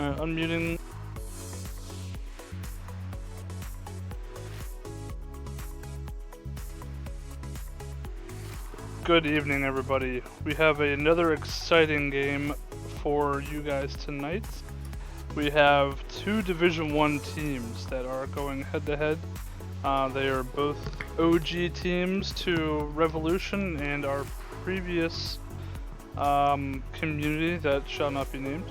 Alright, unmuting. Good evening, everybody. We have another exciting game for you guys tonight. We have two Division 1 teams that are going head-to-head. They are both OG teams to Revolution and our previous community that shall not be named.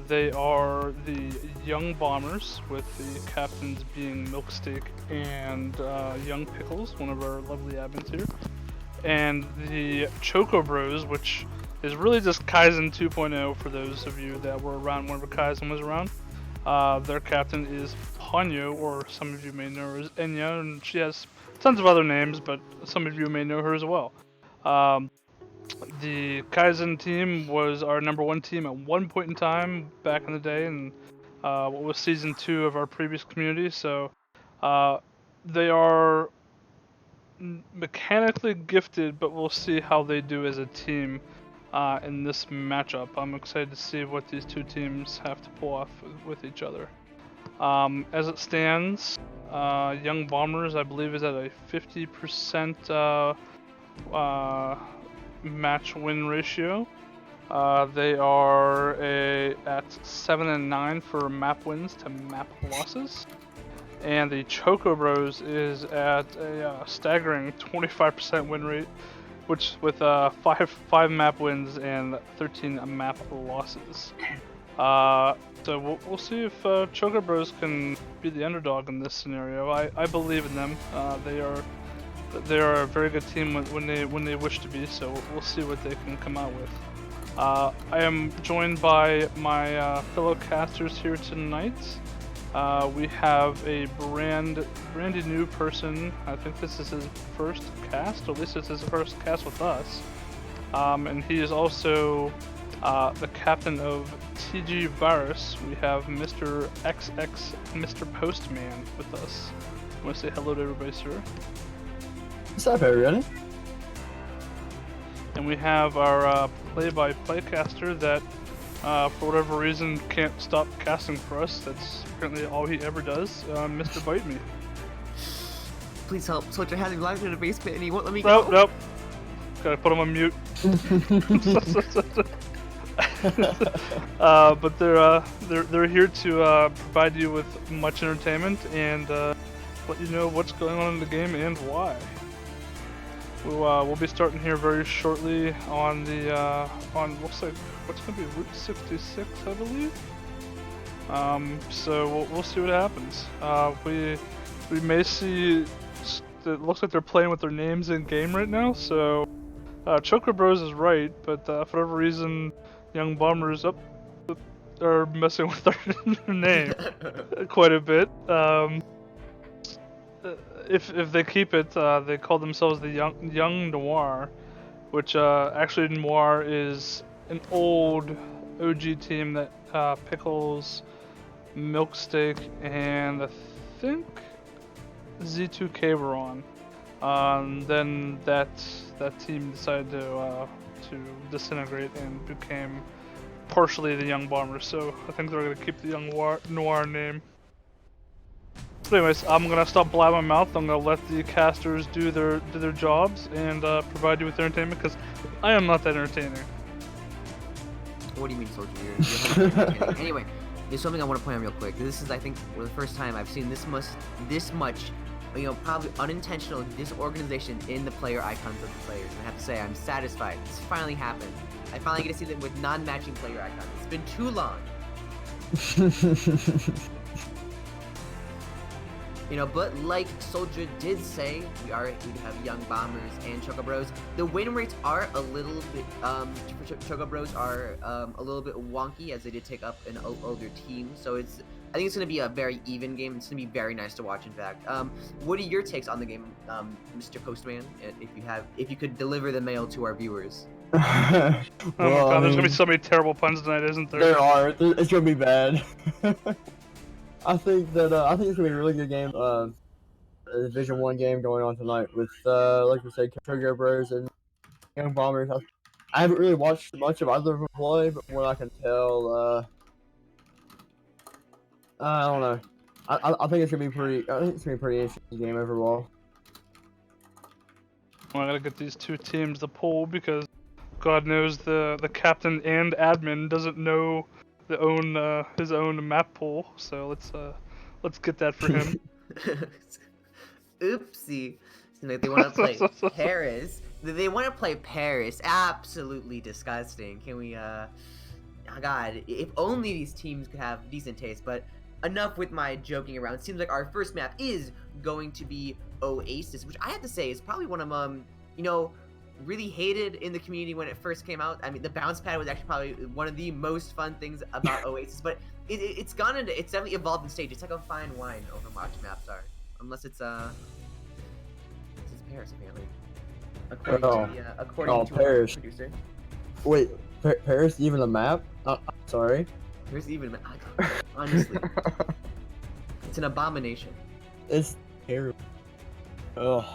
They are the Young Bombers, with the captains being Milksteak and Young Pickles, one of our lovely admins here. And the Chocobros, which is really just Kaizen 2.0 for those of you that were around whenever Kaizen was around. Their captain is Ponyo, or some of you may know her as Enya, and she has tons of other names, but some of you may know her as well. The Kaizen team was our #1 team at one point in time back in the day, and what was season 2 of our previous community. So they are mechanically gifted, but we'll see how they do as a team in this matchup. I'm excited to see what these two teams have to pull off with each other. As it stands, Young Bombers, I believe, is at a 50% match win ratio. They are at 7-9 for map wins to map losses. And the Chocobros is at a staggering 25% win rate, which with 5 map wins and 13 map losses. So we'll see if Chocobros can be the underdog in this scenario. I believe in them. They are a very good team when they wish to be. So we'll see what they can come out with. I am joined by my fellow casters here tonight. We have a brandy new person. I think this is his first cast, or at least this is his first cast with us. And he is also the captain of TG Virus. We have Mr. XX, Mr. Postman with us. I want to say hello to everybody, sir. What's up, everybody? And we have our play-by-play caster that, for whatever reason, can't stop casting for us. That's apparently all he ever does, Mr. Bite Me. Please help. Soldier has me locked in the basement and he won't let me go. Nope. Gotta put him on mute. But they're here to provide you with much entertainment and let you know what's going on in the game and why. We'll be starting here very shortly on the on looks like what's gonna be Route 66, I believe. So we'll see what happens. We may see. It looks like they're playing with their names in game right now. So Chocobros is right, but for whatever reason, Young Bombers are messing with their name quite a bit. If they keep it, they call themselves the Young Noir, which actually Noir is an old OG team that Pickles, Milksteak, and I think Z2K were on. Then that team decided to disintegrate and became partially the Young Bombers. So I think they're gonna keep the Young Noir name. But anyways, I'm gonna stop blabbing my mouth. I'm gonna let the casters do their jobs and provide you with entertainment, because I am not that entertaining. What do you mean, Soldier? You're entertaining. Anyway, there's something I want to point out real quick. This is, I think, for the first time I've seen this much, probably unintentional disorganization in the player icons of the players. And I have to say, I'm satisfied. This finally happened. I finally get to see them with non-matching player icons. It's been too long. But like Soldier did say, we have Young Bombers and Chocobros. The win rates are a little bit, Chocobros are a little bit wonky, as they did take up an older team. So I think it's going to be a very even game. It's going to be very nice to watch, in fact. What are your takes on the game, Mr. Postman, if you could deliver the mail to our viewers? Oh my god, there's gonna be so many terrible puns tonight, isn't there? There are. It's gonna be bad. I think it's gonna be a really good game. A Division 1 game going on tonight with, like we said, Chocobros and Young Bombers. I haven't really watched much of either of them play, but from what I can tell, I don't know. I think it's gonna be pretty. I think it's gonna be a pretty interesting game overall. Well, I gotta get these two teams to pull because God knows the captain and admin doesn't know his own map pool. So let's get that for him. Oopsie. Seems like they want to play Paris. They want to play Paris. Absolutely disgusting. Can we, oh God, if only these teams could have decent taste. But enough with my joking around. Seems like our first map is going to be Oasis, which I have to say is probably one of, you know, really hated in the community when it first came out. I mean, the bounce pad was actually probably one of the most fun things about Oasis, but it's definitely evolved in stage. It's like a fine wine, Overwatch maps are. Unless it's Paris, apparently. According to Paris. our producer. Wait, Paris even a map? Sorry. There's even honestly, it's an abomination. It's terrible. Ugh.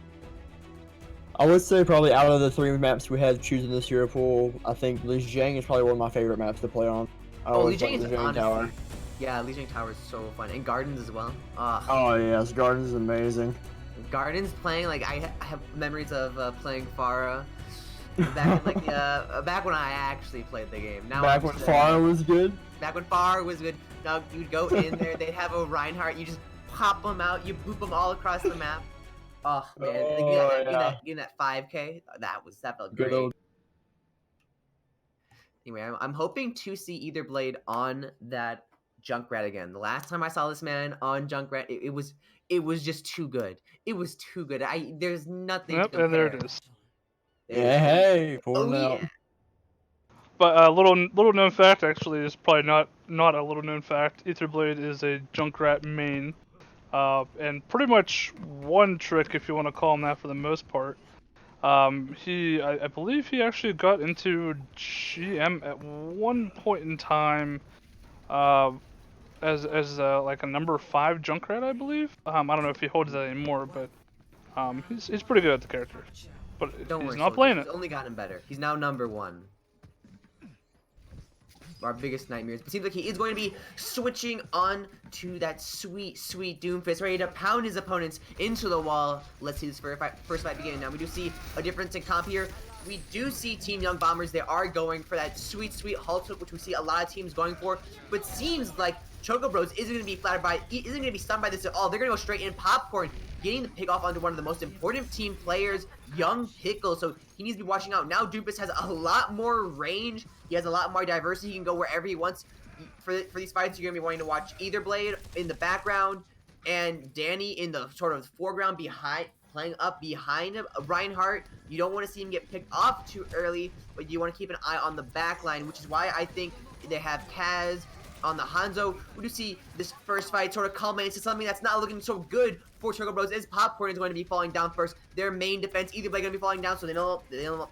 I would say probably out of the 3 maps we had choosing this year pool, I think Lijiang is probably one of my favorite maps to play on. Lijiang is honestly, Tower. Yeah, Lijiang Tower is so fun, and Gardens as well. Oh yes, Gardens is amazing. Gardens playing like I have memories of playing Pharah back in like back when I actually played the game. Now back when Pharah was good. Back when Pharah was good. Now you'd go in there, they'd have a Reinhardt, you just pop them out, you boop them all across the map. Oh man, in that 5K, that felt great. Good. Anyway, I'm hoping to see Either Blade on that Junkrat again. The last time I saw this man on Junkrat, it was just too good. It was too good. There's nothing to compare. And there it is. Yeah, hey, pulling out. Yeah. But a little known fact, actually, is probably not a little known fact. Etherblade is a Junkrat main, and pretty much one trick, if you want to call him that, for the most part. I believe he actually got into GM at one point in time, as like a number 5 Junkrat, I believe. I don't know if he holds that anymore, but he's pretty good at the character. But he's not playing it. He's only gotten better. He's now number 1. Our biggest nightmares. But it seems like he is going to be switching on to that sweet, sweet Doomfist, ready to pound his opponents into the wall. Let's see this first fight begin. Now we do see a difference in comp here. We do see Team Young Bombers. They are going for that sweet, sweet halt hook, which we see a lot of teams going for. But seems like Chocobros isn't going to be isn't going to be stunned by this at all. They're going to go straight in. Popcorn getting the pick off onto one of the most important team players, Young Pickle. So he needs to be watching out. Now Doomfist has a lot more range. He has a lot more diversity. He can go wherever he wants. For these fights, you're going to be wanting to watch Either Blade in the background and Danny in the sort of foreground playing up behind him. Reinhardt, you don't want to see him get picked off too early, but you want to keep an eye on the back line, which is why I think they have Kaz on the Hanzo. We do see this first fight sort of culminates to something that's not looking so good for Chocobros, as Popcorn is going to be falling down first. Their main defense, Either Blade, going to be falling down, so they no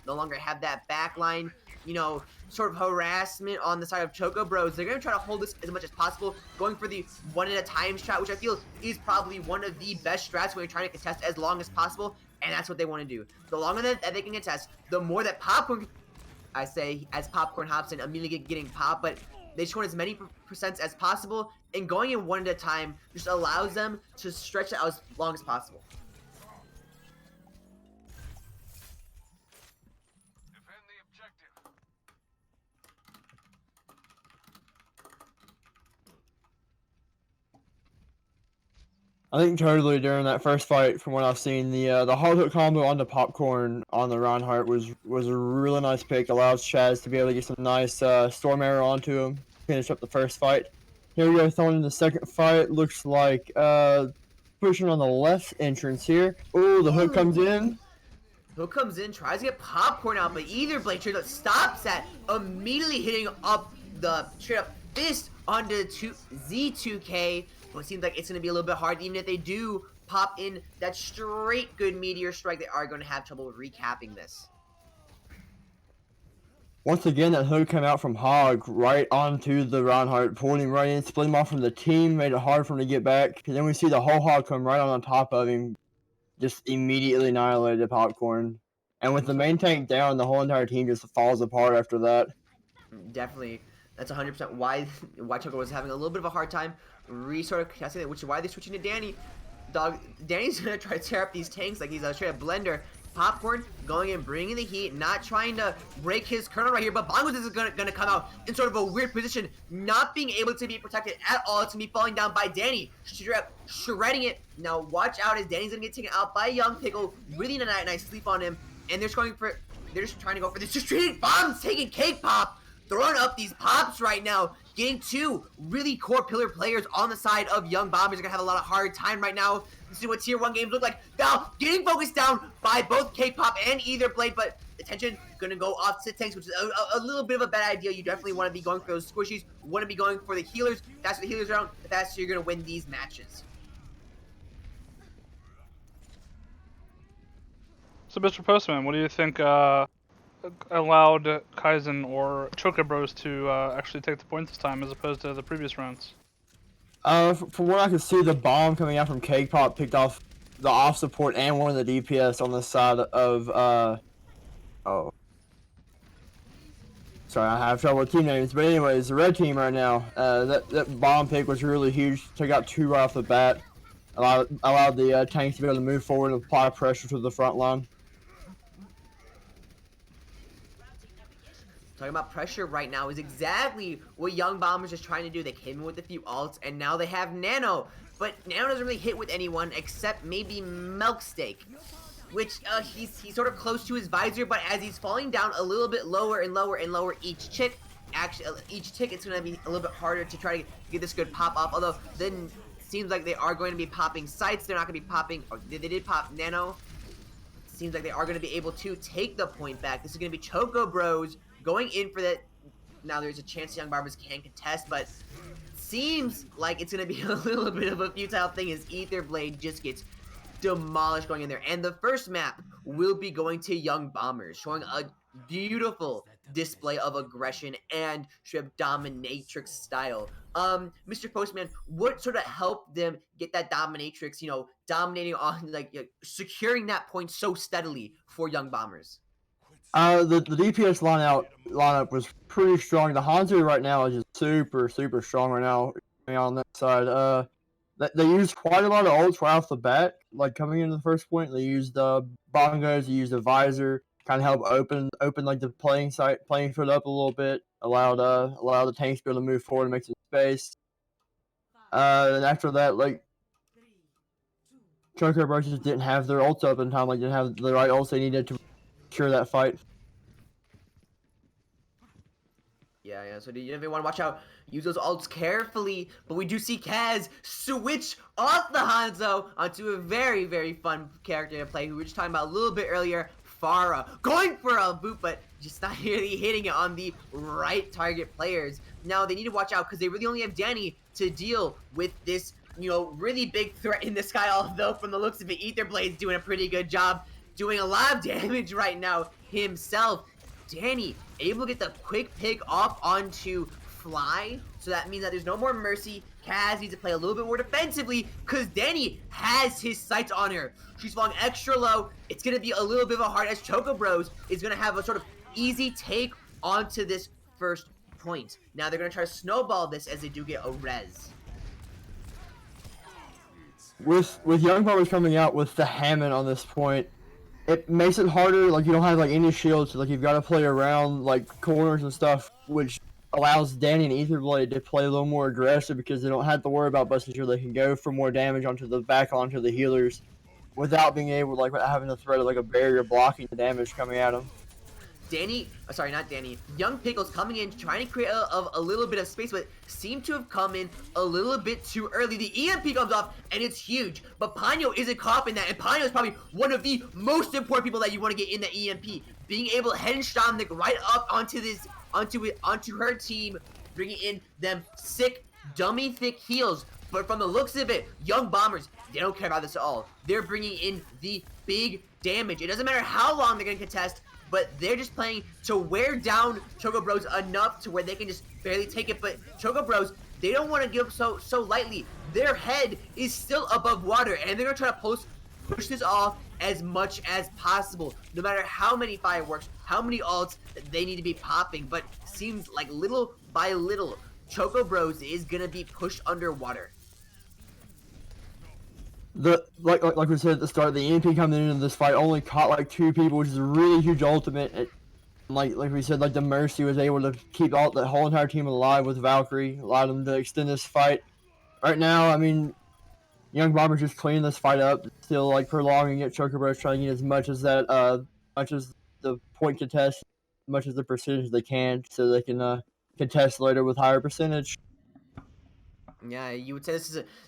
longer have that back line, you know, sort of harassment on the side of Chocobros. They're going to try to hold this as much as possible, going for the one at a time strat, which I feel is probably one of the best strats when you're trying to contest as long as possible, and that's what they want to do. The longer that they can contest, the more that Popcorn, I say, as Popcorn hops in, immediately getting popped, but they just want as many percents as possible, and going in one at a time just allows them to stretch it out as long as possible. Defend the objective. I think totally during that first fight, from what I've seen, the hard hook combo onto Popcorn on the Reinhardt was a really nice pick. Allows Chaz to be able to get some nice storm arrow onto him, finish up the first fight. Here we go, throwing in the second fight. Looks like pushing on the left entrance here. Oh, the hook comes in. Hook comes in, tries to get Popcorn out, but Either Blade straight up stops that, immediately hitting up the straight up fist onto Z2K. But it seems like it's going to be a little bit hard, even if they do pop in that straight good Meteor Strike, they are going to have trouble recapping this. Once again, that hook came out from Hog right onto the Reinhardt, pulling him right in, split him off from the team, made it hard for him to get back. And then we see the whole Hog come right on top of him, just immediately annihilated the Popcorn. And with the main tank down, the whole entire team just falls apart after that. Definitely. That's 100% why Choco was having a little bit of a hard time sort of contesting it, which is why they're switching to Danny. Dog, Danny's gonna try to tear up these tanks like he's a straight up blender. Popcorn going in, bringing the heat, not trying to break his kernel right here, but Bongos is gonna come out in sort of a weird position, not being able to be protected at all. It's gonna be falling down by Danny, straight up shredding it. Now watch out as Danny's gonna get taken out by Young Pickle, really nice sleep on him, and they're just trying to go for this strategic bombs, taking Cake Pop, throwing up these pops right now, getting two really core pillar players on the side of Young Bombers. Are gonna have a lot of hard time right now. This is what tier 1 games look like. Now, getting focused down by both K-Pop and Either Blade, but attention, gonna go off to tanks, which is a little bit of a bad idea. You definitely want to be going for those squishies, want to be going for the healers. The faster the healers around, the faster you're gonna win these matches. So, Mr. Postman, what do you think allowed Kaizen or Chocobros to actually take the point this time as opposed to the previous rounds? From what I could see, the bomb coming out from Cake Pop picked off the off support and one of the DPS on the side of oh. Sorry, I have trouble with team names, but anyways, the red team right now, that bomb pick was really huge. Took out 2 right off the bat, allowed the tanks to be able to move forward and apply pressure to the front line. Talking about pressure right now is exactly what Young Bombers is trying to do. They came in with a few ults, and now they have Nano. But Nano doesn't really hit with anyone except maybe Milksteak, which he's sort of close to his visor, but as he's falling down a little bit lower and lower and lower each tick, it's going to be a little bit harder to try to get this good pop off. Although then seems like they are going to be popping sites. They're not going to be popping, or they did pop Nano. Seems like they are going to be able to take the point back. This is going to be Chocobros going in for that. Now there's a chance Young Bombers can contest, but seems like it's going to be a little bit of a futile thing as Ether Blade just gets demolished going in there. And the first map will be going to Young Bombers, showing a beautiful display of aggression and dominatrix style. Mr. Postman, what sort of helped them get that dominatrix, dominating on, securing that point so steadily for Young Bombers? The DPS lineup was pretty strong. The Hanzo right now is just super strong right now on that side. They used quite a lot of ults right off the bat. Like coming into the first point, they used the bongos, they used the visor, kind of help open like the playing field up a little bit. Allow the tanks to be able to move forward and make some space. And after that, like Chocobros just didn't have their ults up in time. Like didn't have the right ults they needed to secure that fight. Yeah, so you definitely want to watch out. Use those ults carefully. But we do see Kaz switch off the Hanzo onto a very fun character to play, who we were just talking about a little bit earlier, Farah. Going for a boot, but just not really hitting it on the right target players. Now, they need to watch out because they really only have Danny to deal with this, really big threat in the sky, although from the looks of it, Ether Blade's doing a pretty good job, doing a lot of damage right now himself. Danny able to get the quick pick off onto Fly, so that means that there's no more mercy. Kaz needs to play a little bit more defensively because Danny has his sights on her. She's falling extra low. It's going to be a little bit of a hard as Chocobros is going to have a sort of easy take onto this first point. Now they're going to try to snowball this as they do get a res. With Young Bombers coming out with the Hammond on this point, it makes it harder. Like you don't have any shields, so you've got to play around corners and stuff, which allows Danny and Etherblade to play a little more aggressive because they don't have to worry about busting through. They can go for more damage onto the healers, without being able having to thread a barrier blocking the damage coming at them. Young Pickles coming in, trying to create a little bit of space, but seem to have come in a little bit too early. The EMP comes off, and it's huge, but Pano isn't caught in that, and Pano is probably one of the most important people that you want to get in the EMP. Being able to head and Stomnik right up onto her team, bringing in them sick, dummy thick heals. But from the looks of it, Young Bombers, they don't care about this at all. They're bringing in the big damage. It doesn't matter how long they're going to contest, but they're just playing to wear down Chocobros enough to where they can just barely take it. But Chocobros, they don't want to give up so lightly. Their head is still above water, and they're going to try to push this off as much as possible. No matter how many fireworks, how many ults they need to be popping. But seems like little by little, Chocobros is going to be pushed underwater. like we said at the start, the EMP coming into this fight only caught like 2 people, which is a really huge ultimate. Like we said, like the Mercy was able to keep the whole entire team alive with Valkyrie, allowed them to extend this fight. Right now, I mean, Young Bombers just cleaning this fight up, still like prolonging it. Chocobros trying to get as much as much as the point contest, much as the percentage they can, so they can contest later with higher percentage. Yeah, you would say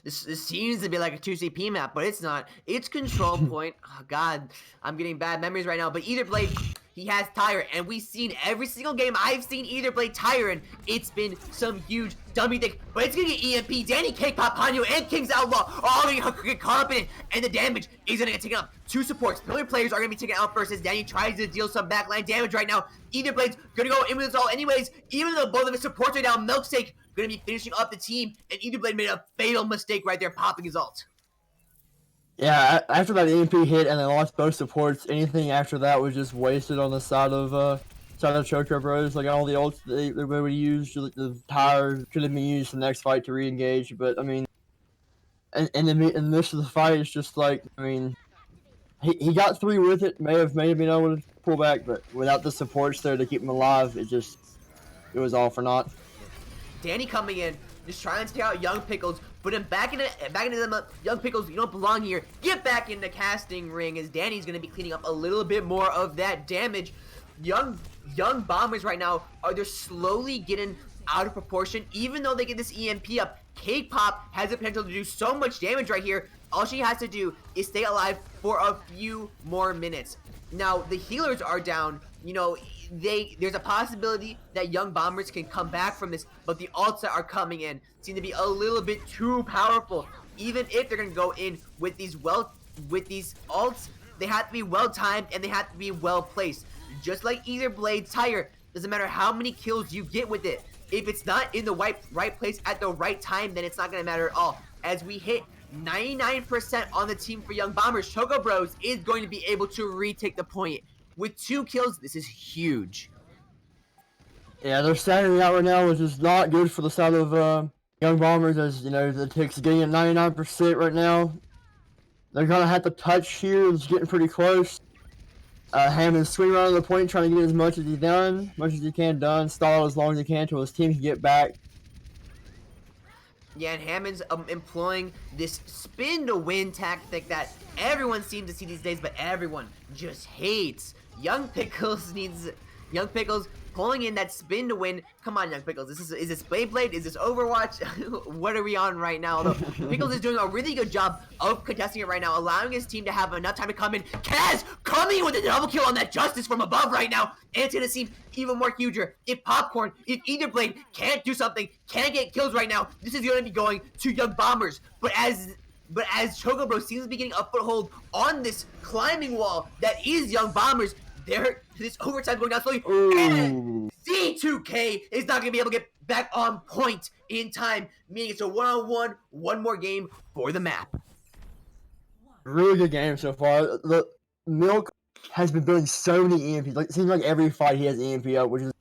this seems to be like a 2CP map, but it's not. It's control point. Oh god, I'm getting bad memories right now. But Either Blade, he has Tyrant, and we've seen every single game I've seen Either Blade Tyrant. It's been some huge dummy thing, but it's gonna get EMP. Danny, K-Pop, Hanyo, and King's Outlaw are all gonna get caught up in it, and the damage is gonna get taken up. 2 supports, pillar players are gonna be taken out first as Danny tries to deal some backline damage right now. Either Blade's gonna go in with this all anyways, even though both of his supports are down. Milkshake gonna be finishing up the team, and Either Blade made a fatal mistake right there, popping his ult. Yeah, after that EMP hit and they lost both supports, anything after that was just wasted on the side of Chocobros. Like all the ults they would use, the tire could have been used the next fight to re-engage. But I mean, in the midst of the fight, it's just like, I mean, he got 3 with it. May have been able to pull back, but without the supports there to keep him alive, it was all for naught. Danny coming in, just trying to take out Young Pickles, put him back into them. Young Pickles, you don't belong here. Get back in the casting ring, as Danny's gonna be cleaning up a little bit more of that damage. Young Bombers right now they're slowly getting out of proportion. Even though they get this EMP up, K-Pop has the potential to do so much damage right here. All she has to do is stay alive for a few more minutes. Now the healers are down. You know, there's a possibility that Young Bombers can come back from this, but the ults that are coming in seem to be a little bit too powerful. Even if they're gonna go in with these ults, they have to be well timed and they have to be well placed. Just like Either Blade's tire, doesn't matter how many kills you get with it. If it's not in the right place at the right time, then it's not gonna matter at all. As we hit 99% on the team for Young Bombers, Chocobros is going to be able to retake the point. With 2 kills, this is huge. Yeah, they're standing out right now, which is not good for the side of Young Bombers, as you know the tick's getting at 99% right now. They're gonna have to touch here. It's getting pretty close. Hammond swing around the point, trying to get as much as he can done, stall as long as he can until his team can get back. Yeah, and Hammond's employing this spin to win tactic that everyone seems to see these days, but everyone just hates. Young Pickles pulling in that spin to win. Come on, Young Pickles. Is this Beyblade? Is this Overwatch? What are we on right now? Although Pickles is doing a really good job of contesting it right now, allowing his team to have enough time to come in. Kaz coming with a double kill on that Justice from above right now. And it's going to seem even more huger. If Either Blade can't do something, can't get kills right now, this is going to be going to Young Bombers. But as Chocobro seems to be getting a foothold on this climbing wall that is Young Bombers, this overtime going down slowly. And Z2K is not going to be able to get back on point in time, meaning it's a 1-on-1, one more game for the map. Really good game so far. The Milk has been building so many EMPs. Like, it seems like every fight he has EMP up, which is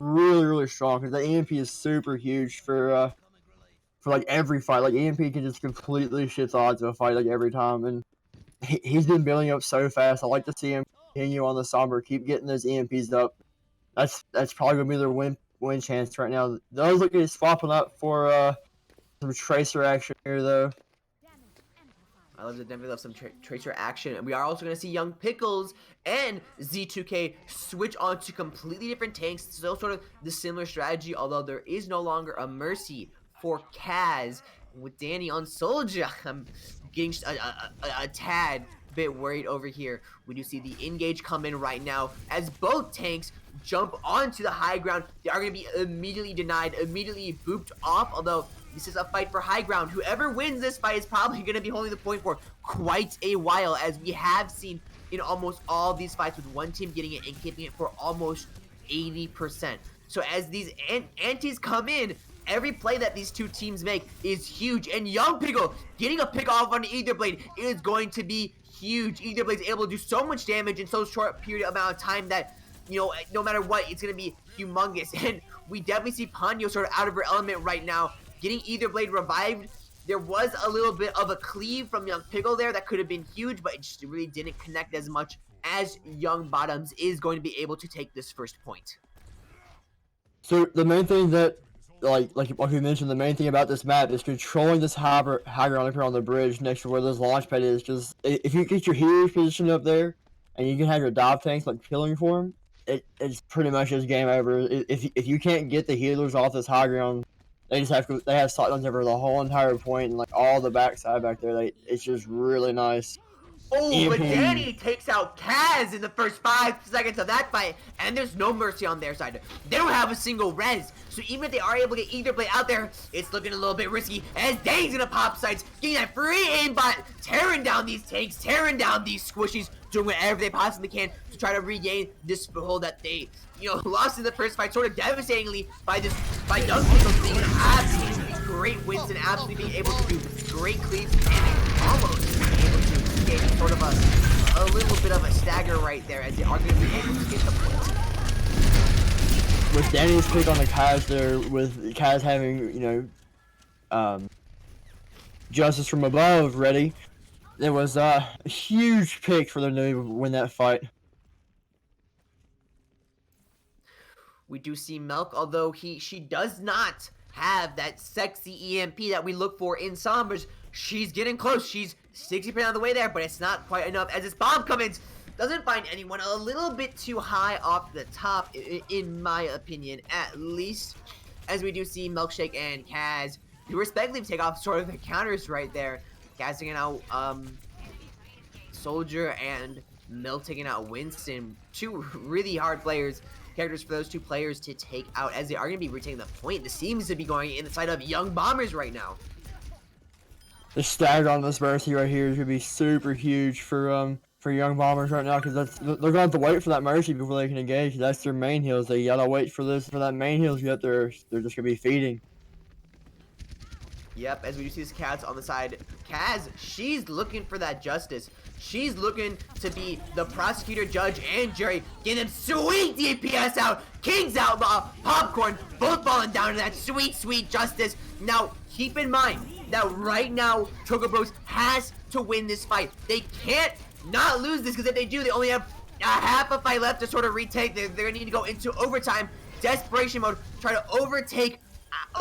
really, really strong, because the EMP is super huge for like every fight. Like, EMP can just completely shift the odds of a fight like every time, and he's been building up so fast. I like to see him continue on the Somber, keep getting those EMPs up. That's probably gonna be their win chance right now. Those look at swapping up for some Tracer action here though. I definitely love some Tracer action, and we are also going to see Young Pickles and Z2K switch on to completely different tanks. Still sort of the similar strategy, although there is no longer a Mercy for Kaz. With Danny on Soldier, I'm getting a tad bit worried over here. We do see the engage come in right now as both tanks jump onto the high ground. They are going to be immediately denied, immediately booped off, although this is a fight for high ground. Whoever wins this fight is probably going to be holding the point for quite a while, as we have seen in almost all these fights with one team getting it and keeping it for almost 80%. So as these antis come in, every play that these two teams make is huge, and Young Pickle getting a pick off on Either Blade is going to be huge. Either Blade's able to do so much damage in so short a period amount of time that, you know, no matter what, it's going to be humongous. And we definitely see Ponyo sort of out of her element right now, getting Either Blade revived There was a little bit of a cleave from Young Pickle there that could have been huge, but it just really didn't connect as much as Young Bottoms is going to be able to take this first point. So the main thing that, like you mentioned, the main thing about this map is controlling this high ground up here on the bridge next to where this launch pad is. Just if you get your healers positioned up there, and you can have your dive tanks like killing for them, it's pretty much just game over. If you can't get the healers off this high ground, they have sightlines over the whole entire point and like all the backside back there. It's just really nice. Oh, but EMP. Danny takes out Kaz in the first 5 seconds of that fight, and there's no mercy on their side. They don't have a single res, so even if they are able to get either play out there, it's looking a little bit risky, as Danny's gonna pop sights, getting that free aimbot, tearing down these tanks, tearing down these squishies, doing whatever they possibly can to try to regain this foothold that they, lost in the first fight, sort of devastatingly by Young Pickle being absolutely great wins and absolutely being able to do great cleaves and almost able to get sort of a little bit of a stagger right there as they are going to be able to get the point. With Danny's pick on the Kaz there, with Kaz having, Justice from Above ready, it was a huge pick for them to win that fight. We do see Milk, although she does not have that sexy EMP that we look for in Sombras. She's getting close. She's 60% of the way there, but it's not quite enough as this bomb comes in. Doesn't find anyone, a little bit too high off the top, in my opinion, at least. As we do see Milkshake and Kaz, who respectively take off sort of the counters right there. Kaz taking out Soldier and Milk taking out Winston. Two really hard characters for those two players to take out, as they are going to be retaining the point. This seems to be going in the side of Young Bombers right now. The stagger on this Mercy right here is going to be super huge for Young Bombers right now, because they're going to have to wait for that Mercy before they can engage. That's their main heals. They gotta wait for that main heals. Yet they're just going to be feeding. Yep, as we do see this Kaz on the side. Kaz, she's looking for that justice. She's looking to be the prosecutor, judge, and jury, getting them sweet DPS out, King's Outlaw, Popcorn, both falling down to that sweet, sweet justice. Now, keep in mind that right now, Chocobros has to win this fight. They can't not lose this, because if they do, they only have a half a fight left to sort of retake. They're going to need to go into overtime, desperation mode, try to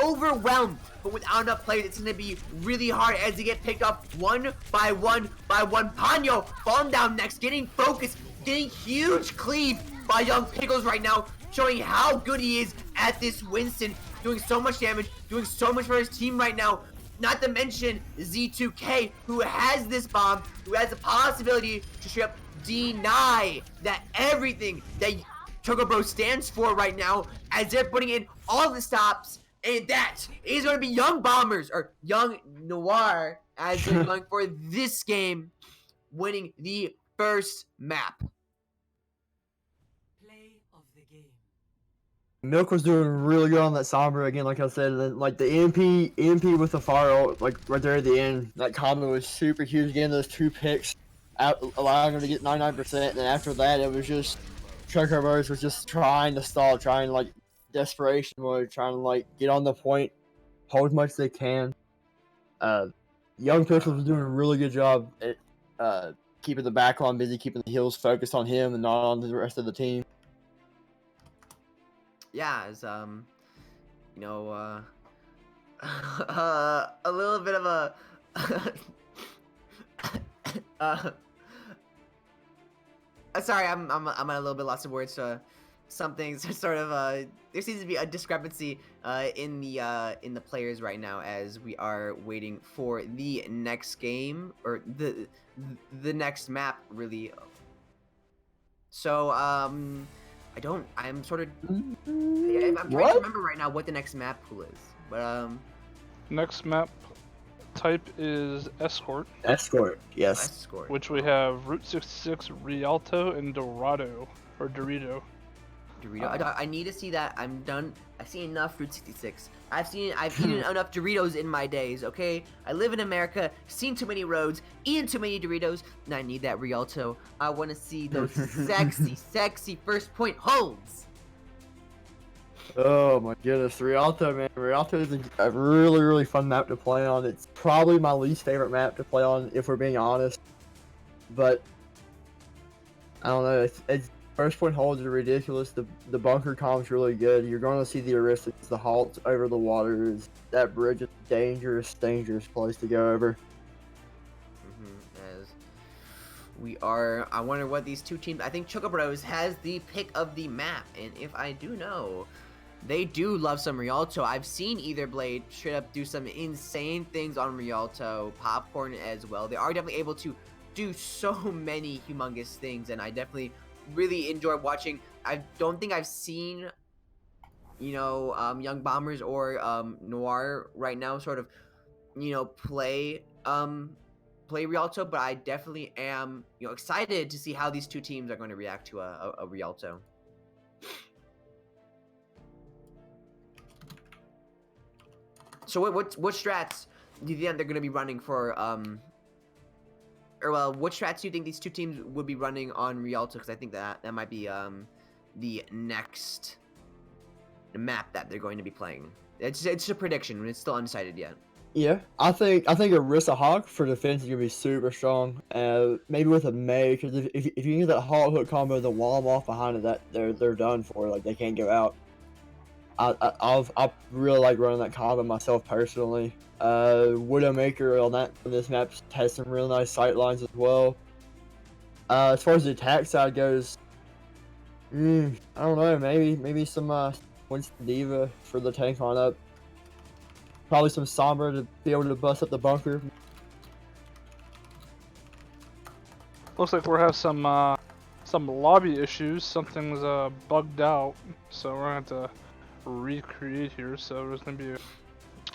overwhelm, but without enough players, it's going to be really hard as they get picked off one by one by one. Ponyo falling down next, getting focused, getting huge cleave by Young Pickles right now, showing how good he is at this Winston, doing so much damage, doing so much for his team right now. Not to mention Z2K, who has this bomb, who has the possibility to straight up deny that everything that Chocobro stands for right now, as they're putting in all the stops. And that is going to be Young Bombers, or Young Noir, as they're going for this game, winning the first map. Play of the game. Milk was doing really good on that Sombra again, like I said. And then, like the EMP with the fire ult, like right there at the end, that combo was super huge. Again, those two picks allowing him to get 99%. And then after that, it was just Chocobros was just trying to stall, desperation mode, trying to get on the point, hold as much as they can. Young Pickles was doing a really good job at keeping the backline busy, keeping the heals focused on him and not on the rest of the team. Yeah, as a little bit of a sorry, I'm at a little bit lost of words. Some things are sort of there seems to be a discrepancy in the players right now, as we are waiting for the next game, or the next map really. So I'm sort of I'm trying to remember right now what the next map pool is, but Next map type is Escort, Yes. Escort. which we have Route 66, Rialto, and Dorado, or Dorito. Dorito. I need to see that. I'm done. I've seen enough Route 66. I've eaten enough Doritos in my days, okay? I live in America, seen too many roads, eaten too many Doritos, and I need that Rialto. I want to see those sexy, sexy first point holds. Oh my goodness, Rialto, man. Rialto is a really, really fun map to play on. It's probably my least favorite map to play on, if we're being honest. But I don't know. It's first point holds are ridiculous. The bunker comp's really good. You're going to see the heuristics, the halts over the waters. That bridge is a dangerous, dangerous place to go over. As we are, I wonder what these two teams. I think Chocobros has the pick of the map, and if I do know, they do love some Rialto. I've seen Either Blade straight up do some insane things on Rialto, Popcorn as well. They are definitely able to do so many humongous things, and I definitely really enjoy watching. I don't think I've seen, Young Bombers or Noir right now sort of, play Rialto, but I definitely am, excited to see how these two teams are going to react to a Rialto. So what strats do you think they're going to be running for what strats do you think these two teams would be running on Rialto? Because I think that might be the next map that they're going to be playing. It's a prediction. It's still undecided yet. Yeah, I think Orisa Hawk for defense is gonna be super strong. Maybe with a May, because if you use that hog hook combo, the wall off behind it, that they're done for. Like they can't go out. I really like running that combo myself personally. Widowmaker on this map has some really nice sight lines as well. As far as the attack side goes, I don't know. Maybe some Winston Diva for the tank on up. Probably some Sombra to be able to bust up the bunker. Looks like we're having some lobby issues. Something's bugged out, so we're gonna have to recreate here. So there's gonna be a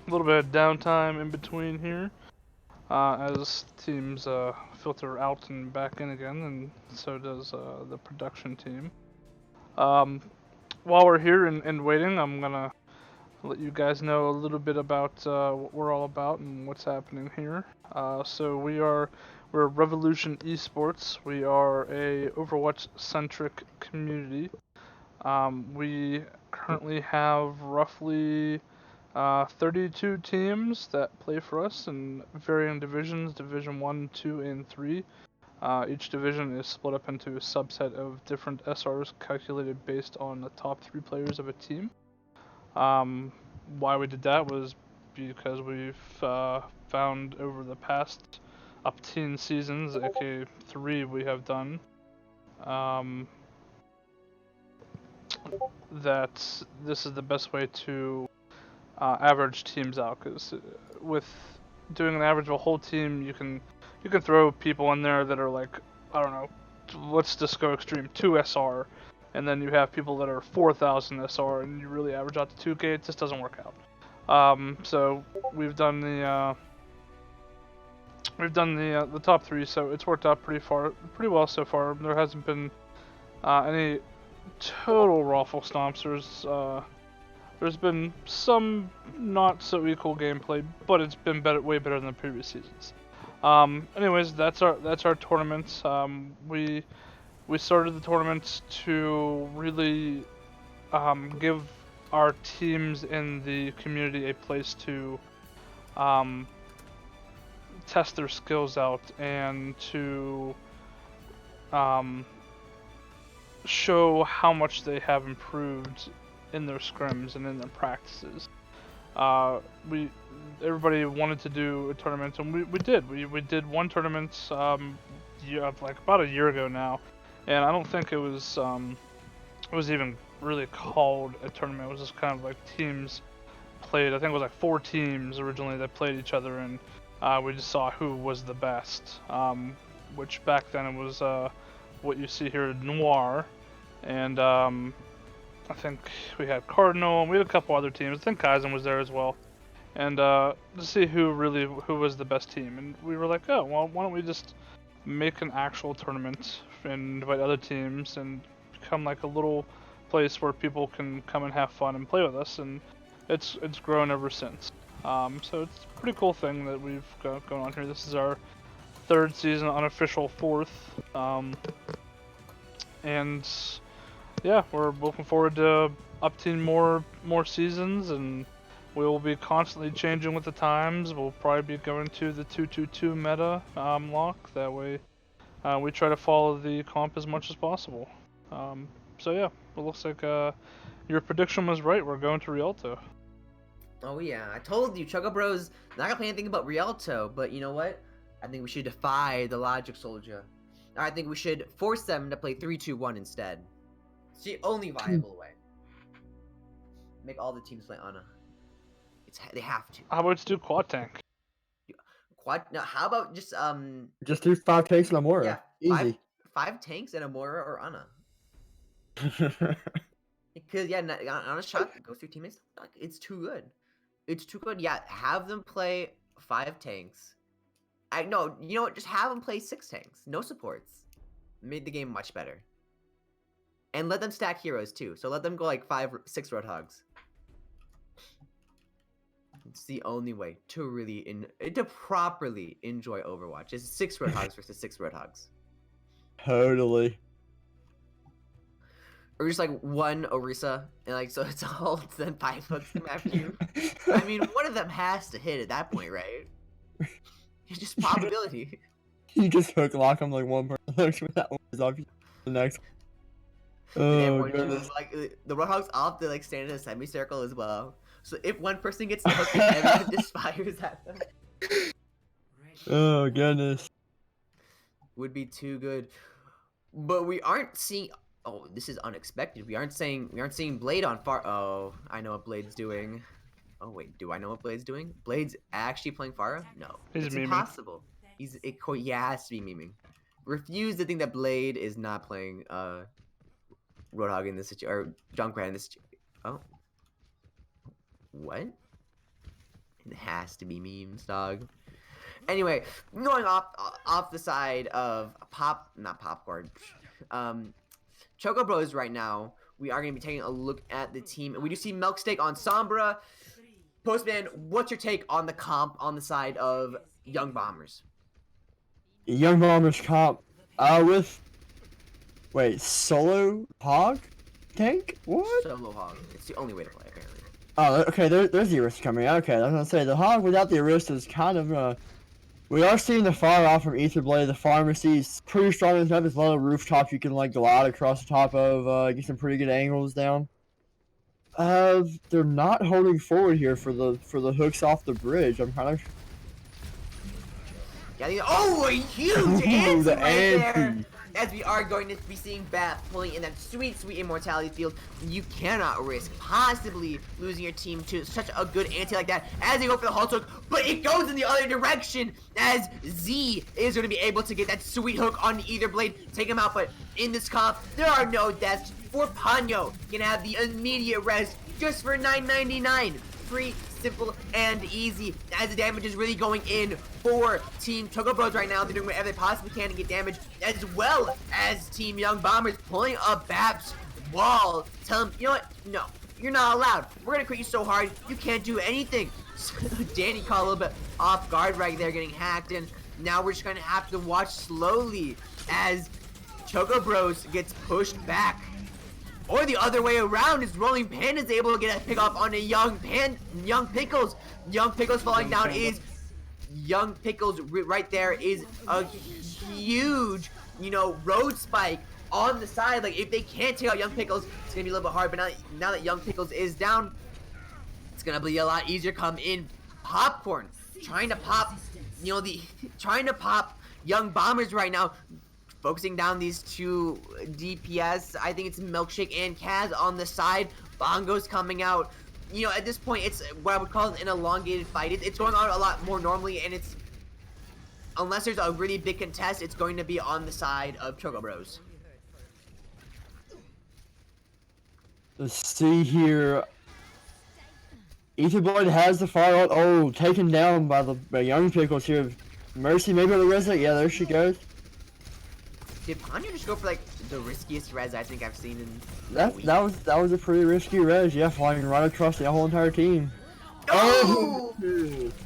little bit of downtime in between here as teams filter out and back in again, and so does the production team. While we're here and waiting, I'm gonna let you guys know a little bit about what we're all about and what's happening here. So we're Revolution eSports. We are a Overwatch-centric community. We currently have roughly 32 teams that play for us in varying divisions, Division 1, 2, and 3. Each division is split up into a subset of different SRs calculated based on the top 3 players of a team. Why we did that was because we've found over the past up 10 seasons, aka 3 we have done, that this is the best way to average teams out. Because with doing an average of a whole team, you can throw people in there that are like, I don't know, let's just go extreme, 2 SR. And then you have people that are 4,000 SR, and you really average out to 2K. It just doesn't work out. So we've done the top 3, so it's worked out pretty well so far. There hasn't been any total raffle stomps. There's been some not so equal gameplay, but it's been way better than the previous seasons. Anyways, that's our tournament. We started the tournament to really give our teams in the community a place to test their skills out and to show how much they have improved in their scrims and in their practices. Everybody wanted to do a tournament, and we did. We did one tournament like about a year ago now. And I don't think it was even really called a tournament. It was just kind of like teams played. I think it was like 4 teams originally that played each other, and we just saw who was the best. Which back then it was what you see here, Noir, and I think we had Cardinal, and we had a couple other teams. I think Kaizen was there as well. And to see who was the best team. And we were like, oh, well, why don't we just make an actual tournament and invite other teams and become like a little place where people can come and have fun and play with us, and it's grown ever since. So it's a pretty cool thing that we've got going on here. This is our 3rd season, unofficial 4th, and yeah, we're looking forward to up to more seasons, and we will be constantly changing with the times. We'll probably be going to the 2-2-2 meta lock. That way, we try to follow the comp as much as possible. So yeah, it looks like your prediction was right. We're going to Rialto. Oh yeah, I told you, Chocobros not gonna play anything about Rialto, but you know what? I think we should defy the logic, soldier. I think we should force them to play 3-2-1 instead. It's the only viable way. Make all the teams play Ana. They have to. How about do quad tank? Quad? No, how about just do 5 tanks and Amora. yeah, Easy. five tanks and Amora or Ana. Because yeah, on a shot goes through teammates. Like, it's too good. It's too good. Yeah, have them play 5 tanks. No, you know what? Just have them play 6 tanks. No supports. Made the game much better. And let them stack heroes too. So let them go like 6 Roadhogs. It's the only way to to properly enjoy Overwatch. Is 6 Roadhogs versus 6 Roadhogs. Totally. Or just like 1 Orisa, and like so it's all then 5 hooks to map you. I mean, one of them has to hit at that point, right? It's just probability. You just hook lock them like one person hooks when that one is off the next. Oh goodness. Like the Roadhogs off, they like stand in a semicircle as well. So if one person gets the hook, everyone just fires at them. Oh goodness. Would be too good. But we aren't seeing. Oh, this is unexpected. We aren't seeing Blade on far. Oh, I know what Blade's doing. Oh wait, do I know what Blade's doing? Blade's actually playing Pharah? No, He's it's memeing. impossible. He has to be memeing. Refuse to think that Blade is not playing Roadhog in this situation, or Junkrat in this. Oh, what? It has to be memes, dog. Anyway, going off the side of not popcorn. Chocobros right now, we are going to be taking a look at the team. And we do see Milksteak on Sombra. Postman, what's your take on the comp on the side of Young Bombers? Young Bombers comp with Solo Hog tank? What? Solo Hog. It's the only way to play, apparently. Oh, okay, there's the Arista coming out. Okay, I was gonna say, the Hog without the Arista is kind of, we are seeing the fire off from Etherblade. The Pharmacy is pretty strong. There's a lot of rooftops you can, like, glide across the top of, get some pretty good angles down. They're not holding forward here for the hooks off the bridge. I'm kind of... Yeah, a huge ante the right there! ante. As we are going to be seeing Bat pulling in that sweet, sweet immortality field. You cannot risk possibly losing your team to such a good ante like that as they go for the Halt Hook, but it goes in the other direction as Z is going to be able to get that sweet hook on either blade, take him out, but in this comp, there are no deaths for Ponyo. Can have the immediate res just for $9.99. Free, simple, and easy, as the damage is really going in for Team Chocobros right now. They're doing whatever they possibly can to get damage, as well as Team Young Bombers pulling up Bab's wall. Tell them, you know what? No, you're not allowed. We're gonna crit you so hard, you can't do anything. Danny caught a little bit off guard right there, getting hacked, and now we're just gonna have to watch slowly as Chocobros gets pushed back. Or the other way around, is Rolling Panda's able to get a pick off on a Young Pickles. Young Pickles falling down is Young Pickles right there is a huge, road spike on the side. Like, if they can't take out Young Pickles, it's gonna be a little bit hard. But now that Young Pickles is down, it's gonna be a lot easier. Come in, Popcorn trying to pop, trying to pop Young Bombers right now. Focusing down these two DPS. I think it's Milkshake and Kaz on the side. Bongo's coming out. At this point, it's what I would call an elongated fight. It's going on a lot more normally, and it's, unless there's a really big contest, it's going to be on the side of Chocobros. Let's see here. Etherblade has the fire ult. Oh, taken down by Young Pickles here. Mercy maybe on the reset. Yeah, there she goes. Did Ponyo just go for like the riskiest res I think I've seen in that was a pretty risky res, yeah, flying right across the whole entire team. Oh!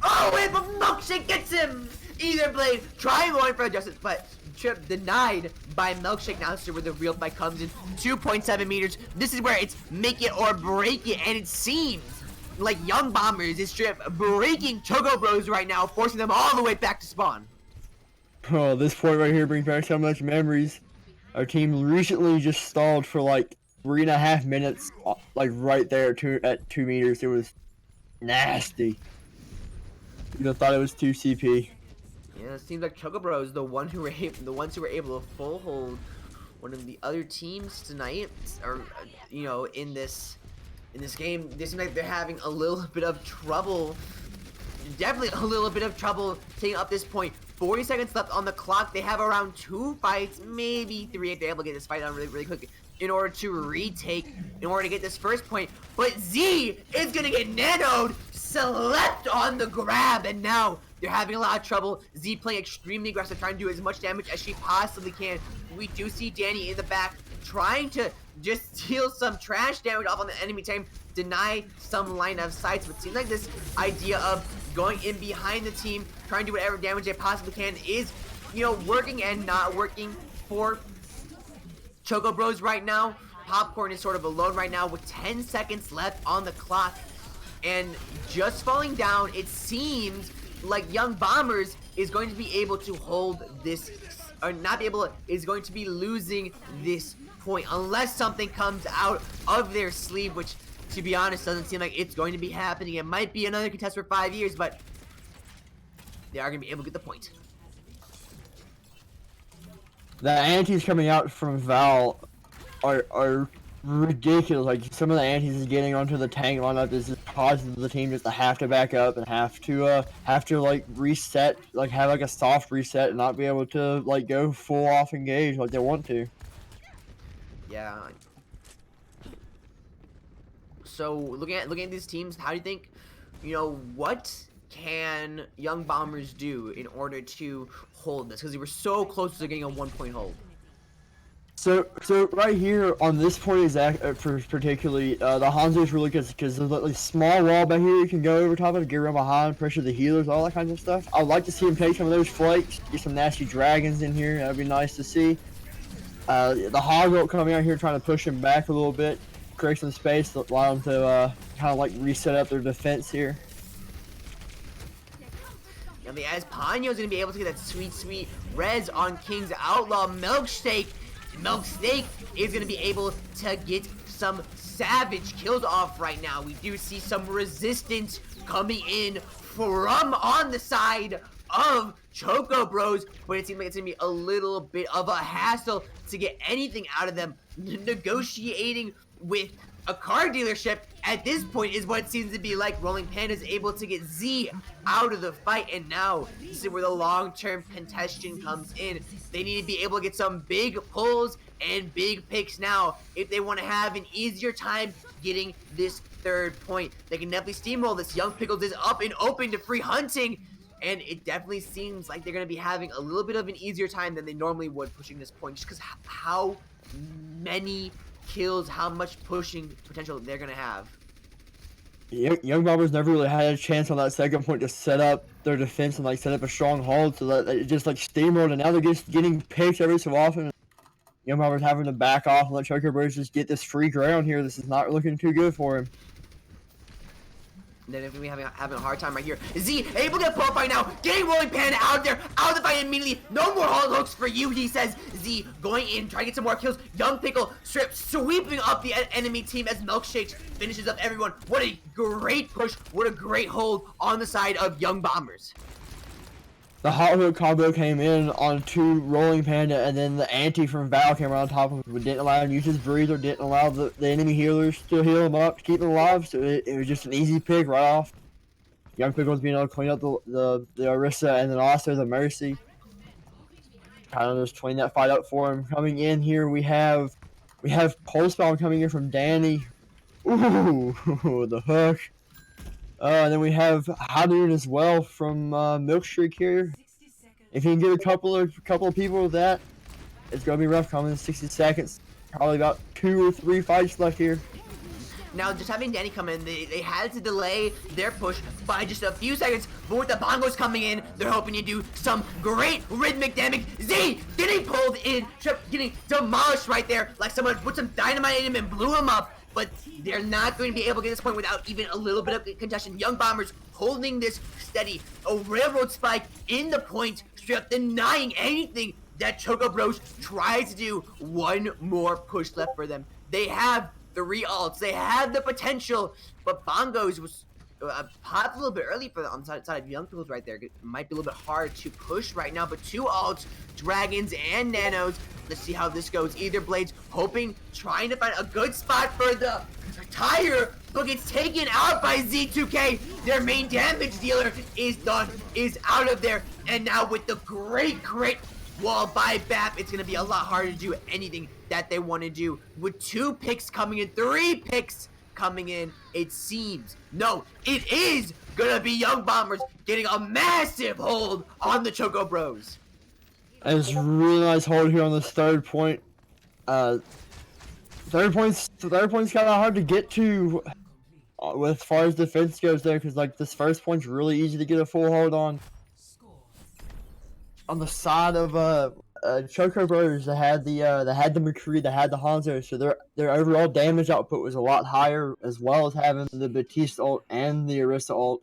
Oh, and but Milkshake gets him! Either blade, trying going for justice, but trip denied by Milkshake. Now this is where the real fight comes in. 2.7 meters. This is where it's make it or break it, and it seems like Young Bombers is strip breaking Chocobros right now, forcing them all the way back to spawn. Oh, this point right here brings back so much memories. Our team recently just stalled for like 3.5 minutes, like right there at 2 meters. It was nasty. You thought it was 2 CP. Yeah, it seems like Chocobros, the ones who were able to full hold one of the other teams tonight, or you know, in this game. They seem like they're having a little bit of trouble. Definitely a little bit of trouble taking up this point. 40 seconds left on the clock. They have around 2 fights, maybe 3 if they're able to get this fight done really quick in order to retake, in order to get this first point. But Z is gonna get nanoed, slept on the grab, and now they're having a lot of trouble. Z playing extremely aggressive, trying to do as much damage as she possibly can. We do see Danny in the back trying to just steal some trash damage off on the enemy team, deny some line of sights. But it seems like this idea of going in behind the team, trying to do whatever damage they possibly can is, you know, working and not working for Chocobros right now. Popcorn is sort of alone right now with 10 seconds left on the clock. And just falling down, it seems like Young Bombers is going to be able to hold this, or not be able to, is going to be losing this point unless something comes out of their sleeve, which, to be honest, doesn't seem like it's going to be happening. It might be another contest for 5 years, but they are going to be able to get the point. The antis coming out from Val are ridiculous. Like, some of the antis is getting onto the tank lineup is just causing the team just to have to back up and have to like reset, like have like a soft reset and not be able to like go full off engage like they want to. Yeah. So looking at these teams, how do you think, you know, what can Young Bombers do in order to hold this? Because they were so close to getting a 1-point hold. So right here on this point particularly, the Hanzo is really good because there's a small wall back here you can go over top of, get around behind, pressure the healers, all that kind of stuff. I'd like to see him take some of those flakes, get some nasty dragons in here. That'd be nice to see. The Hog coming out here trying to push him back a little bit, create some space, allow them to kind of like reset up their defense here. And the as Ponyo's gonna be able to get that sweet res on King's Outlaw. Milkshake is gonna be able to get some savage kills off right now. We do see some resistance coming in from on the side of Chocobros, but it seems like it's gonna be a little bit of a hassle to get anything out of them. Negotiating with a car dealership at this point is what it seems to be like. Rolling Panda is able to get Z out of the fight, and now this is where the long-term contention comes in. They need to be able to get some big pulls and big picks now if they want to have an easier time getting this third point. They can definitely steamroll this. Young Pickles is up and open to free hunting, and it definitely seems like they're going to be having a little bit of an easier time than they normally would pushing this point, just because how many kills, how much pushing potential they're going to have. Young Bombers never really had a chance on that second point to set up their defense and like set up a strong hold, so that it just like steamrolled, and now they're just getting picked every so often. Young Bombers having to back off and let Chocobros just get this free ground here. This is not looking too good for him. Then if we having a hard time right here. Z able to get pulled right now, getting Rolling Panda out there, out of the fight immediately. No more hold hooks for you, he says. Z going in, trying to get some more kills. Young Pickle strip sweeping up the enemy team as Milkshake finishes up everyone. What a great push, what a great hold on the side of Young Bombers. The hot hook combo came in on 2 Rolling Panda, and then the anti from Val came around top of him, but didn't allow him to use his breather, didn't allow the enemy healers to heal him up, to keep him alive, so it was just an easy pick right off. Young Pickle was being able to clean up the Orisa and then also the Mercy. Kind of just clean that fight up for him. Coming in here, we have Pulse Bomb coming in from Danny. Ooh, the hook. And then we have Hadun as well from Milkshake here. If you can get a couple of people with that, it's gonna be rough coming in 60 seconds. Probably about 2 or 3 fights left here. Now, just having Danny come in, they had to delay their push by just a few seconds, but with the bongos coming in, they're hoping to do some great rhythmic damage. Z getting pulled in, getting demolished right there, like someone put some dynamite in him and blew him up. But they're not going to be able to get this point without even a little bit of congestion. Young Bombers holding this steady. A railroad spike in the point, straight up denying anything that Chocobros tries to do. One more push left for them. They have 3 ults. They have the potential, but Bongos was popped a little bit early for on the side of Young Pickles right there. It might be a little bit hard to push right now, but 2 ults, Dragons and Nanos. Let's see how this goes. Either Blades hoping, trying to find a good spot for the tire, but gets taken out by Z2K. Their main damage dealer is done, is out of there. And now with the great wall by BAP, it's going to be a lot harder to do anything that they want to do. With 2 picks coming in, 3 picks coming in, it seems, no, it is going to be Young Bombers getting a massive hold on the Chocobros. And it's really nice hold here on this 3rd point. Third point's kind of hard to get to with as far as defense goes there, because like this first point's really easy to get a full hold on. On the side of Chocobros, they had the McCree, they had the Hanzo, so their overall damage output was a lot higher, as well as having the Batista ult and the Arista ult,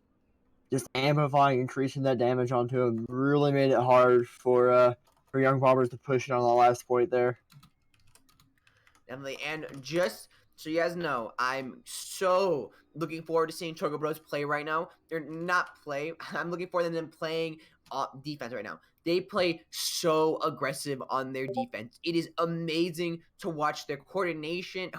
just amplifying, increasing that damage onto him. Really made it hard for Young Bombers to push it on the last point there. Definitely, and just so you guys know, I'm so looking forward to seeing Chocobros play right now. They're not play. I'm looking forward to them playing defense right now. They play so aggressive on their defense. It is amazing to watch their coordination,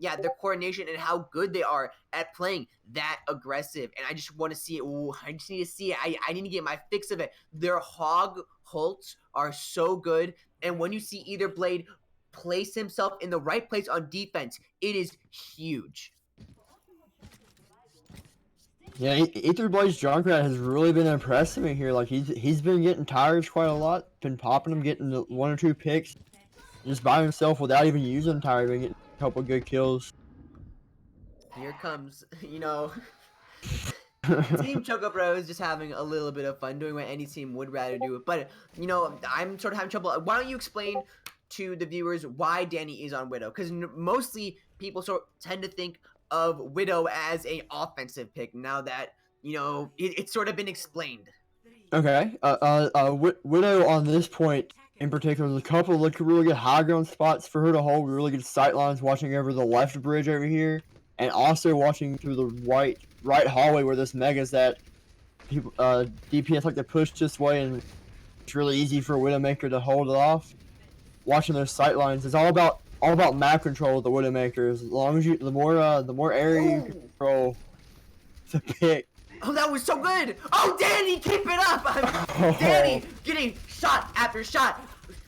their coordination and how good they are at playing that aggressive. And I just want to see it. I just need to see it. I need to get my fix of it. Their hog hults are so good. And when you see either Blade place himself in the right place on defense, it is huge. Yeah, Ether Blaze Junkrat has really been impressing me here. Like he's been getting tires quite a lot, been popping them, getting 1 or 2 picks, just by himself without even using tire, been getting a couple good kills. Here comes, Team Chocobro is just having a little bit of fun doing what any team would rather do. But I'm sort of having trouble. Why don't you explain to the viewers why Danny is on Widow? Because mostly people tend to think of Widow as a offensive pick now that it's sort of been explained. Okay, Widow on this point in particular, there's a couple of really good high ground spots for her to hold, really good sight lines, watching over the left bridge over here, and also watching through the right hallway where this mega's at. People DPS like to push this way, and it's really easy for a Widowmaker to hold it off. Watching those sight lines, it's all about map control with the Widowmaker. As long as the more area you control the pick. Oh, that was so good! Oh, Danny, keep it up! Danny getting shot after shot,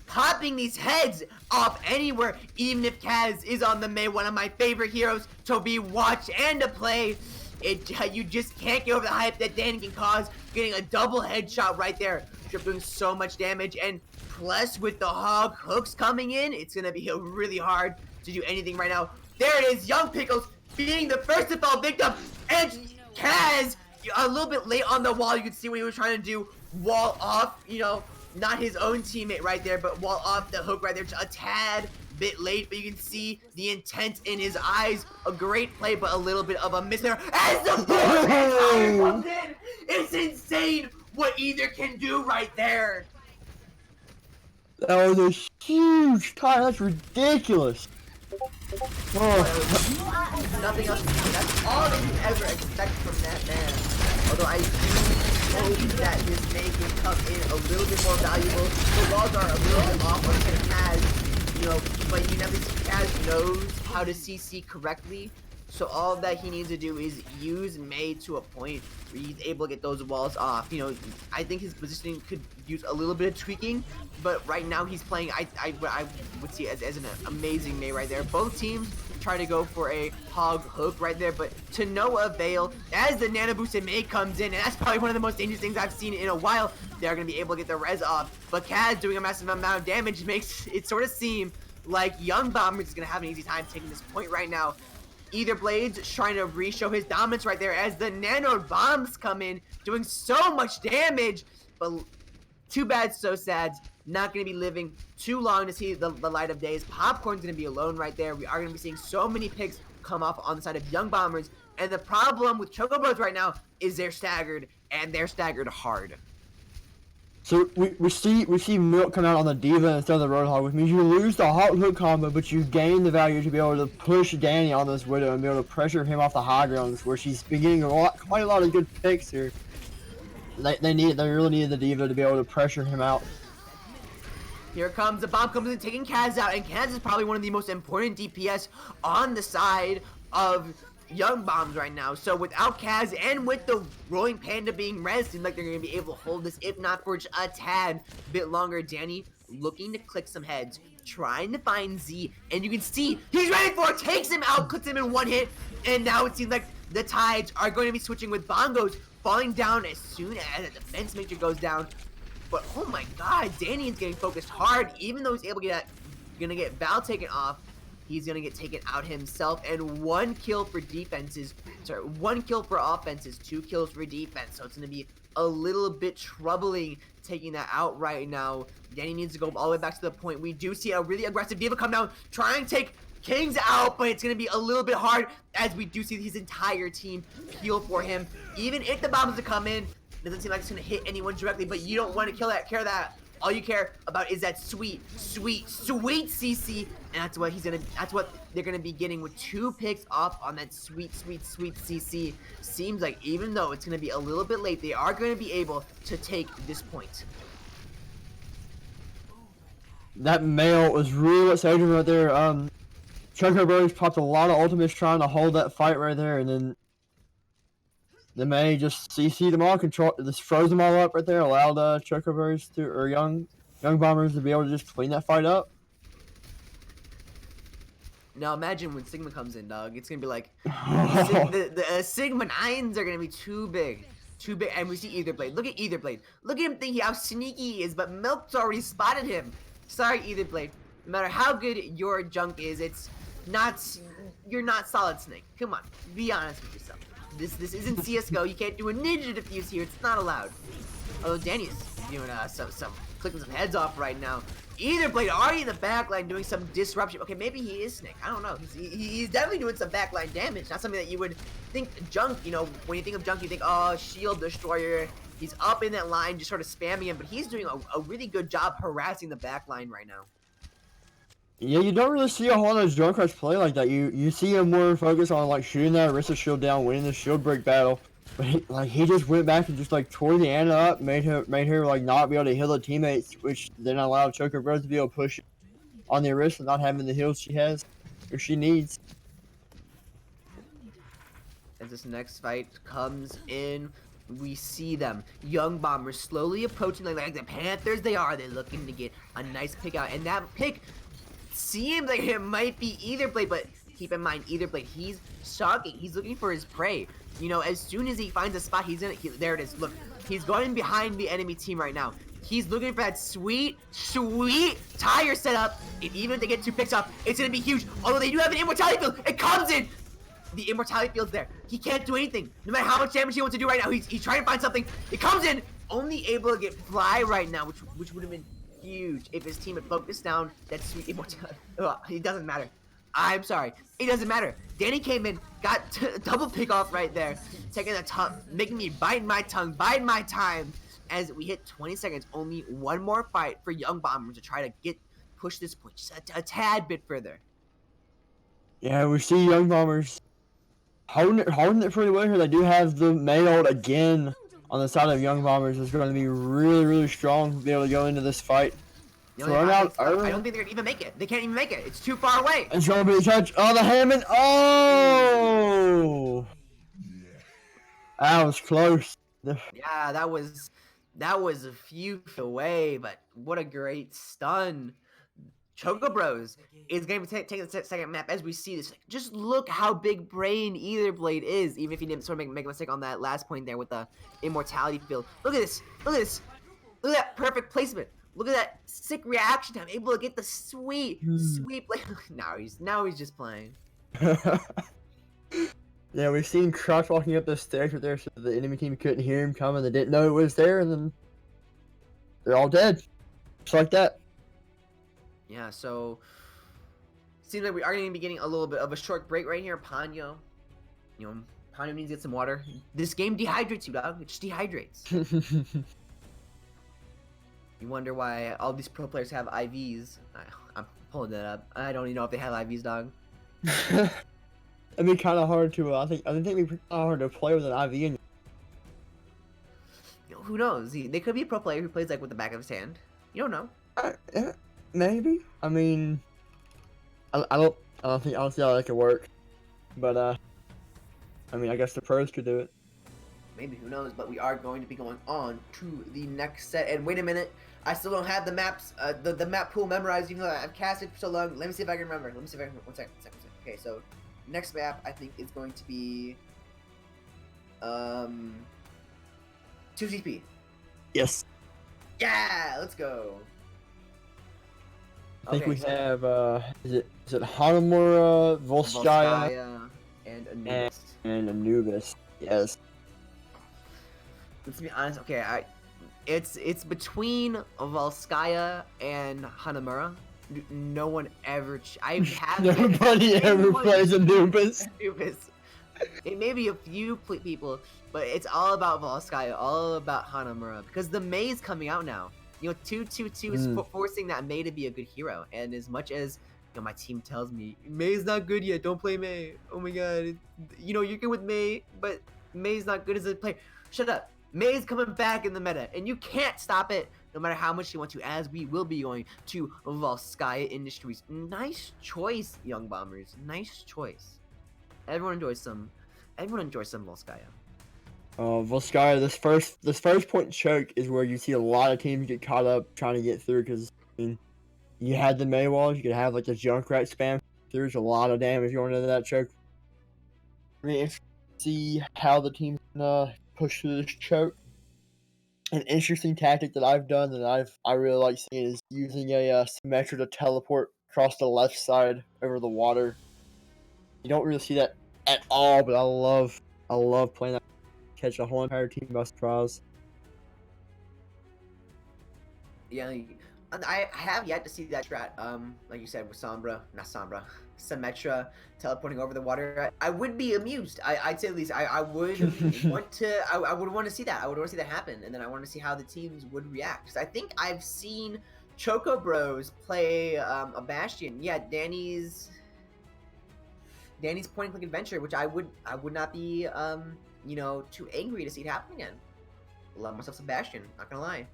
popping these heads off anywhere, even if Kaz is on the May, one of my favorite heroes to be watched and to play. You just can't get over the hype that Danny can cause, getting a double headshot right there, doing so much damage, and plus with the hog hooks coming in, it's gonna be really hard to do anything right now. There it is, Young Pickles being the first to fall victim, and Kaz a little bit late on the wall. You can see what he was trying to do, wall off, not his own teammate right there, but wall off the hook right there, just a tad bit late, but you can see the intent in his eyes. A great play, but a little bit of a miss there as the tire comes in. It's insane what either can do right there. That was a huge tire. That's ridiculous. Nothing else. That's all that you ever expect from that man. Although I do hope that his May can come in a little bit more valuable. The walls are a little bit off on Kaz, but you never see Kaz knows how to CC correctly. So all that he needs to do is use May to a point where he's able to get those walls off. I think his positioning could use a little bit of tweaking, but right now he's playing, I would see it as an amazing May right there. Both teams try to go for a hog hook right there, but to no avail as the nano boosted May comes in, and that's probably one of the most dangerous things I've seen in a while. They're going to be able to get the res off, but Kaz doing a massive amount of damage makes it sort of seem like Young Bombers is going to have an easy time taking this point right now. Either Blades trying to re-show his dominance right there as the nano bombs come in, doing so much damage. But too bad, so sad. Not going to be living too long to see the light of days. Popcorn's going to be alone right there. We are going to be seeing so many picks come off on the side of Young Bombers. And the problem with Chocobros right now is they're staggered, and they're staggered hard. So we see Milk come out on the Diva instead of the Roadhog, which means you lose the hot hook combo, but you gain the value to be able to push Danny on this Widow and be able to pressure him off the high grounds, where she's been getting quite a lot of good picks here. They really needed the Diva to be able to pressure him out. Here comes the bomb comes in, taking Kaz out, and Kaz is probably one of the most important DPS on the side of Young Bombs right now. So without Kaz and with the Rolling Panda being res, seems like they're going to be able to hold this, if not for just a tad bit longer. Danny looking to click some heads, trying to find Z, and you can see he's ready for it, takes him out, clicks him in one hit, and now it seems like the tides are going to be switching with Bongos falling down as soon as a defense major goes down. But oh my god, Danny is getting focused hard, even though he's able to get Val taken off. He's gonna get taken out himself, and 1 kill for defenses. Sorry, 1 kill for offenses, 2 kills for defense. So it's gonna be a little bit troubling taking that out right now. Danny needs to go all the way back to the point. We do see a really aggressive Diva come down, trying to take Kings out, but it's gonna be a little bit hard as we do see his entire team peel for him. Even if the bombs come in, it doesn't seem like it's gonna hit anyone directly, but you don't want to care that. All you care about is that sweet CC, and that's what they're gonna be getting with 2 picks off on that sweet CC. Seems like even though it's gonna be a little bit late, they are gonna be able to take this point. That male was really exciting right there. Chocobros popped a lot of ultimates trying to hold that fight right there, and then the May just CC'd them all, just froze them all up right there, allowed Chocobros or young Bombers to be able to just clean that fight up. Now imagine when Sigma comes in, dog. It's gonna be like the Sigma 9s are gonna be too big, and we see Etherblade. Look at Etherblade. Look at him thinking how sneaky he is, but Milk's already spotted him. Sorry, Etherblade. No matter how good your junk is, you're not Solid Snake. Come on, be honest with yourself. This isn't CS:GO. You can't do a ninja defuse here. It's not allowed. Although Danny's doing some clicking some heads off right now. Etherblade already in the backline doing some disruption. Okay, maybe he is Snake. I don't know. He's definitely doing some backline damage. Not something that you would think junk. You know, when you think of junk, you think, oh, shield destroyer. He's up in that line, just sort of spamming him. But he's doing a really good job harassing the backline right now. Yeah, you don't really see a whole lot of Junkrat's play like that. You see him more focused on like shooting that Arista shield down, winning the shield break battle. But he just went back and just like tore the Ana up, made her like not be able to heal the teammates, which then allowed Chocobros to be able to push on the Arista, not having the heals she has or she needs. As this next fight comes in, we see them, Young Bombers, slowly approaching like the Panthers they are. They're looking to get a nice pick out, and that pick seems like it might be Etherblade, but keep in mind, Etherblade, he's stalking. He's looking for his prey. You know, as soon as he finds a spot, there it is. Look, he's going behind the enemy team right now. He's looking for that sweet tire setup. And even if they get 2 picks off, it's going to be huge. Although they do have an immortality field. It comes in. The immortality field's there. He can't do anything. No matter how much damage he wants to do right now, he's trying to find something. It comes in. Only able to get fly right now, which would have been huge if his team had focused down that sweet immortality. It doesn't matter. I'm sorry. It doesn't matter. Danny came in, got double pick off right there, taking the tongue, making me bite my tongue, bide my time. As we hit 20 seconds, only 1 more fight for Young Bombers to try to push this point just a tad bit further. Yeah, we see Young Bombers holding it pretty well here. They do have the May ult again on the side of Young Bombers. It's going to be really strong to be able to go into this fight. I don't think they're gonna even make it. They can't even make it. It's too far away. It's gonna be a touch. Oh, the Hammond. Oh, that was close. Yeah, that was a few feet away, but what a great stun. Chocobros is going to be taking the second map as we see this. Just look how big brain Etherblade is, even if he didn't sort of make a mistake on that last point there with the immortality field. Look at this. Look at this. Look at that perfect placement. Look at that sick reaction time, able to get the sweet play. Now he's just playing. Yeah, we've seen Crouch walking up the stairs right there so the enemy team couldn't hear him coming. They didn't know it was there, and then they're all dead. Just like that. Yeah, so seems like we are going to be getting a little bit of a short break right here. Ponyo, Ponyo needs to get some water. This game dehydrates you, dog. It just dehydrates. You wonder why all these pro players have IVs. I'm pulling that up. I don't even know if they have IVs, dog. It'd be kind of hard to. I think it'd be kind of hard to play with an IV in. Who knows? They could be a pro player who plays like with the back of his hand. You don't know. Yeah, maybe. I mean, I don't see how that could work. But I mean, I guess the pros could do it. Maybe, who knows? But we are going to be going on to the next set. And wait a minute, I still don't have the maps, the map pool memorized, even though I've cast it for so long. Let me see if I can remember. Let me see if I can. One second. Okay, so next map I think is going to be 2CP. Yes. Yeah, let's go. I think Okay, we so- have is it Hanamura, Volskaya, Volskaya and Anubis. and Anubis. Yes. Let's be honest. Okay, it's between Volskaya and Hanamura. No one ever. I have. Nobody ever plays Anubis. Anubis. It may be a few people, but it's all about Volskaya, all about Hanamura, because the Mei is coming out now. 222 is forcing that Mei to be a good hero, and as much as my team tells me Mei's not good yet, don't play Mei. Oh my god, you're good with Mei, but Mei's not good as a player. Shut up. Mei's coming back in the meta, and you can't stop it, no matter how much you want to, as we will be going to Volskaya Industries. Nice choice, Young Bombers. Nice choice. Everyone enjoys some Volskaya. Volskaya, this first point choke is where you see a lot of teams get caught up trying to get through because I mean, you had the Mei walls, you could have like the Junkrat spam. There's a lot of damage going into that choke. I mean, if you see how the team's gonna push through this choke. An interesting tactic that I've done that I really like seeing is using a Symmetra to teleport across the left side over the water. You don't really see that at all, but I love playing that. Catch a whole entire team by surprise. Yeah, I have yet to see that strat. Like you said, with Symmetra teleporting over the water. I would be amused. I'd say at least I would want to. I would want to see that. I would want to see that happen, and then I want to see how the teams would react. Because I think I've seen Chocobros play a Bastion. Yeah, Danny's point and click adventure, which I would not be too angry to see it happen again. Love myself some Bastion, not gonna lie.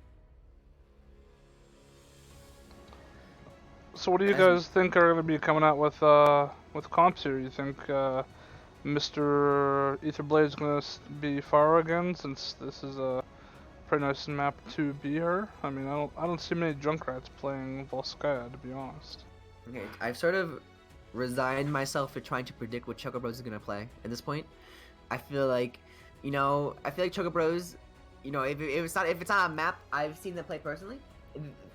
So what do you guys think are going to be coming out with comps here? You think Mr. Aetherblade is going to be Far again, since this is a pretty nice map to be her? I mean, I don't see many Junkrats playing Volskaya, to be honest. Okay, I've sort of resigned myself to trying to predict what Chocobros is gonna play at this point. I feel like, Chocobros, if it's not a map I've seen them play personally,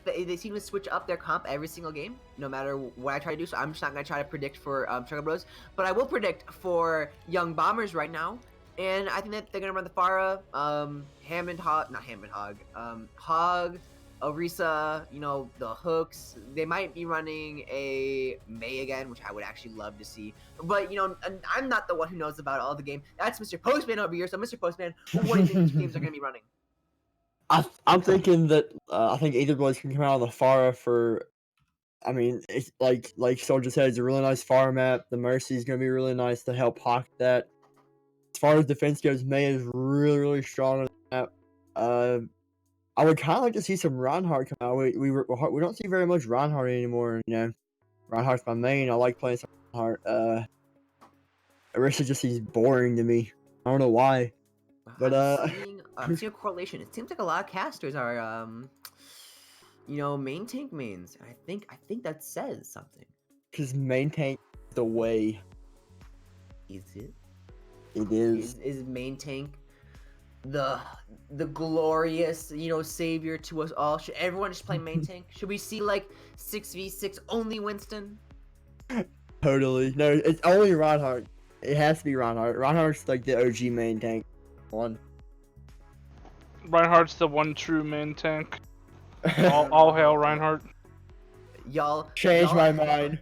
they seem to switch up their comp every single game, no matter what I try to do. So I'm just not gonna try to predict for Chocobros, but I will predict for Young Bombers right now, and I think that they're gonna run the Pharah, Hog, Orisa, the hooks. They might be running a Mei again, which I would actually love to see. But, I'm not the one who knows about all the game. That's Mr. Postman over here. So, Mr. Postman, what do you think these games are going to be running? I'm thinking that I think Aetherblade can come out on the Pharah for. I mean, it's like Soldier said, it's a really nice Pharah map. The Mercy is going to be really nice to help pocket that. As far as defense goes, Mei is really strong on the map. I would kind of like to see some Reinhardt come out. We don't see very much Reinhardt anymore. Reinhardt's my main. I like playing some Reinhardt. Orisa just seems boring to me. I don't know why. But I'm seeing a correlation. It seems like a lot of casters are main tank mains. I think that says something. Because main tank is the way. Is it? It is. Is main tank the glorious savior to us all? Should everyone just play main tank? Should we see like 6v6 only Winston? Totally. No, it's only Reinhardt. It has to be Reinhardt. Reinhardt's like the OG main tank one. Reinhardt's the one true main tank. All hail Reinhardt. Y'all Change y'all- my mind.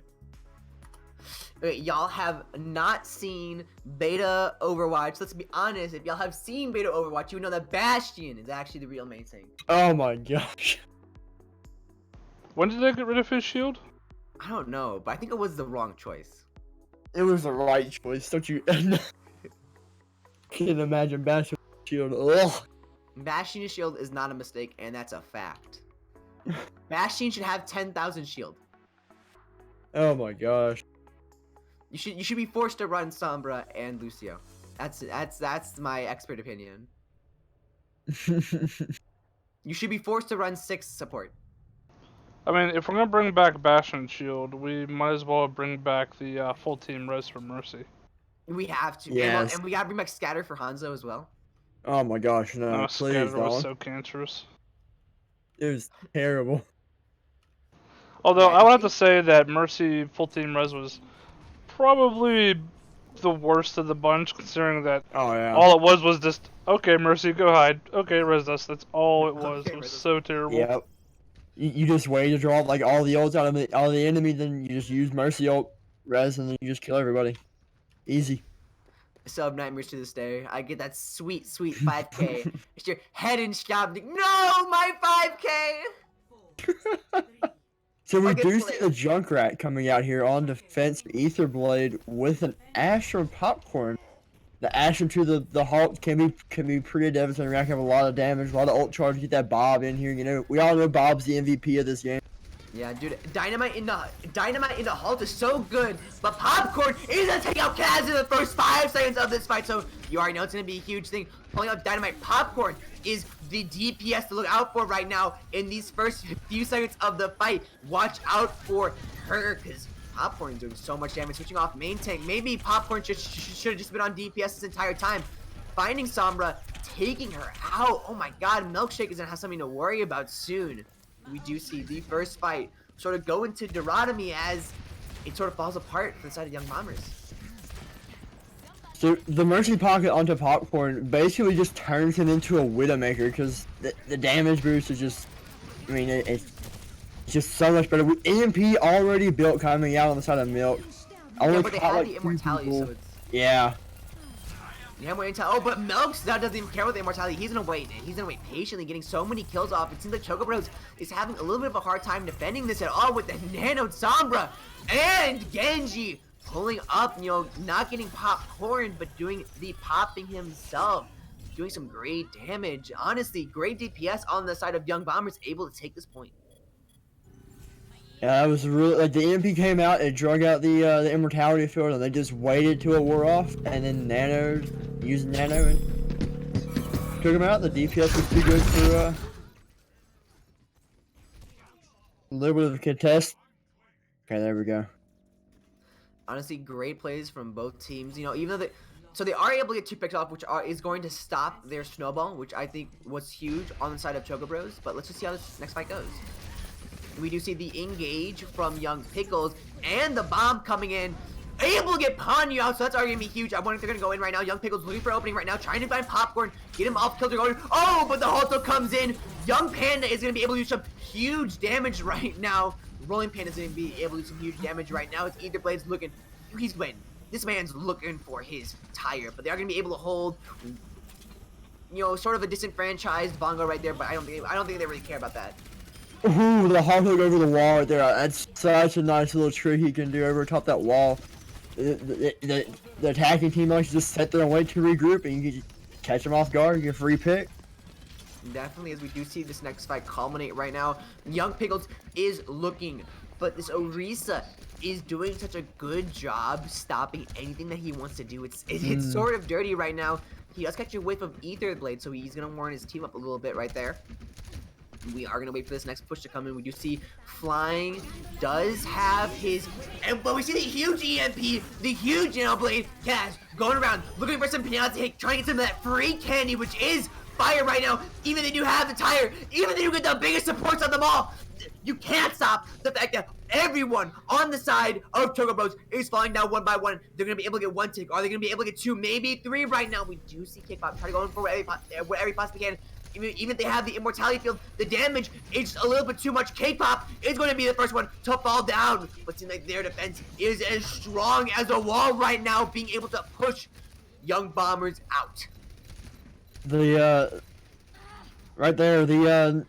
Okay, y'all have not seen beta Overwatch. Let's be honest. If y'all have seen beta Overwatch, you would know that Bastion is actually the real main tank. Oh my gosh. When did they get rid of his shield? I don't know, but I think it was the wrong choice. It was the right choice, don't you? Can't imagine Bastion shield. Ugh. Bastion's shield is not a mistake, and that's a fact. Bastion should have 10,000 shield. Oh my gosh. You should be forced to run Sombra and Lucio. That's my expert opinion. You should be forced to run 6 support. I mean, if we're gonna bring back Bastion shield, we might as well bring back the full team res for Mercy. We have to. Yes. And we gotta bring back Scatter for Hanzo as well. Oh my gosh, no, No, please Scatter was don't. so cancerous. It was terrible. Although Yeah, I would have to say that Mercy full team res was probably the worst of the bunch, considering that Oh yeah. all it was just, okay, Mercy, go hide. Okay, res us. That's all it was. Okay, It was res us. so terrible. Yep. You just wait to draw like all the ults out of the enemy, then you just use Mercy ult, res, and then you just kill everybody. Easy. Sub nightmares to this day. I get that sweet, sweet 5K. It's your head and scalp. No, my 5K. So we Fucking do play. see the Junkrat coming out here on defense Etherblade with an Asher Popcorn. The Asher to the Hulk can be pretty devastating. Rack up a lot of damage, a lot of ult charge. Get that Bob in here. You know, we all know Bob's the MVP of this game. Yeah, dude, dynamite in the halt is so good, but Popcorn is gonna take out Kaz in the first 5 seconds of this fight. So you already know it's gonna be a huge thing. Pulling out dynamite, Popcorn is the DPS to look out for right now in these first few seconds of the fight. Watch out for her, because Popcorn's doing so much damage. Switching off main tank. Maybe Popcorn should have just been on DPS this entire time. Finding Sombra, taking her out. Oh my God, Milkshake is gonna have something to worry about soon. We do see the first fight sort of go into Dichotomy as it sort of falls apart for the side of Young Bombers. So the Mercy Pocket onto Popcorn basically just turns him into a Widowmaker because the damage boost is just, I mean, it's just so much better. With EMP already built coming out on the side of Milk. Yeah, but they caught, had like, the 2 immortality, people. so it's... Yeah. Yeah, oh, but Milks now doesn't even care about the immortality. He's gonna wait. He's gonna wait patiently, getting so many kills off. It seems like Chocobros is having a little bit of a hard time defending this at all with the Nano Sombra and Genji pulling up, you know, not getting Popcorn, but doing the popping himself, doing some great damage. Honestly, great DPS on the side of Young Bombers, able to take this point. Yeah, that was really, like, the EMP came out, it drug out the immortality field, and they just waited till it wore off, and then used Nano and took him out. The DPS was too good for a little bit of a contest. Okay, there we go. Honestly, great plays from both teams. You know, even though they are able to get 2 picks off, which is going to stop their snowball, which I think was huge on the side of Chocobros. But let's just see how this next fight goes. We do see the engage from Young Pickles and the bomb coming in. Able to get Ponyo out, so that's already gonna be huge. I wonder if they're gonna go in right now. Young Pickles looking for opening right now, trying to find Popcorn, get him off kilter going. Oh, but the Halto comes in. Young Panda is gonna be able to do some huge damage right now. Rolling Panda is gonna be able to do some huge damage right now. It's Etherblade's looking, he's winning. This man's looking for his tire, but they are gonna be able to hold, you know, sort of a disenfranchised Bongo right there. But I don't think they really care about that. Ooh, the hot hook over the wall right there. That's such a nice little trick he can do over top that wall. The attacking team likes to just sit there and wait to regroup, and you can catch them off guard, get a free pick. Definitely, as we do see this next fight culminate right now. Young Pickles is looking, but this Orisa is doing such a good job stopping anything that he wants to do. It's sort of dirty right now. He does catch a whiff of Etherblade, so he's going to warm his team up a little bit right there. We are going to wait for this next push to come in. We do see Flying does have his... But we see the huge EMP, the huge Blade. Cash going around, looking for some penalty, trying to get some of that free candy, which is fire right now. Even they do have the tire. Even they do get the biggest supports on them all. you can't stop the fact that everyone on the side of Chocobros is falling down one by one. They're gonna be able to get one tick. Are they gonna be able to get two, maybe three right now? We do see Kickpop try to go in for whatever he possibly can. Even if they have the immortality field, the damage is just a little bit too much. K-pop is going to be the first one to fall down, but seems like their defense is as strong as a wall right now, being able to push Young Bombers out. Right there,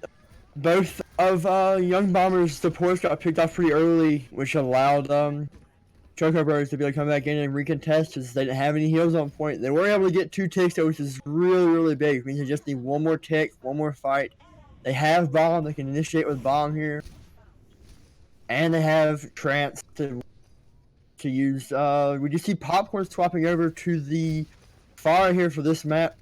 both of Young Bombers' supports got picked off pretty early, which allowed Chocobros to be able to come back in and recontest because they didn't have any heals on point. They were able to get 2 ticks though, which is really, really big. It means they just need one more tick, one more fight. They have bomb, they can initiate with bomb here. And they have trance to use. We just see Popcorn swapping over to the fire here for this map.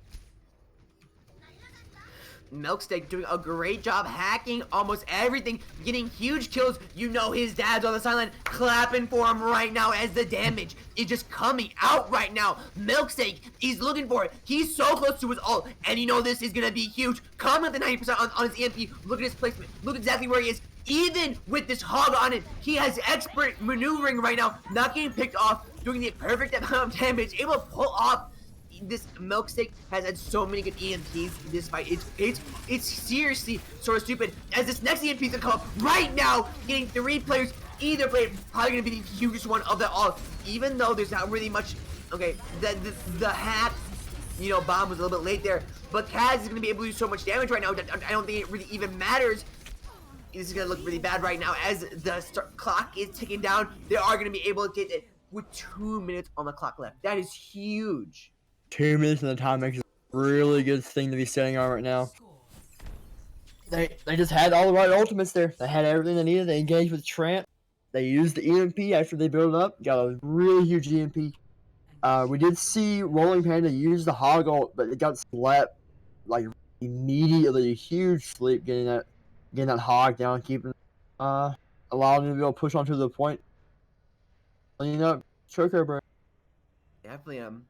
Milksteak doing a great job hacking almost everything, getting huge kills. You know his dad's on the sideline clapping for him right now as the damage is just coming out right now. Milksteak, he's looking for it. He's so close to his ult, and you know this is going to be huge. Coming with the 90% on his EMP. Look at his placement. Look exactly where he is. Even with this hog on it, he has expert maneuvering right now, not getting picked off, doing the perfect amount of damage, able to pull off. This Milksteak has had so many good EMPs in this fight. It's seriously sort of stupid. As this next EMP is gonna come up right now, getting 3 players. Either player probably gonna be the hugest one of them all. Even though there's not really much. Okay, the hack, you know, bomb was a little bit late there, but Kaz is gonna be able to do so much damage right now. I don't think it really even matters. This is gonna look really bad right now as the clock is ticking down. They are gonna be able to get it with 2 minutes on the clock left. That is huge. 2 minutes in the time makes a really good thing to be sitting on right now. They just had all the right ultimates there. They had everything they needed. They engaged with Trant. They used the EMP after they built it up. Got a really huge EMP. We did see Rolling Panda use the hog ult, but it got slept like immediately. A huge sleep getting that hog down, keeping allowing him to be able to push onto the point. You know, Chocobros. Definitely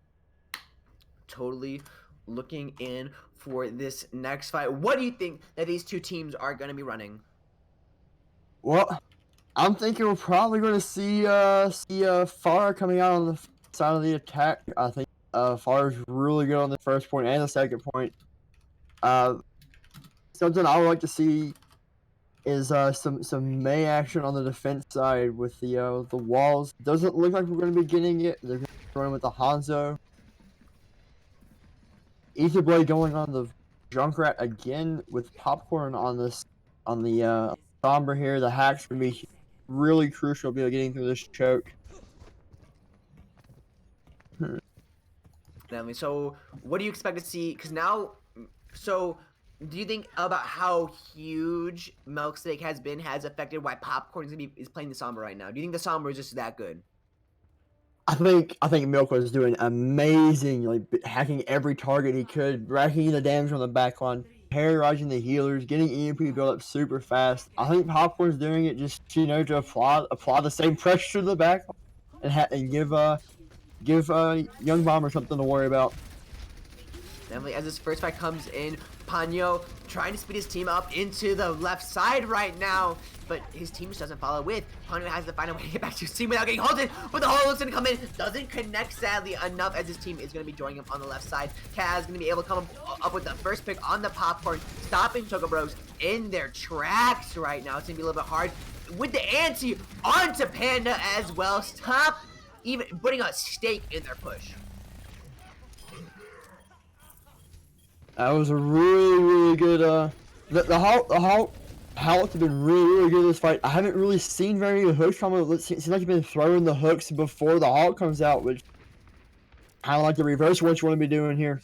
totally looking in for this next fight. What do you think that these two teams are going to be running? Well, I'm thinking we're probably going to see Farah coming out on the side of the attack. I think Farah's really good on the first point and the second point. Something I would like to see is some May action on the defense side with the walls. Doesn't look like we're going to be getting it. They're going to be running with the Hanzo. Etherblade going on the Junkrat again with Popcorn on the Sombra here. The hack's gonna be really crucial to be getting through this choke. So what do you expect to see? Because now, so do you think about how huge Milksteak has affected why Popcorn is playing the Sombra right now? Do you think the Sombra is just that good? I think Milk was doing amazing, like hacking every target he could, racking the damage on the backline, terrorizing the healers, getting EMP built up super fast. I think Popcorn's doing it just to apply the same pressure to the back and give Young Bomber something to worry about. Definitely, as this first fight comes in, Panyo trying to speed his team up into the left side right now, but his team just doesn't follow with. Panyo has to find a way to get back to his team without getting halted, but the holo is going to come in. Doesn't connect, sadly, enough as his team is going to be joining him on the left side. Kaz is going to be able to come up with the first pick on the Popcorn, stopping Chocobros in their tracks right now. It's going to be a little bit hard. With the anti onto Panda as well. Stop even putting a stake in their push. That was a really good. The Hulk have been really good in this fight. I haven't really seen very many hooks come out. It seems like you've been throwing the hooks before the Hulk comes out, which kind of like the reverse of what you want to be doing here.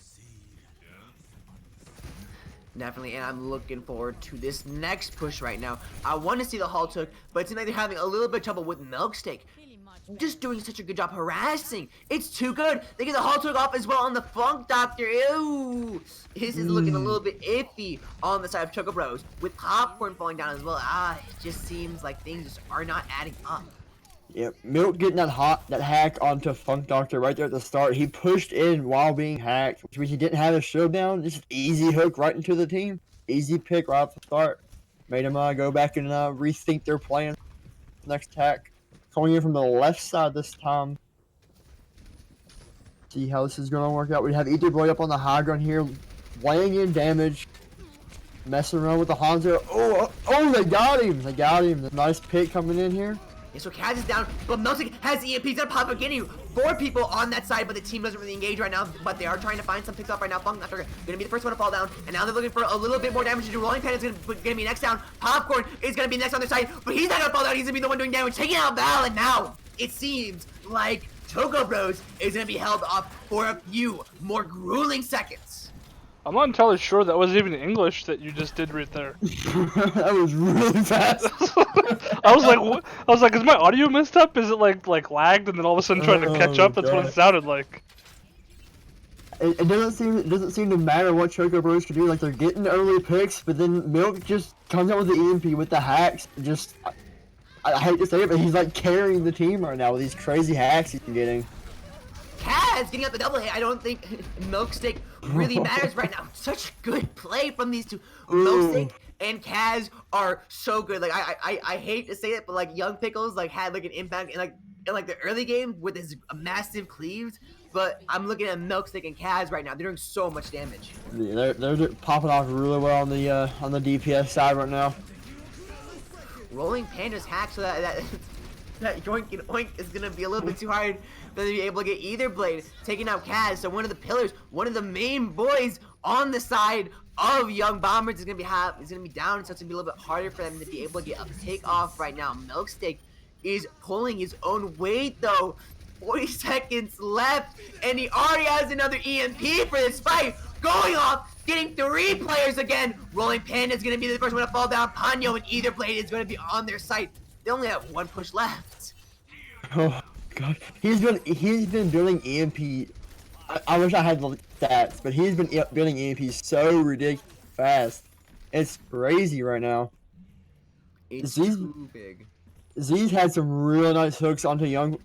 Definitely, and I'm looking forward to this next push right now. I want to see the Hulk hook, but it seems like they're having a little bit of trouble with Milksteak. Just doing such a good job harassing. It's too good. They get the Hulk hook off as well on the Funk Doctor. Ew. This is looking a little bit iffy on the side of Chocobros. With Popcorn falling down as well. It just seems like things just are not adding up. Yep, Milk getting that hack onto Funk Doctor right there at the start. He pushed in while being hacked, which means he didn't have a showdown. Just easy hook right into the team. Easy pick right off the start. Made them go back and rethink their plan. Next attack. Coming in from the left side this time. See how this is going to work out. We have Ether Blade up on the high ground here, laying in damage. Messing around with the Hanzo. Oh, they got him. They got him. The nice pick coming in here. Yeah, so Kaz is down, but Melsic has EMP. He's gonna pop up, getting 4 people on that side, but the team doesn't really engage right now. But they are trying to find some picks up right now. Funk After gonna be the first one to fall down, and now they're looking for a little bit more damage to do. Rolling Panda is gonna be next down. Popcorn is gonna be next on their side, but he's not gonna fall down. He's gonna be the one doing damage, taking out Val, and now it seems like Chocobros is gonna be held off for a few more grueling seconds. I'm not entirely sure that was even English that you just did right there. That was really fast. I was like, what? I was like, is my audio messed up? Is it like lagged and then all of a sudden trying to catch up? That's what it sounded like. It doesn't seem to matter what Chocobros can do. Like, they're getting early picks, but then Milk just comes out with the EMP with the hacks. Just, I hate to say it, but he's like carrying the team right now with these crazy hacks he's getting. Kaz getting up the double hit. I don't think Milkstick really matters right now. Such good play from these two. Milkstick and Kaz are so good. Like I hate to say it, but like Young Pickles like had like an impact in like the early game with his massive cleaves. But I'm looking at Milkstick and Kaz right now. They're doing so much damage. Yeah, they're popping off really well on the DPS side right now. Rolling Panda's hack so that Yoink and Oink is gonna be a little bit too hard for them to be able to get either blade. Taking out Kaz, so one of the pillars, one of the main boys on the side of Young Bombers is gonna be down, so it's gonna be a little bit harder for them to be able to get a take off right now. Milkstick is pulling his own weight though. 40 seconds left, and he already has another EMP for this fight. Going off, getting 3 players again. Rolling Panda is gonna be the first one to fall down. Ponyo and either blade is gonna be on their side. They only have 1 push left. Oh god, he's been building EMP. I wish I had the stats, but he's been building EMP so ridiculous fast. It's crazy right now. It's too big. Z's had some really nice hooks onto young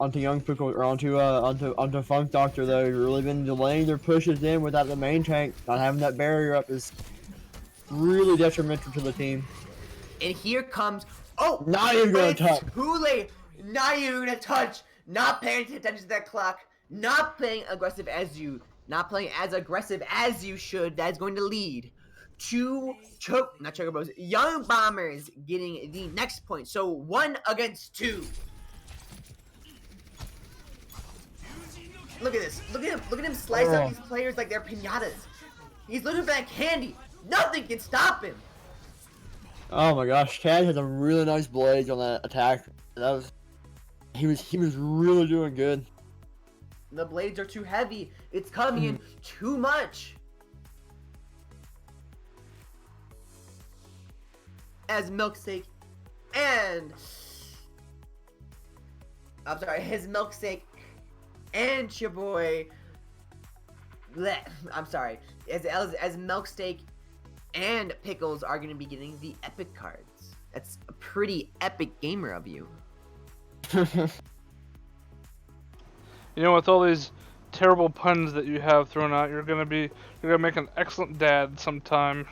Pickle or onto Funk Doctor though. Really been delaying their pushes in without the main tank. Not having that barrier up is really detrimental to the team. And here comes not even gonna touch. Too late. Not even gonna touch. Not paying attention to that clock. Not playing aggressive as you should. That's going to lead to Young Bombers getting the next point. So 1 against 2. Look at this. Look at him slice up these players like they're pinatas. He's looking for that candy. Nothing can stop him. Oh my gosh, Chad had some really nice blades on that attack. He was really doing good. The blades are too heavy. It's coming in too much. As Milkshake and his Milkshake and your boy. I'm sorry. As Milkshake and Pickles are going to be getting the epic cards. That's a pretty epic gamer of you. You know, with all these terrible puns that you have thrown out, you're gonna make an excellent dad sometime.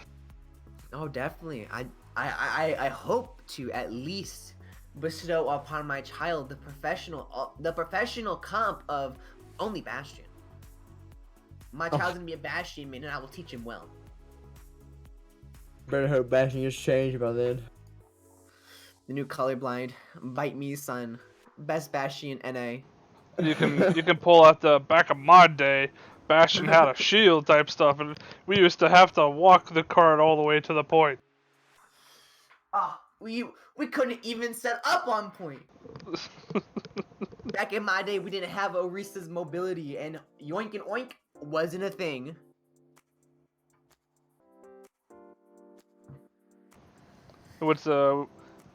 Oh, definitely. I hope to at least bestow upon my child the professional comp of only Bastion. My child's gonna be a Bastion man, and I will teach him well. Better hope Bastion gets changed by then. The new colorblind, bite me, son. Best Bastion NA. You can pull out the back of my day. Bastion had a shield type stuff, and we used to have to walk the card all the way to the point. We couldn't even set up on point. Back in my day, we didn't have Orisa's mobility, and yoink and oink wasn't a thing. What's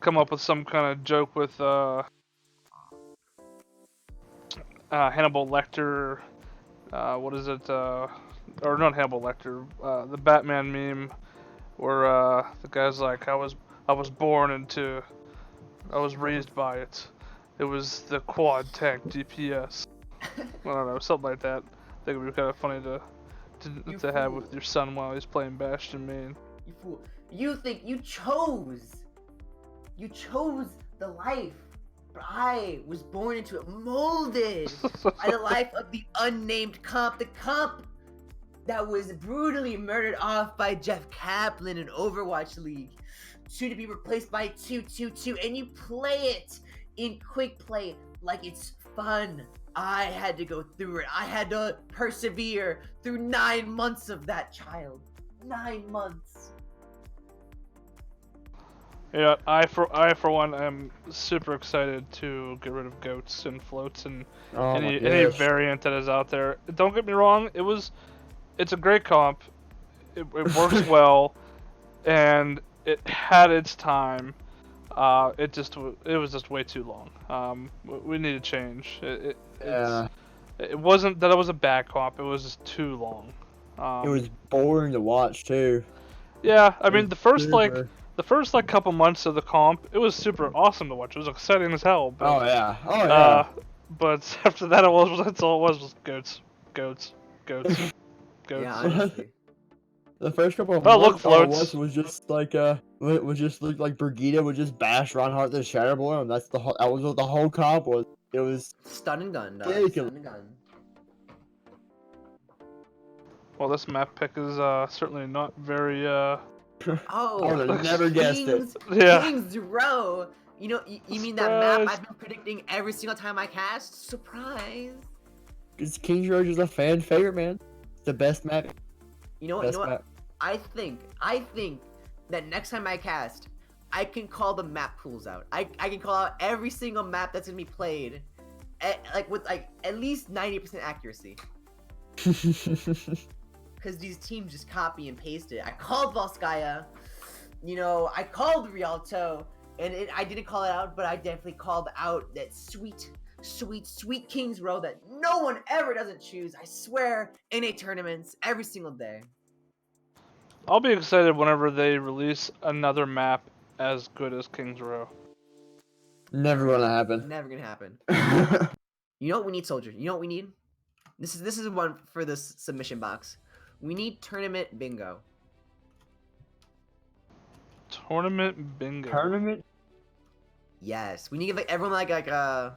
come up with some kind of joke with Hannibal Lecter. What is it? Or not Hannibal Lecter. The Batman meme, where the guy's like, I was raised by it. It was the quad tank DPS. I don't know, something like that. I think it would be kind of funny to have with your son while he's playing Bastion main. You fool. You think you chose the life, but I was born into it, molded by the life of the unnamed comp, the comp that was brutally murdered off by Jeff Kaplan in Overwatch League, soon to be replaced by 222, and you play it in quick play like it's fun. I had to go through it. I had to persevere through 9 months of that child. 9 months. Yeah, I for one am super excited to get rid of goats and floats and Oh my any gosh. variant that is out there. Don't get me wrong, it's a great comp. It works well, and it had its time. It was just way too long. We need to change. Yeah. It wasn't that it was a bad comp. It was just too long. It was boring to watch too. Yeah, I mean It the was first super. couple months of the comp, it was super awesome to watch. It was exciting as hell. But, Oh yeah. Oh yeah. but after that, that's all it was goats, goats, goats, goats. Yeah, honestly. The first couple of Oh, look, months, all it floats. was just like was just looked like Brigida would just bash Reinhardt the Shadow Boy, and that was what the whole comp was. It was Stun and gun, dog. Ridiculous. Stun and gun. Well, this map pick is certainly not very Oh, I would have never guessed it. Yeah. Kings Row. You know, you mean that map Surprise. I've been predicting every single time I cast? Surprise. Because King's Road is a fan favorite, man. It's the best map. You know what? Best You know what? map. I think that next time I cast, I can call the map pools out. I can call out every single map that's gonna be played, with at least 90% accuracy. Because these teams just copy and paste it. I called Volskaya, I called Rialto, and I didn't call it out, but I definitely called out that sweet Kings Row that no one ever doesn't choose. I swear, in a tournaments every single day. I'll be excited whenever they release another map as good as Kings Row. Never gonna happen. Never gonna happen. You know what we need, Soldier? You know what we need? This is one for this submission box. We need tournament bingo. Tournament bingo. Tournament? Yes, we need to give everyone like a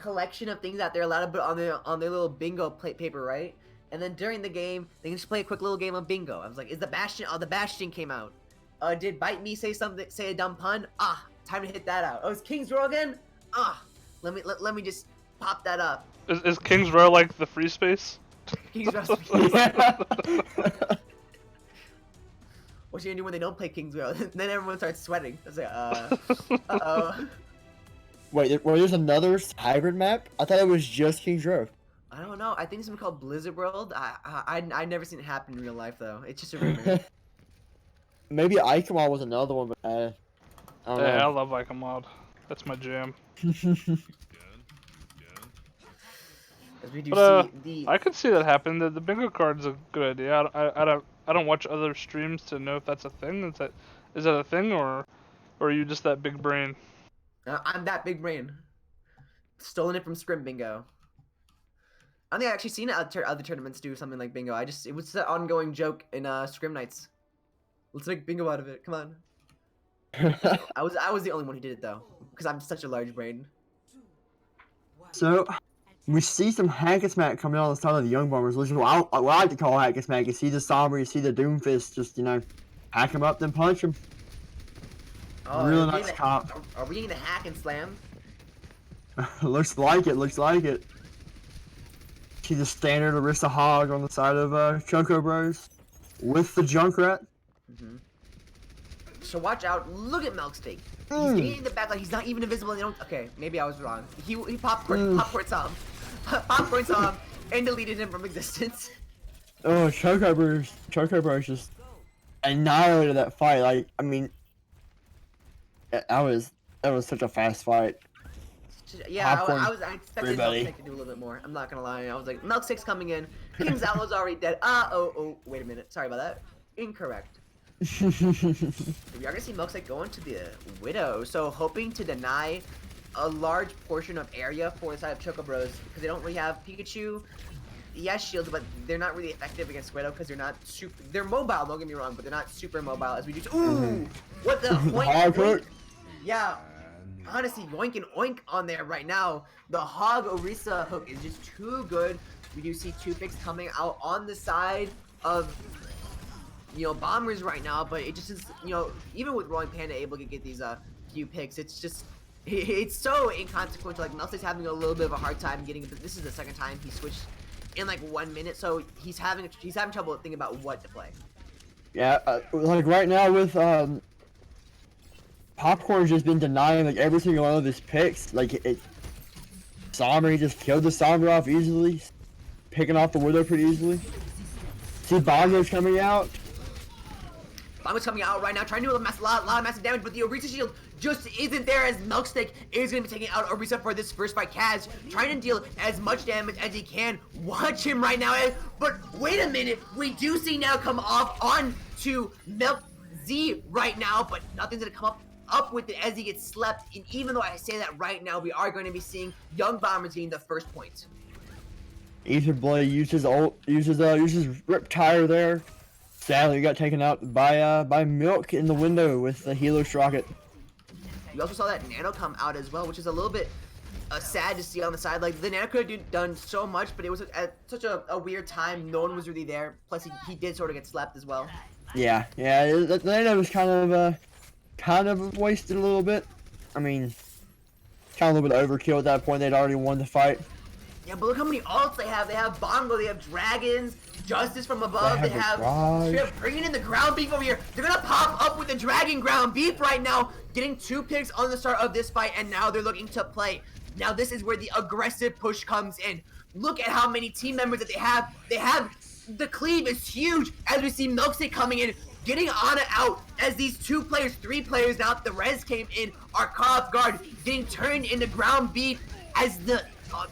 collection of things that they're allowed to put on their little bingo paper, right? And then during the game, they can just play a quick little game of bingo. I was like, is the Bastion? Oh, the Bastion came out. Did Bite Me say a dumb pun? Ah, time to hit that out. Oh, is Kings Row again? Ah, let me just pop that up. Is Kings Row like the free space? Kings Row. What's you gonna do when they don't play Kings Row? Then everyone starts sweating. I was like, uh-oh. Wait, there's another hybrid map? I thought it was just King's Row. I don't know. I think it's something called Blizzard World. I never seen it happen in real life though. It's just a rumor. Maybe Ikamar was another one, but I don't Yeah, I know. love Icomod. That's my jam. As we do But, see the I could see that happen. The bingo card's a good idea. I don't watch other streams to know if that's a thing. Is that a thing, or are you just that big brain? I'm that big brain. Stolen it from Scrim Bingo. I don't think I've actually seen other tournaments do something like bingo. It was an ongoing joke in Scrim Nights. Let's make bingo out of it. Come on. I was the only one who did it though, because I'm such a large brain. So, we see some hack and smack coming on the side of the Young Bombers, which is what I like to call hack and smack. You see the Somber, you see the Doomfist, just, hack him up, then punch him. Oh, Really nice comp. Are we getting the hack and slam? Looks like it. See the standard Arista Hog on the side of Chocobros with the Junkrat. So watch out. Look at Milksteak. He's getting in the back like he's not even invisible. They don't. Okay, maybe I was wrong. He popcorn saw him. Popcorn saw him and deleted him from existence. Oh, Chocobros just annihilated that fight. Like, I mean, that was such a fast fight. Yeah, Popcorn I expected everybody. Milksteak to do a little bit more. I'm not gonna lie. I was like, Milksteak's coming in. King's Outlaws already dead. Wait a minute. Sorry about that. Incorrect. We are gonna see Milksteak going to the Widow, so hoping to deny a large portion of area for the side of Chocobros because they don't really have Pikachu. has shields, but they're not really effective against Widow because they're not super. They're mobile. Don't get me wrong, but they're not super mobile as we do. Ooh, what the Hog hook. Yeah, honestly, yoink and oink on there right now. The Hog Orisa hook is just too good. We do see 2 picks coming out on the side of Bombers right now, but it just is even with Rolling Panda able to get these few picks, it's just it's so inconsequential. Like Melstake's having a little bit of a hard time getting it. This is the second time he switched in like 1 minute, so he's having trouble thinking about what to play. Yeah, like right now with Popcorn's just been denying like every single one of his picks. Like Sombra, he just killed the Sombra off easily, picking off the Widow pretty easily. See Bongo's coming out. Bongo's coming out right now, trying to do a lot of massive damage, but the Orisa shield just isn't there as Milksteak is going to be taking out Orisa for this first fight. Kaz trying to deal as much damage as he can. Watch him right now, but wait a minute, we do see now come off on to Milk Z right now, but nothing's going to come up with it as he gets slept. And even though I say that right now, we are going to be seeing Young Bombers getting the first point. Etherblade uses Riptire there. Sadly, got taken out by Milk in the window with the Helios rocket. You also saw that Nano come out as well, which is a little bit sad to see on the side. Like the Nano could have done so much, but it was at such a weird time. No one was really there. Plus, he did sort of get slept as well. Yeah, the Nano was kind of wasted a little bit. I mean, kind of a little bit of overkill at that point. They'd already won the fight. Yeah, but look how many ults they have. They have Bongo, they have Dragons, Justice from above, they have bringing in the ground beef over here. They're gonna pop up with the Dragon ground beef right now, getting 2 picks on the start of this fight, and now they're looking to play. Now this is where the aggressive push comes in. Look at how many team members that they have. The cleave is huge as we see Milksteak coming in, getting Ana out as these 3 players now, the res came in, are caught off guard, getting turned into ground beef as the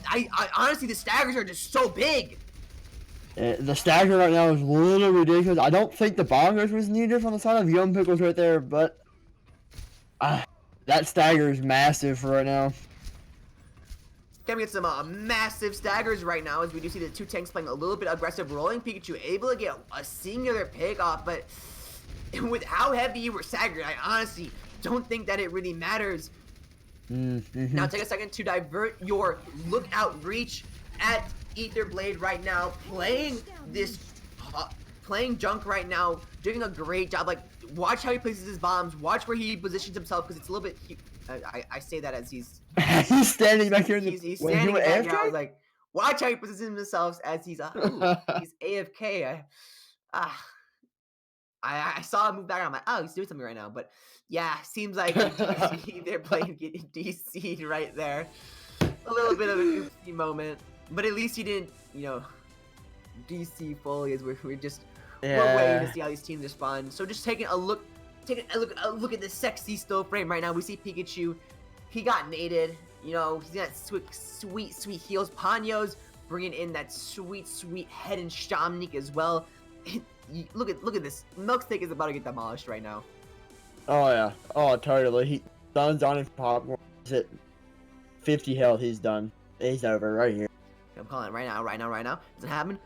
I honestly, the staggers are just so big. The stagger right now is a little ridiculous. I don't think the Bongos was needed from the side of Young Pickles right there, but that stagger is massive for right now. Can we get some massive staggers right now as we do see the 2 tanks playing a little bit aggressive. Rolling Pikachu able to get a singular pick off, but with how heavy you were staggered, I honestly don't think that it really matters. Now take a second to divert your lookout reach at Etherblade right now, playing junk right now, doing a great job. Like, watch how he places his bombs, watch where he positions himself, because it's a little bit, I say that as he's he's standing back here in the he's standing back here. I was like, watch how he positions himself as he's he's AFK. I saw him move back. I'm like, oh, he's doing something right now. But yeah, seems like they're playing getting DC'd right there. A little bit of an oopsie moment, but at least he didn't, DC fully. As we're we're waiting to see how these teams respond. So just taking a look at this sexy still frame right now. We see Pikachu. He got naded. He's got sweet heals. Ponyo's bringing in that sweet head and Shamnik as well. Look at this. Milksteak is about to get demolished right now. Oh yeah. Oh totally. He Dun's on his popcorn. He's at 50 health. He's done. He's over right here. I'm calling it right now. Doesn't happen.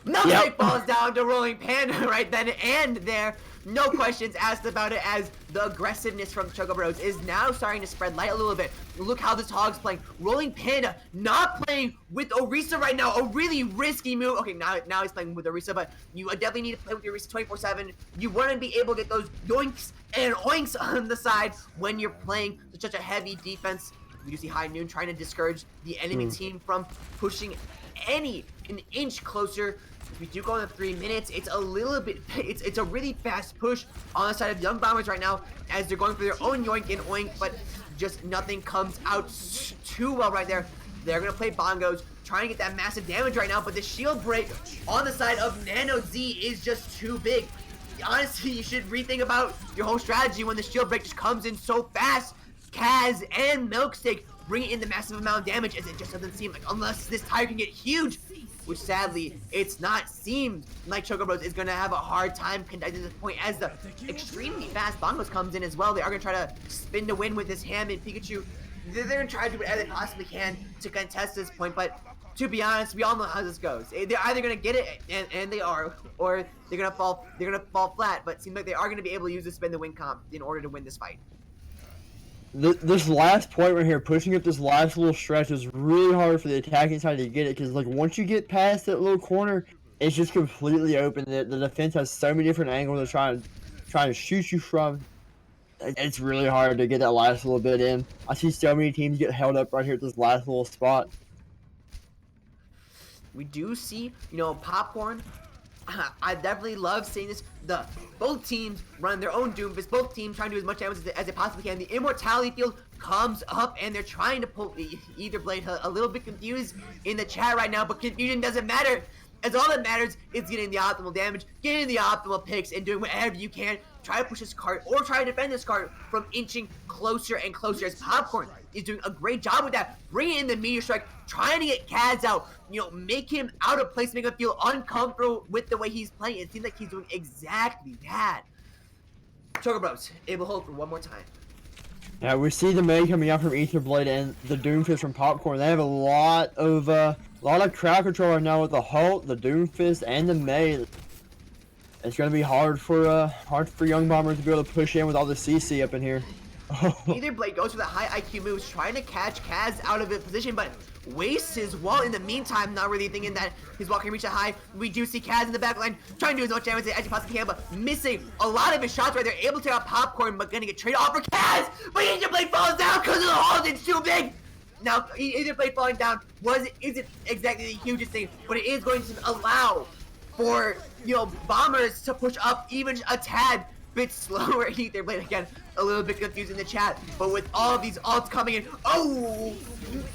Milksteak falls down to Rolling Panda right then and there. No questions asked about it, as the aggressiveness from Chocobros is now starting to spread light a little bit. Look how this Hog's playing. Rolling Panda not playing with Orisa right now. A really risky move. Okay, now he's playing with Orisa, but you definitely need to play with your Orisa 24/7. You want to be able to get those yoinks and oinks on the side when you're playing such a heavy defense. We do see High Noon trying to discourage the enemy team from pushing an inch closer. If we do go in 3 minutes, it's a little bit, it's a really fast push on the side of Young Bombers right now as they're going for their own yoink and oink, but just nothing comes out too well right there. They're gonna play Bongos, trying to get that massive damage right now, but the shield break on the side of Nano Z is just too big. Honestly, you should rethink about your whole strategy when the shield break just comes in so fast. Kaz and Milksteak bringing in the massive amount of damage, as it just doesn't seem like, unless this tire can get huge, which sadly it's not seemed like Chocobros is going to have a hard time conducting this point, as the extremely fast Bongos comes in as well. They are going to try to spin to win with this Ham and Pikachu. They're going to try to do whatever they possibly can to contest this point, but to be honest, we all know how this goes. They're either gonna get it, and they are, or they're gonna fall flat. But it seems like they are gonna be able to use the spin the win comp in order to win this fight. This last point right here, pushing up this last little stretch, is really hard for the attacking side to get it, because like once you get past that little corner, it's just completely open. The defense has so many different angles they're trying to shoot you from. It's really hard to get that last little bit in. I see so many teams get held up right here at this last little spot. We do see, Popcorn. I definitely love seeing this. Both teams run their own Doomfist. Both teams trying to do as much damage as they possibly can. The Immortality field comes up, and they're trying to pull either blade. A little bit confused in the chat right now, but confusion doesn't matter. As all that matters is getting the optimal damage, getting the optimal picks, and doing whatever you can. Try to push this cart, or try to defend this cart from inching closer and closer, as Popcorn is doing a great job with that. Bringing in the Meteor Strike, trying to get Kaz out, make him out of place, make him feel uncomfortable with the way he's playing. It seems like he's doing exactly that. Chocobros, able to hold for one more time. Yeah, we see the May coming out from Etherblade and the Doomfist from Popcorn. They have a lot of crowd control right now with the Halt, the Doomfist, and the May. It's gonna be hard for Young Bombers to be able to push in with all the CC up in here. Etherblade goes for the high IQ moves, trying to catch Kaz out of his position, but wastes his wall in the meantime, not really thinking that his wall can reach a high. We do see Kaz in the back line, trying to do as much damage as he possibly can, but missing a lot of his shots right there, able to take out Popcorn, but gonna get traded off for Kaz! But Etherblade falls down because of the halt, it's too big! Now, Etherblade falling down isn't exactly the hugest thing, but it is going to allow for, Bombers to push up even a tad bit slower. Etherblade again, a little bit confused in the chat, but with all of these ults coming in, you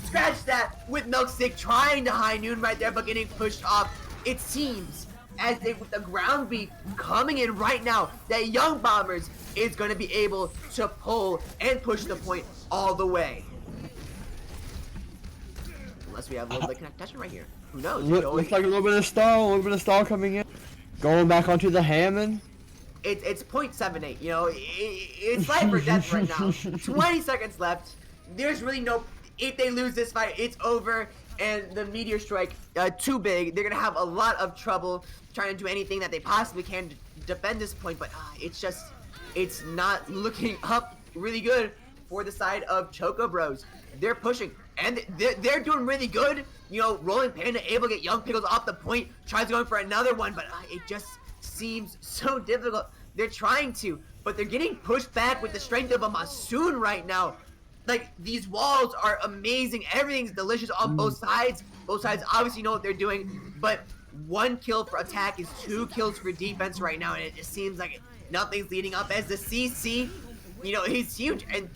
scratch that with Milkstick trying to high noon right there, but getting pushed off. It seems as if with the ground beat coming in right now, that Young Bombers is going to be able to pull and push the point all the way. Unless we have a little bit of connection right here. Who knows? Looks like a little bit of stall coming in. Going back onto the Hammond. It's 0.78, it's life or death right now. 20 seconds left. There's really no, if they lose this fight, it's over, and the Meteor Strike, too big. They're gonna have a lot of trouble trying to do anything that they possibly can to defend this point, but it's not looking up really good for the side of Chocobros. They're pushing, and they're doing really good. Rolling Panda able to get Young Pickles off the point, tries going for another one, but it just seems so difficult. They're trying to, but they're getting pushed back with the strength of a Masoon right now. Like, these walls are amazing. Everything's delicious on both sides. Both sides obviously know what they're doing, but 1 kill for attack is 2 kills for defense right now, and it just seems like nothing's leading up. As the CC, he's huge, and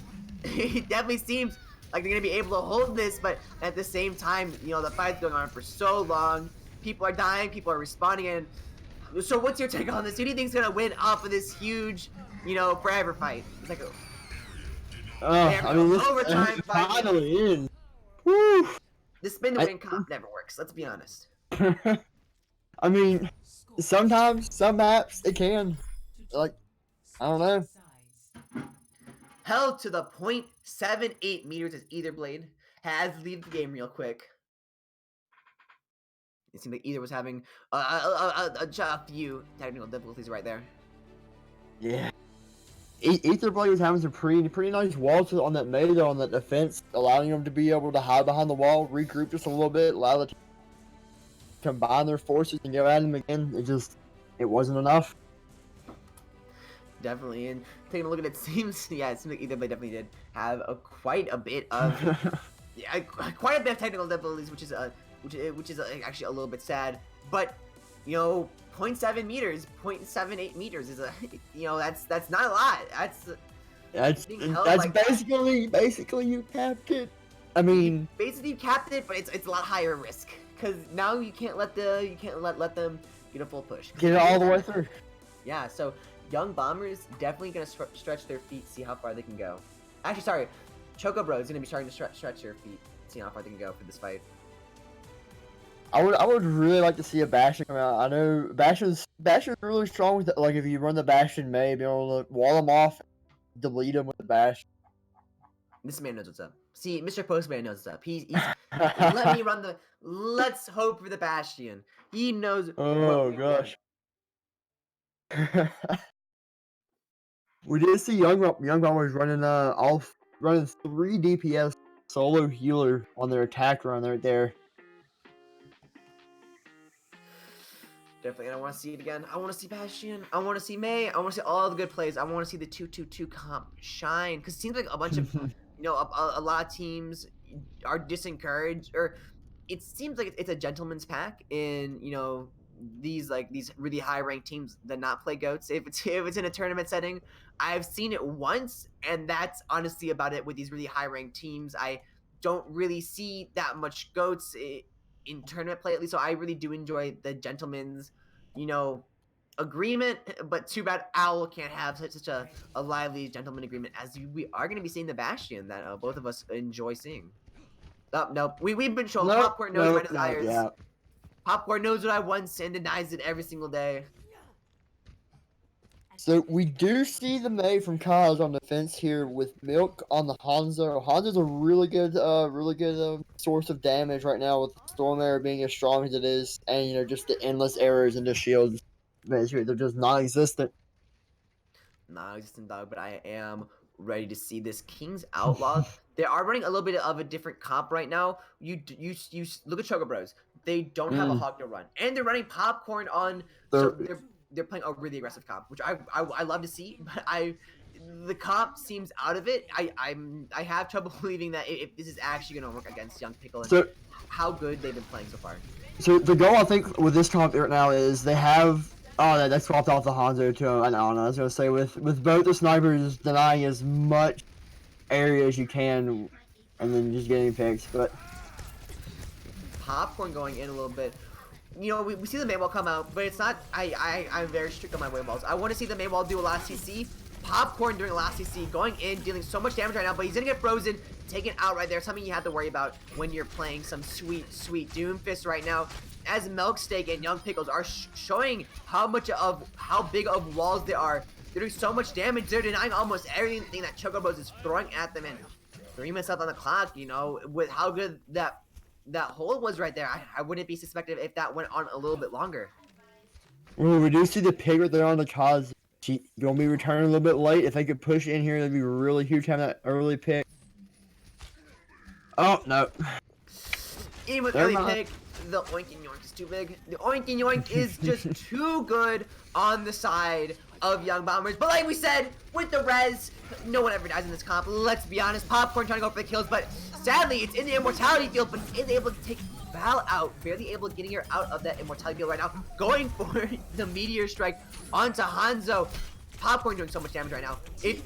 it definitely seems like they're gonna be able to hold this, but at the same time, the fight's going on for so long. People are dying, people are responding, and so what's your take on this? Who do you think's gonna win off of this huge, forever fight? It's like, this overtime fight. finally in. Woo! The spin to win comp never works. Let's be honest. I mean, sometimes some maps it can. Like, I don't know. Held to the 0.78 meters as Etherblade has leave the game real quick. It seemed like Ether was having a few technical difficulties right there. Yeah. Etherblade was having some pretty nice walls on that May though, on that defense, allowing them to be able to hide behind the wall, regroup just a little bit, allow the team to combine their forces and go at him again. It wasn't enough. Definitely, and taking a look at it, it seems like Etherblade definitely did have quite a bit of quite a bit of technical difficulties, which is actually a little bit sad. But 0.7 meters, 0.78 meters is that's not a lot. That's like basically you capped it. I mean, basically you capped it, but it's a lot higher risk because now you can't let them get a full push. Get it all the way through. Yeah, so Young Bombers definitely gonna stretch their feet, see how far they can go. Actually, sorry, Chocobro is gonna be starting to stretch their feet, see how far they can go for this fight. I would really like to see a Bastion come out. I know Bastion's really strong with like if you run the Bastion, maybe be able to wall them off, delete them with the Bastion. This man knows what's up. See, Mr. Postman knows what's up. He's let me run the. Let's hope for the Bastion. He knows. Oh what we want. gosh. We did see Young Bombers running 3 DPS solo healer on their attack run right there. Definitely, I want to see it again. I want to see Bastion. I want to see May. I want to see all the good plays. I want to see the 2-2-2 comp shine. Because it seems like a bunch of, a lot of teams are disencouraged. Or it seems like it's a gentleman's pack in, these really high ranked teams that not play goats. If it's in a tournament setting, I've seen it once, and that's honestly about it with these really high ranked teams. I don't really see that much goats in tournament play, at least. So I really do enjoy the gentleman's, agreement. But too bad Owl can't have such a lively gentleman agreement as we are going to be seeing the Bastion that both of us enjoy seeing. Nope. We've been shown. Popcorn knows my desires. Yeah. Popcorn knows what I want and denies it every single day. So we do see the May from Kaz on the fence here with Milk on the Hanzo. Hanzo's a really good source of damage right now with Storm Arrow being as strong as it is, and just the endless arrows into shields. Basically, they're just non-existent. Non-existent, dog, but I am ready to see this King's Outlaw. They are running a little bit of a different comp right now. You look at Chocobros. They don't have a Hog to run, and they're running Popcorn on. They're playing a really aggressive comp, which I love to see. But the comp seems out of it. I have trouble believing that if this is actually going to work against Young Pickle and how good they've been playing so far. So the goal I think with this comp right now is they have. Oh, that's swapped off the Hanzo too. I don't know. I was gonna say with both the snipers denying as much area as you can, and then just getting picks. But Popcorn going in a little bit. We see the main wall come out, but it's not. I'm very strict on my main walls. I want to see the main wall do a last CC. Popcorn doing a last CC, going in, dealing so much damage right now, but he's gonna get frozen, taken out right there. Something you have to worry about when you're playing some sweet Doomfist right now. As Milksteak and Young Pickles are showing how big of walls they are. They're doing so much damage. They're denying almost everything that Chocobros is throwing at them. And 3 minutes left on the clock, with how good that hold was right there, I wouldn't be suspected if that went on a little bit longer. Well, we do see the pig right there on the Kaz. She's gonna be returning a little bit late. If they could push in here, that'd be really huge having that early pick. Oh no. Even with early pick, the oink and yoink is too big. The oink and yoink is just too good on the side of Young Bombers. But like we said, with the res, no one ever dies in this comp. Let's be honest. Popcorn trying to go for the kills, but sadly, it's in the immortality field, but is able to take Val out. Barely able to getting her out of that immortality field right now. Going for the meteor strike onto Hanzo. Popcorn doing so much damage right now.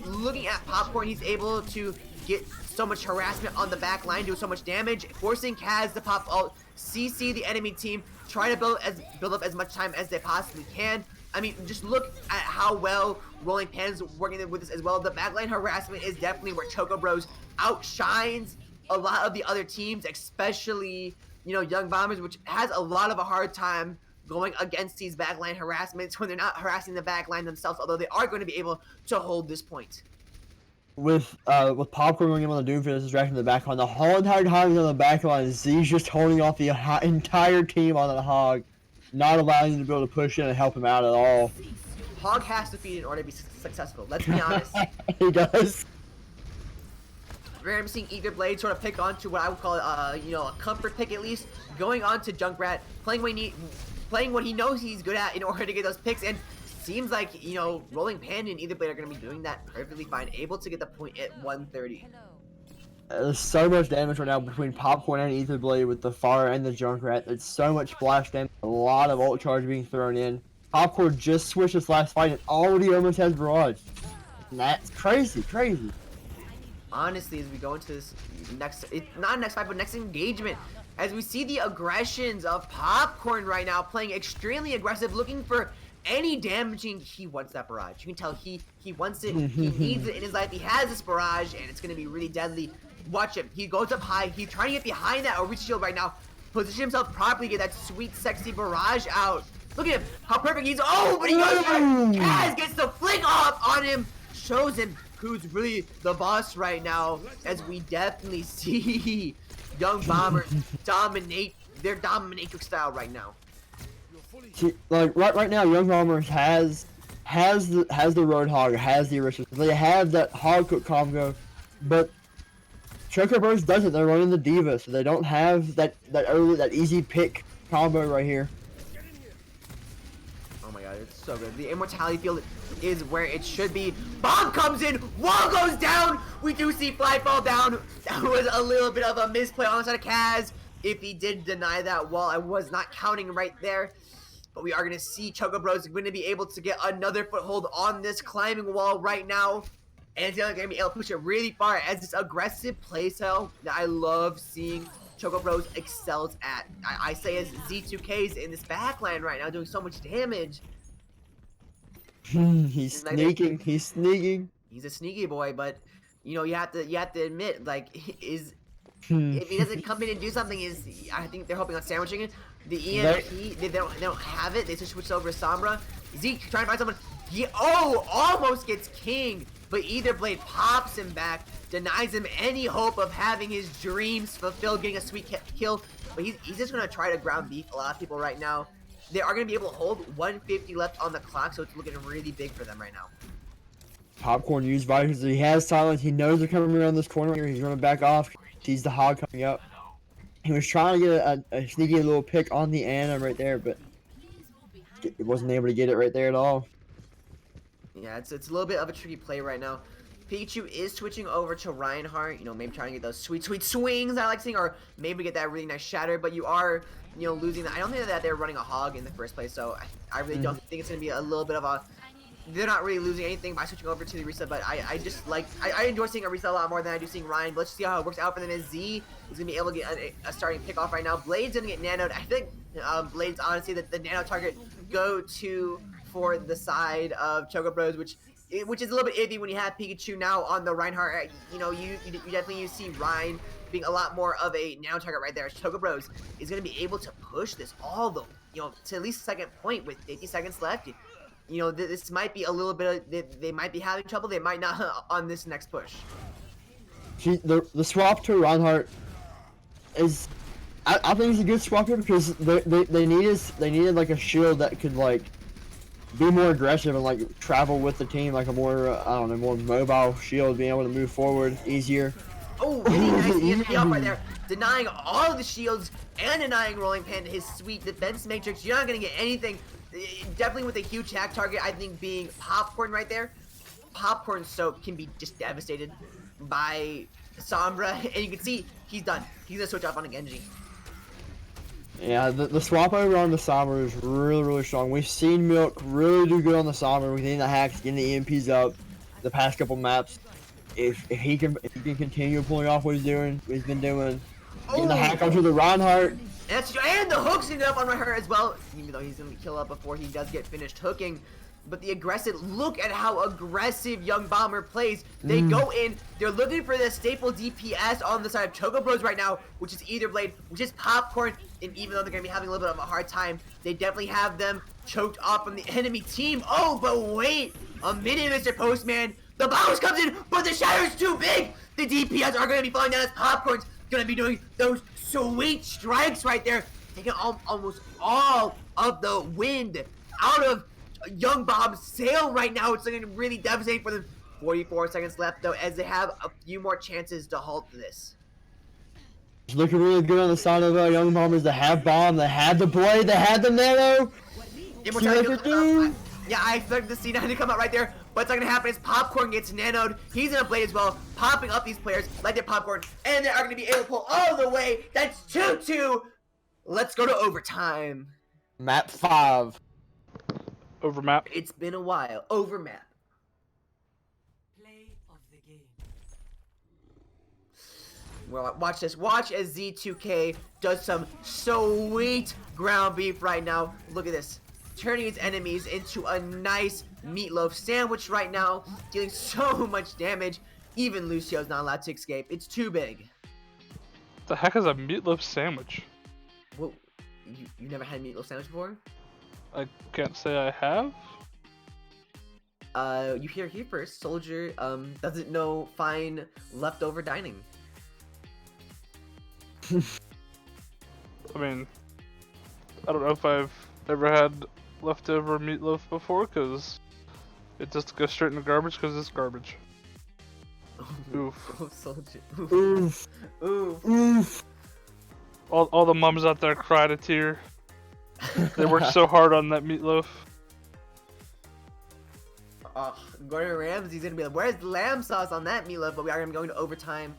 Looking at Popcorn, he's able to get so much harassment on the back line, do so much damage, forcing Kaz to pop ult, CC the enemy team, try to build up as much time as they possibly can. I mean, just look at how well Rolling Pan's working with this as well. The backline harassment is definitely where Chocobros outshines a lot of the other teams, especially, Young Bombers, which has a lot of a hard time going against these backline harassments when they're not harassing the backline themselves, although they are going to be able to hold this point. With Popcorn going in on the Doomfist distraction in the backline, the whole entire time he's on the backline, Z's just holding off the entire team on the Hog, not allowing him to be able to push in and help him out at all. Hog has to feed in order to be successful, let's be honest. He does. We're going to be seeing Ether Blade sort of pick onto what I would call, a comfort pick at least, going on to Junkrat, playing what he knows he's good at in order to get those picks, and seems like, Rolling Pan and Ether Blade are going to be doing that perfectly fine, able to get the point at 130. There's so much damage right now between Popcorn and Ether Blade with the Fire and the Junkrat. There's so much splash damage, a lot of ult charge being thrown in. Popcorn just switched his last fight and already almost has Barrage. And that's crazy. Honestly, as we go into this not next fight, but next engagement, as we see the aggressions of Popcorn right now, playing extremely aggressive, looking for any damaging. He wants that barrage. You can tell he wants it. He needs it in his life. He has this barrage, and it's going to be really deadly. Watch him. He goes up high. He's trying to get behind that overreach shield right now. Position himself properly, get that sweet, sexy barrage out. Look at him. How perfect he's. Oh, but he goes for it. Kaz gets the flick off on him. Shows him who's really the boss right now, as we definitely see Young Bombers dominate their dominatrix style right now. See, like right now, Young Bombers has the Roadhog, has the Aristocrats. They have that Hog Cook combo, but Chocobros doesn't. They're running the Diva, so they don't have that easy pick combo right here. Oh my god, it's so good. The immortality field is where it should be. Bomb comes in, wall goes down. We do see Fly fall down. That was a little bit of a misplay on the side of Kaz. If he did deny that wall, I was not counting right there. But we are going to see Chocobros going to be able to get another foothold on this climbing wall right now. And they're going to be able to push it really far as this aggressive playstyle that I love seeing Chocobros excels at. I say as Z2K's in this backline right now doing so much damage. He's sneaking. He's sneaking. He's a sneaky boy, but you know you have to admit, like, if he doesn't come in and do something, I think they're hoping on sandwiching it. The EMP, they don't have it. They just switched over to Sombra. Zeke trying to find someone. He almost gets king, but either blade pops him back, denies him any hope of having his dreams fulfilled, getting a sweet kill. But he's just gonna try to ground beef a lot of people right now. They are gonna be able to hold 150 left on the clock, so it's looking really big for them right now. Popcorn used visors. He has silence. He knows they're coming around this corner here. He's running back off. Sees the Hog coming up. He was trying to get a sneaky little pick on the Ana right there, but he wasn't able to get it right there at all. Yeah, it's a little bit of a tricky play right now. Pikachu is switching over to Reinhardt, you know, maybe trying to get those sweet swings I like seeing, or maybe get that really nice shatter, but you are, you know, losing that. I don't think that they're running a Hog in the first place, so I really don't think it's going to be a little bit of a... They're not really losing anything by switching over to the reset, but I just like, I enjoy seeing a reset a lot more than I do seeing Ryan. But let's see how it works out for them as Z is going to be able to get a starting pick off right now. Blade's going to get nanoed. I think Blade's honestly the nano target go to for the side of Chocobros, which is a little bit iffy when you have Pikachu now on the Reinhardt. You know, you definitely see Ryan being a lot more of a nano target right there. Chocobros is going to be able to push this all the, you know, to at least second point with 50 seconds left. You know, this might be a little bit of, they might be having trouble. They might not on this next push. The swap to Reinhardt is, I think it's a good swap here because they needed like a shield that could like be more aggressive and like travel with the team, like a more I don't know, more mobile shield, being able to move forward easier. Oh, really nice ESP off right there, denying all of the shields and denying Rolling Panda his sweet defense matrix. You're not gonna get anything. Definitely with a huge hack target, I think being Popcorn right there. Popcorn soap can be just devastated by Sombra, and you can see he's done. He's gonna switch off on a Genji. Yeah, the swap over on the Sombra is really strong. We've seen Milk really do good on the Sombra. We've seen the hacks, getting the EMPs up the past couple maps. If he can continue pulling off what he's been doing, getting the hack onto the Reinhardt. And the hook's ended up on her as well, even though he's gonna kill up before he does get finished hooking. But the aggressive, look at how aggressive Young Bomber plays. They go in, they're looking for the staple DPS on the side of Chocobros right now, which is either Blade, which is Popcorn, and even though they're gonna be having a little bit of a hard time, they definitely have them choked off from the enemy team. Oh, but wait a minute, Mr. Postman. The bounce comes in, but the shatter's too big. The DPS are gonna be falling down as Popcorn's gonna be doing those sweet strikes right there, taking almost all of the wind out of Young Bob's sail right now. It's looking really devastating for them. 44 seconds left though, as they have a few more chances to halt this. It's looking really good on the side of Young Bombers. They have bomb, they had the blade, they had the nano. Yeah, I expect the C9 to come out right there, but it's not gonna happen as Popcorn gets nanoed. He's gonna blade as well, popping up these players like their Popcorn, and they are gonna be able to pull all the way. That's 2-2. Let's go to overtime. Map 5. Over map. It's been a while. Over map. Play of the game. Well, watch this. Watch as Z2K does some sweet ground beef right now. Look at this. Turning his enemies into a nice meatloaf sandwich right now. Dealing so much damage. Even Lucio's not allowed to escape. It's too big. The heck is a meatloaf sandwich? Well, you never had a meatloaf sandwich before? I can't say I have. You hear here first. Soldier doesn't know fine leftover dining. I mean, I don't know if I've ever had leftover meatloaf before, because it just goes straight in the garbage because it's garbage. Oof. Oh, Soldier. Oof. Oof. Oof. All the mums out there cried a tear. They worked so hard on that meatloaf. Gordon Ramsay's gonna be like, where's the lamb sauce on that meatloaf? But we are gonna be going to overtime,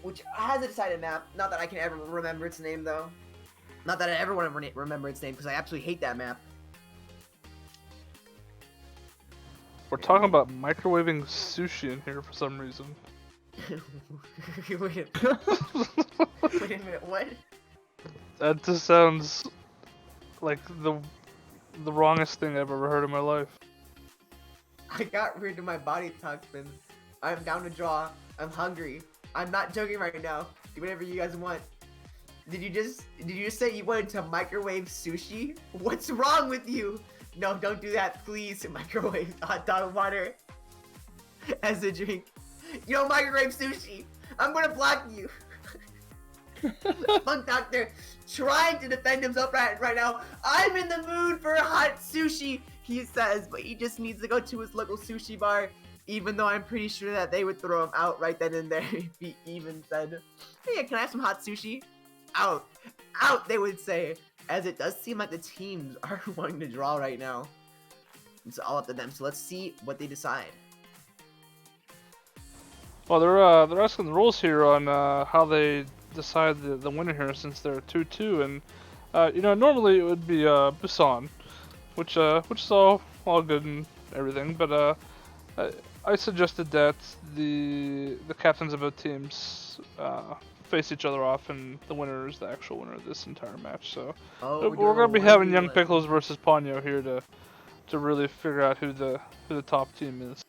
which has a decided map. Not that I can ever remember its name though. Not that I ever want to remember its name because I absolutely hate that map. We're talking about microwaving sushi in here for some reason. Wait a minute, what? That just sounds like the wrongest thing I've ever heard in my life. I got rid of my body toxin. I'm down to draw. I'm hungry. I'm not joking right now. Do whatever you guys want. Did you just say you wanted to microwave sushi? What's wrong with you? No, don't do that, please. Microwave hot dog water as a drink. You don't microwave sushi. I'm gonna block you. Funk Doctor trying to defend himself right now. I'm in the mood for hot sushi, he says, but he just needs to go to his local sushi bar, even though I'm pretty sure that they would throw him out right then and there if he even said, hey, can I have some hot sushi? Out. Out, they would say, as it does seem like the teams are wanting to draw right now. It's all up to them, so let's see what they decide. Well, they're asking the rules here on how they decide the winner here, since they're 2-2, and you know, normally it would be Busan, which is all good and everything, but I suggested that the captains of both teams face each other off, and the winner is the actual winner of this entire match. So we're gonna be having Young Pickles versus Ponyo here to really figure out who the top team is.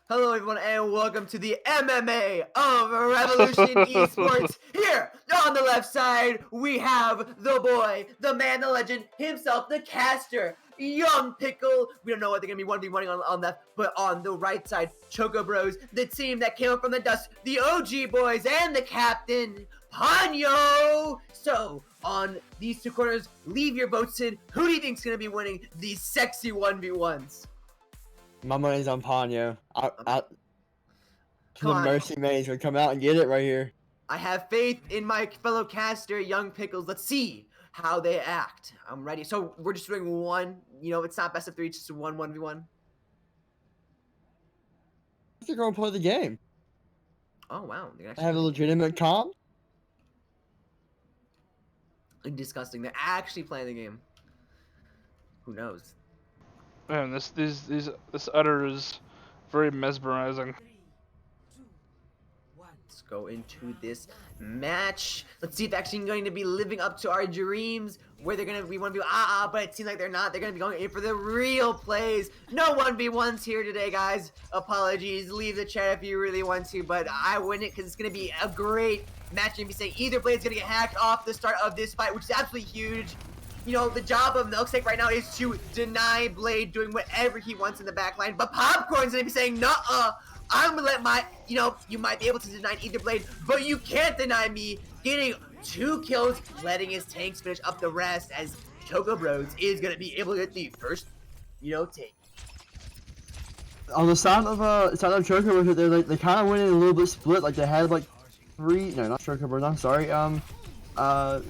Hello everyone and welcome to the MMA of Revolution Esports. Here on the left side we have the boy, the man, the legend himself, the caster, Young Pickle. We don't know what they're gonna be 1v1ing on that, but on the right side, Chocobros, the team that came up from the dust, the OG boys, and the captain, Ponyo. So on these two corners, leave your votes in. Who do you think's gonna be winning these sexy 1v1s? My money's on Ponyo. The Come on. Mercy Maze would come out and get it right here. I have faith in my fellow caster, Young Pickles. Let's see how they act. I'm ready. So we're just doing one. You know, it's not best of 3, it's just 1v1. They're going to play the game. Oh, wow. They're I actually have a legitimate comp. disgusting. They're actually playing the game. Who knows? Man, this udder is very mesmerizing. 3, 2, 1. Let's go into this match. Let's see if they're actually going to be living up to our dreams. Where they're going to be 1v1, but it seems like they're not. They're going to be going in for the real plays. No 1v1s here today, guys. Apologies. Leave the chat if you really want to, but I wouldn't, because it's going to be a great match. You're going to be saying either blade is going to get hacked off the start of this fight, which is absolutely huge. You know, the job of Milkshake right now is to deny Blade doing whatever he wants in the backline, but Popcorn's gonna be saying, nuh-uh, I'm gonna let my, you know, you might be able to deny either Blade, but you can't deny me getting 2 kills, letting his tanks finish up the rest, as Chocobros is gonna be able to get the first, you know, take. On the side of Chocobros, they kind of went in a little bit split. Like they had like 3, no, not Chocobros, I'm sorry.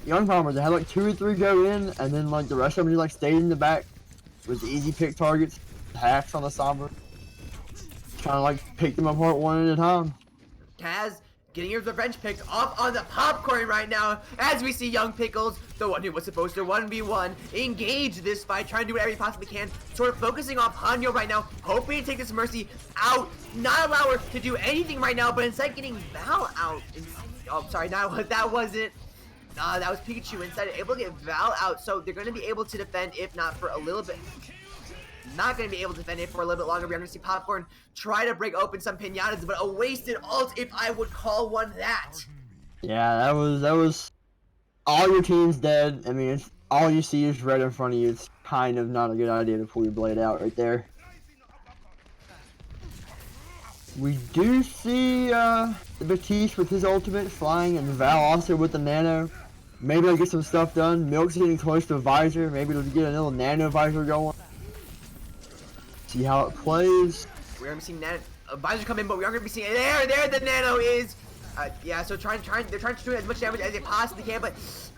Young Bombers, they had like 2 or 3 go in, and then like the rest of them just like stayed in the back with easy pick targets, hacks on the Sombra. Trying to like pick them apart one at a time. Kaz getting his revenge pick off on the Popcorn right now, as we see Young Pickles, the one who was supposed to 1v1, engage this fight, trying to do whatever he possibly can, sort of focusing on Ponyo right now, hoping to take this Mercy out, not allow her to do anything right now, but instead getting Val out. Oh, sorry, that wasn't. That was Pikachu instead, able to get Val out, so they're going to be able to defend, if not for a little bit. Not going to be able to defend it for a little bit longer. We're going to see Popcorn try to break open some pinatas, but a wasted ult, if I would call one that. Yeah, that was all your team's dead. I mean, all you see is red in front of you. It's kind of not a good idea to pull your blade out right there. We do see Batiste with his ultimate flying, and Val also with the nano. Maybe they'll get some stuff done. Milk's getting close to a visor. Maybe they'll get a little nano visor going. See how it plays. We're gonna be seeing nano visor come in, but we aren't gonna be seeing there the nano is. Yeah, so they're trying to do as much damage as they possibly can, but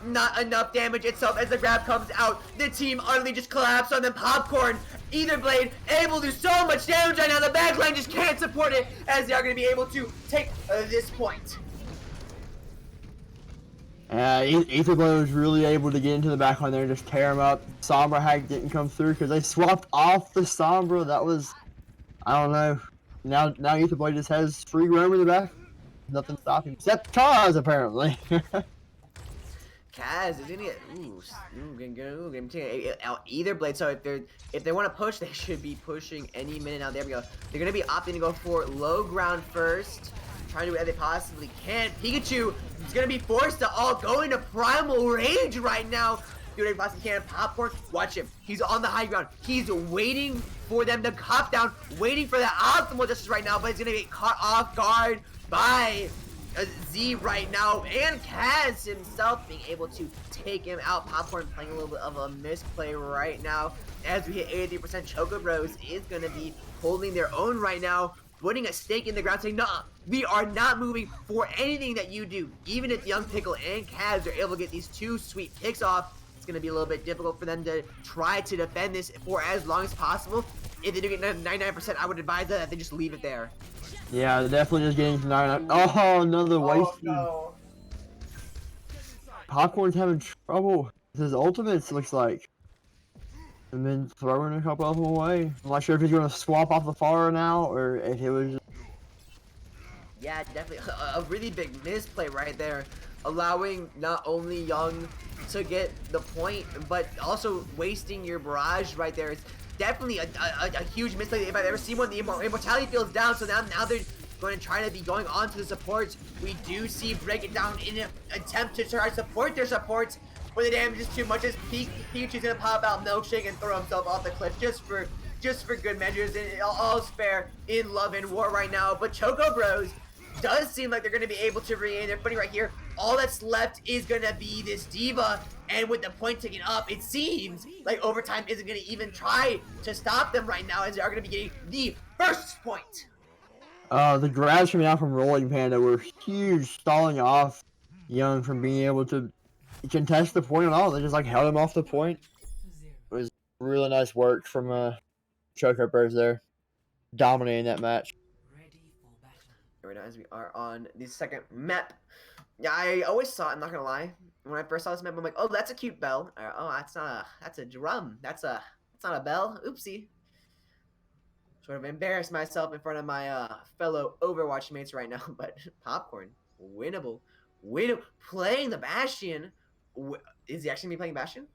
not enough damage itself as the grab comes out. The team utterly just collapsed on them. Popcorn, either blade, able to do so much damage right now. The backline just can't support it as they are going to be able to take this point. Etherblade was really able to get into the backline there and just tear him up. Sombra hack didn't come through because they swapped off the Sombra. That was, I don't know. Now Etherblade just has free roam in the back. Nothing stopping him except Kaz apparently. Kaz is gonna get either blade. So if they want to push, they should be pushing any minute now. There we go. They're gonna be opting to go for low ground first, trying to do what they possibly can. Pikachu is gonna be forced to all go into primal rage right now. Do what they possibly can. Popcorn, watch him. He's on the high ground. He's waiting for them to cop down, waiting for the optimal justice right now, but he's gonna be caught off guard by Z right now, and Kaz himself being able to take him out. Popcorn playing a little bit of a misplay right now as we hit 83%. Chocobros is going to be holding their own right now, putting a stake in the ground saying, nah, we are not moving for anything that you do. Even if Young Pickle and Kaz are able to get these two sweet picks off, it's going to be a little bit difficult for them to try to defend this for as long as possible. If they do get 99%, I would advise that they just leave it there. Yeah, they're definitely just getting to 99. Oh, another waste. Oh, no. Popcorn's having trouble with his ultimates, looks like. And then throwing a couple of them away. I'm not sure if he's going to swap off the far now, or if it was... Yeah, definitely a really big misplay right there. Allowing not only Young to get the point, but also wasting your barrage right there. It's definitely a huge misplay. If I've ever seen one, the immortality field's down, so now they're going to try to be going on to the supports. We do see Break It Down in an attempt to try to support their supports, but the damage is too much as Pikachu's going to pop out Milkshake and throw himself off the cliff just for good measures, and all's fair in love and war right now. But Chocobros does seem like they're going to be able to regain their footing right here. All that's left is going to be this Diva, and with the point ticking up, it seems like Overtime isn't going to even try to stop them right now, as they are going to be getting the first point. The grabs coming out from Rolling Panda were huge, stalling off Young from being able to contest the point at all. They just like held him off the point. It was really nice work from Chocobros there, dominating that match. Right now, as we are on the second map. Yeah, I always saw it, I'm not gonna lie. When I first saw this map, I'm like, oh, that's a cute bell. Oh, that's a drum. That's not a bell. Oopsie. Sort of embarrassed myself in front of my fellow Overwatch mates right now, but Popcorn, winnable. Playing the Bastion. Is he actually gonna be playing Bastion?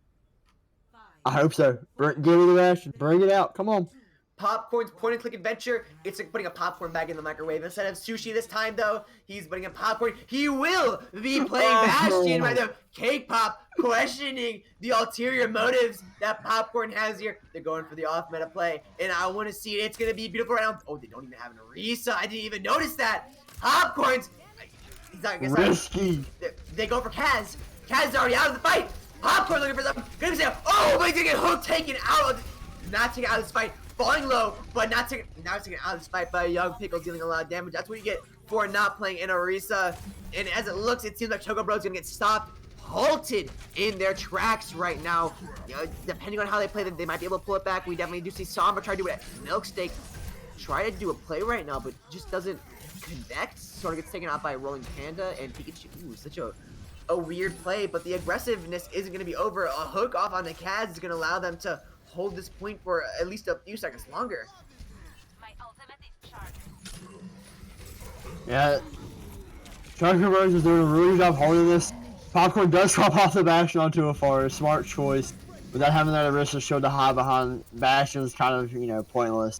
I hope so. Give me the Bastion. Bring it out. Come on. Popcorn's point and click adventure. It's like putting a popcorn bag in the microwave. Instead of sushi this time, though, he's putting a popcorn. He will be playing Bastion right now. Cake Pop questioning the ulterior motives that Popcorn has here. They're going for the off meta play, and I want to see it. It's going to be beautiful right now. Oh, they don't even have an Orisa. I didn't even notice that. Popcorn's... He's not going to risky. They go for Kaz. Kaz is already out of the fight. Popcorn looking for something. Gonna say, oh, but he's going to get Hook taken out. Not taken out of this fight. Falling low, but now taken out of this fight by Young Pickle, dealing a lot of damage. That's what you get for not playing in Orisa. And as it looks, it seems like Chocobro's gonna get stopped, halted in their tracks right now. Depending on how they play, they might be able to pull it back. We definitely do see Sombra try to do it at Milkshake. Try to do a play right now, but just doesn't connect. Sort of gets taken out by Rolling Panda and Pikachu. Ooh, such a weird play, but the aggressiveness isn't gonna be over. A hook off on the Kaz is gonna allow them to hold this point for at least a few seconds longer. My ultimate is charged. Yeah, Chocobros is doing a really good job holding this. Popcorn does swap off the Bastion onto a far, smart choice. Without having that Orisa show to hide behind Bastion is kind of, pointless.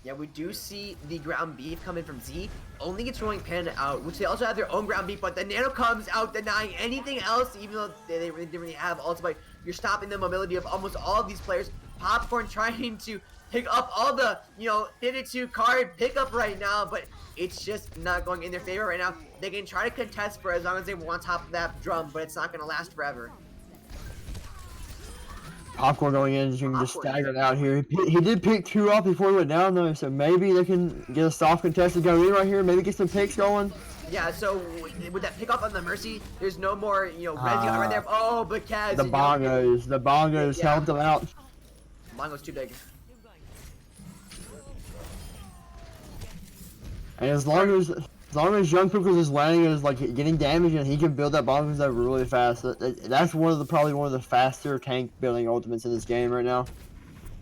Yeah, we do see the ground beef coming from Z. Only gets Rolling Panda out, which they also have their own ground beef, but the Nano comes out denying anything else, even though they really didn't really have ultimate. You're stopping the mobility of almost all of these players. Popcorn trying to pick up all the, 52 card pickup right now, but it's just not going in their favor right now. They can try to contest for as long as they want top of that drum, but it's not going to last forever. Popcorn going in, you can just Popcorn. stagger it out here. He did pick 2 up before he went down though, so maybe they can get a soft contest to go in right here. Maybe get some picks going. Yeah, so with that pick off on the Mercy, there's no more, Resi right there. Oh, but Kaz. The bongos Yeah. helped him out. Mongo's too big. And as long as Young Pickles is landing and is like getting damage and he can build that bongos up really fast. That's probably one of the faster tank building ultimates in this game right now.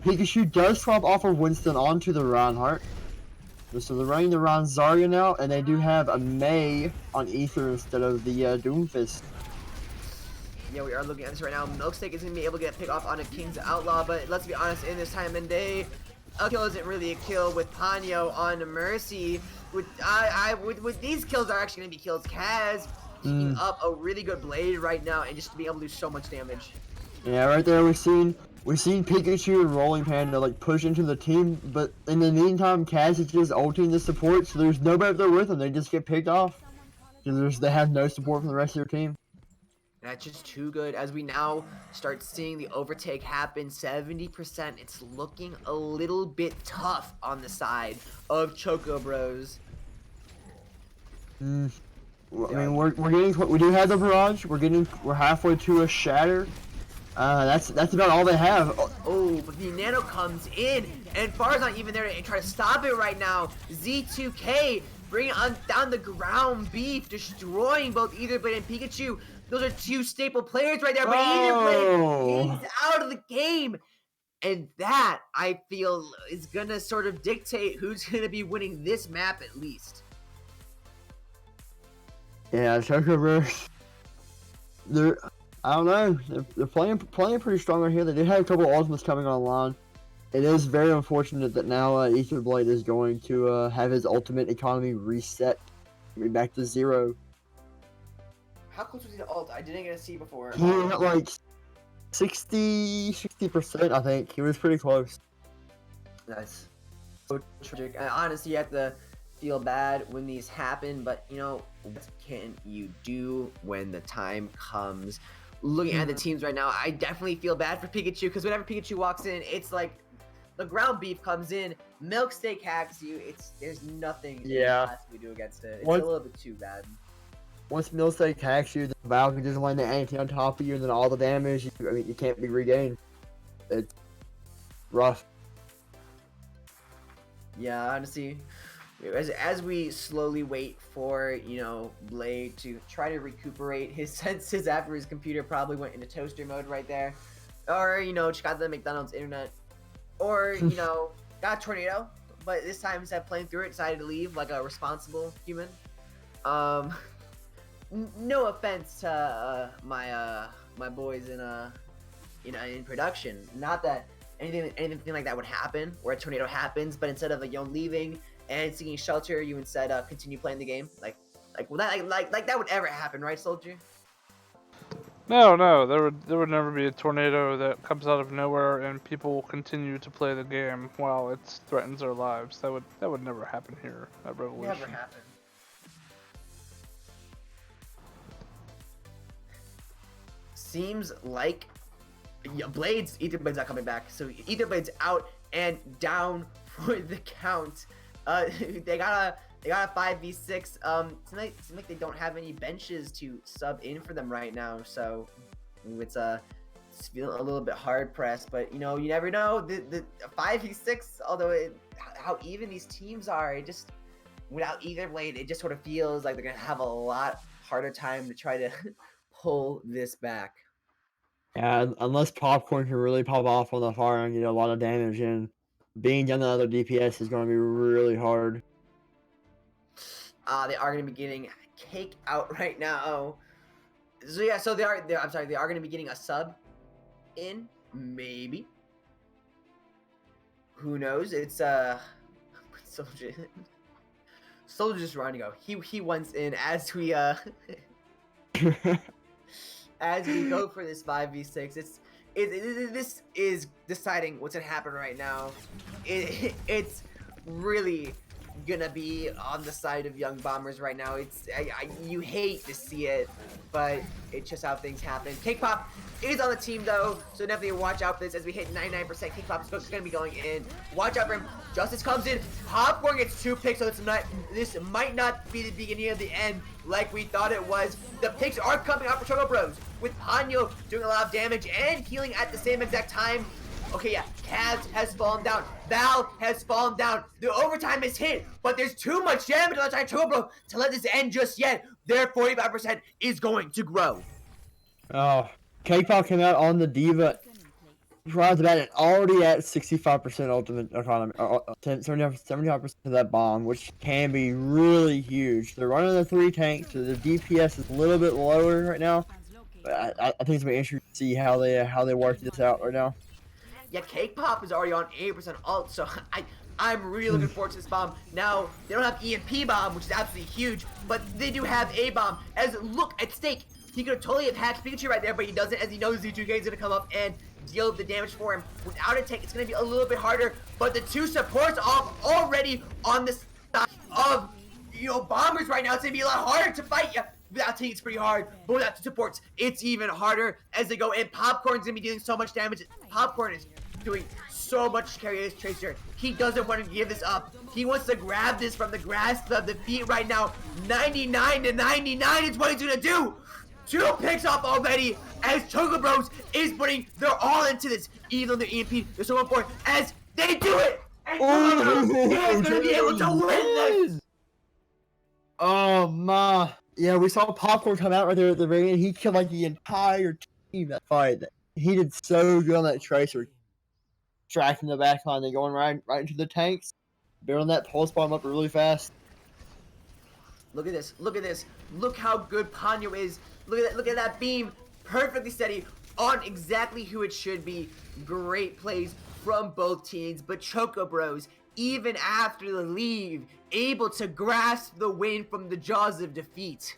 Pikachu does swap off of Winston onto the Reinhardt. So they're running the Ron Zarya now, and they do have a Mei on Ether instead of the Doomfist. Yeah, we are looking at this right now. Milksteak is going to be able to get a pick off on a King's Outlaw, but let's be honest, in this time and day, a kill isn't really a kill with Ponyo on Mercy. With these kills are actually going to be kills. Kaz picking up a really good blade right now and just to be able to do so much damage. Yeah, right there we've seen Pikachu and Rolling Panda like push into the team, but in the meantime, Kaz is just ulting the support, so there's nobody up there with them. They just get picked off because they have no support from the rest of their team. That's just too good. As we now start seeing the overtake happen, 70%. It's looking a little bit tough on the side of Chocobros. Well, I mean, we do have the barrage. We're halfway to a shatter. That's about all they have. Oh, but the Nano comes in, and Far's not even there to try to stop it right now. Z2K bringing on down the ground beef, destroying both Etherblade and Pikachu. Those are 2 staple players right there, but Etherblade is out of the game. And that, I feel, is going to sort of dictate who's going to be winning this map at least. Yeah, Chocobros. I don't know. They're playing pretty strong right here. They did have a couple ultimates coming online. It is very unfortunate that now Etherblade is going to have his ultimate economy reset, back to 0. How close was he to ult? I didn't get to see before. He got like 60%, I think. He was pretty close. Nice. So tragic. Honestly, you have to feel bad when these happen, but what can you do when the time comes? Looking at the teams right now, I definitely feel bad for Pikachu, because whenever Pikachu walks in, it's like the ground beef comes in, Milksteak hacks you. There's nothing you can possibly do against it. It's a little bit too bad. Once Milksteak hacks you, the Valve can just land the anti on top of you, and then all the damage, you can't be regained. It's rough. Yeah, honestly, as we slowly wait for, Blade to try to recuperate his senses after his computer probably went into toaster mode right there. Or, just got the McDonald's internet. Or, got a tornado, but this time instead of playing through it, decided to leave like a responsible human. No offense to my boys in production. Not that anything like that would happen, where a tornado happens, but instead of leaving and seeking shelter, you instead continue playing the game. Like that would ever happen, right, Soldier? No, there would never be a tornado that comes out of nowhere and people continue to play the game while it threatens their lives. That would never happen here at Revolution. Never happen. Seems like Etherblade's not coming back, so Etherblade's out and down for the count. They got a 5v6. Seems like they don't have any benches to sub in for them right now, so it's feeling a little bit hard pressed. But you never know. The 5v6, although how even these teams are, it just without Etherblade, it just sort of feels like they're gonna have a lot harder time to try to pull this back. Yeah, unless Popcorn can really pop off on the fire and get a lot of damage in, being down the other DPS is going to be really hard. They are going to be getting cake out right now. So yeah, so they are going to be getting a sub in, maybe. Who knows? It's Soldier's running to go. He wants in as we as we go for this 5v6. This is deciding what's gonna happen right now. It's really gonna be on the side of Young Bombers right now. You hate to see it, but it's just how things happen. Cake Pop is on the team though, so definitely watch out for this as we hit 99%. Cake Pop is gonna be going in. Watch out for him. Justice comes in. Popcorn gets 2 picks, so this might not be the beginning of the end like we thought it was. The picks are coming out for Chocobros, with Ponyo doing a lot of damage and healing at the same exact time. Okay, yeah, Cavs has fallen down. Val has fallen down. The overtime is hit, but there's too much damage on the side of Chocobro to let this end just yet. Their 45% is going to grow. Oh, K-pop came out on the Diva. Right off the bat, and already at 65% ultimate economy, 75% of that bomb, which can be really huge. They're running the 3 tanks, so the DPS is a little bit lower right now. But I think it's gonna be interesting to see how they work this out right now. Yeah, Cake Pop is already on 80% ult, so I'm really looking forward to this bomb. Now, they don't have EMP bomb, which is absolutely huge, but they do have A bomb. As look at stake, he could totally have hacked Pikachu right there, but he doesn't, as he knows Z2K is gonna come up and deal the damage for him. Without a tank, it's gonna be a little bit harder, but the 2 supports are already on the side of, Bombers right now. It's gonna be a lot harder to fight. Yeah, without tank, it's pretty hard, but without 2 supports, it's even harder as they go in. Popcorn's gonna be dealing so much damage. Popcorn is doing so much to carry this Tracer. He doesn't want to give this up. He wants to grab this from the grasp of defeat right now. 99-99 is what he's gonna do. 2 picks off already as Chocobros is putting their all into this. Even though the EMP is so important as they do it. And Chocobros is gonna be able to win this. Oh my! Yeah, we saw Popcorn come out right there at the ring, and he killed like the entire team that fight. He did so good on that Tracer, tracking the back line, then going right into the tanks, building that pulse bomb up really fast. Look at this. Look at this. Look how good Ponyo is. Look at that. Look at that beam. Perfectly steady on exactly who it should be. Great plays from both teams, but Chocobros, even after the leave, able to grasp the win from the jaws of defeat.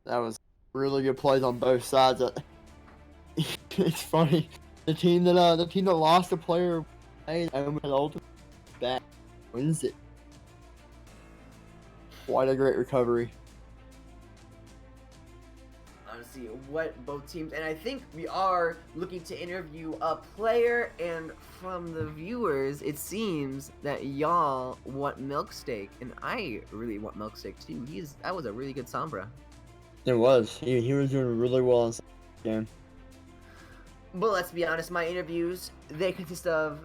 That was really good plays on both sides. It's funny. The team that lost a player and ultimate back wins it. Quite a great recovery. Honestly, what both teams, and I think we are looking to interview a player, and from the viewers, it seems that y'all want Milksteak, and I really want Milksteak too. That was a really good Sombra. It was. He was doing really well in the game. But let's be honest, my interviews, they consist of,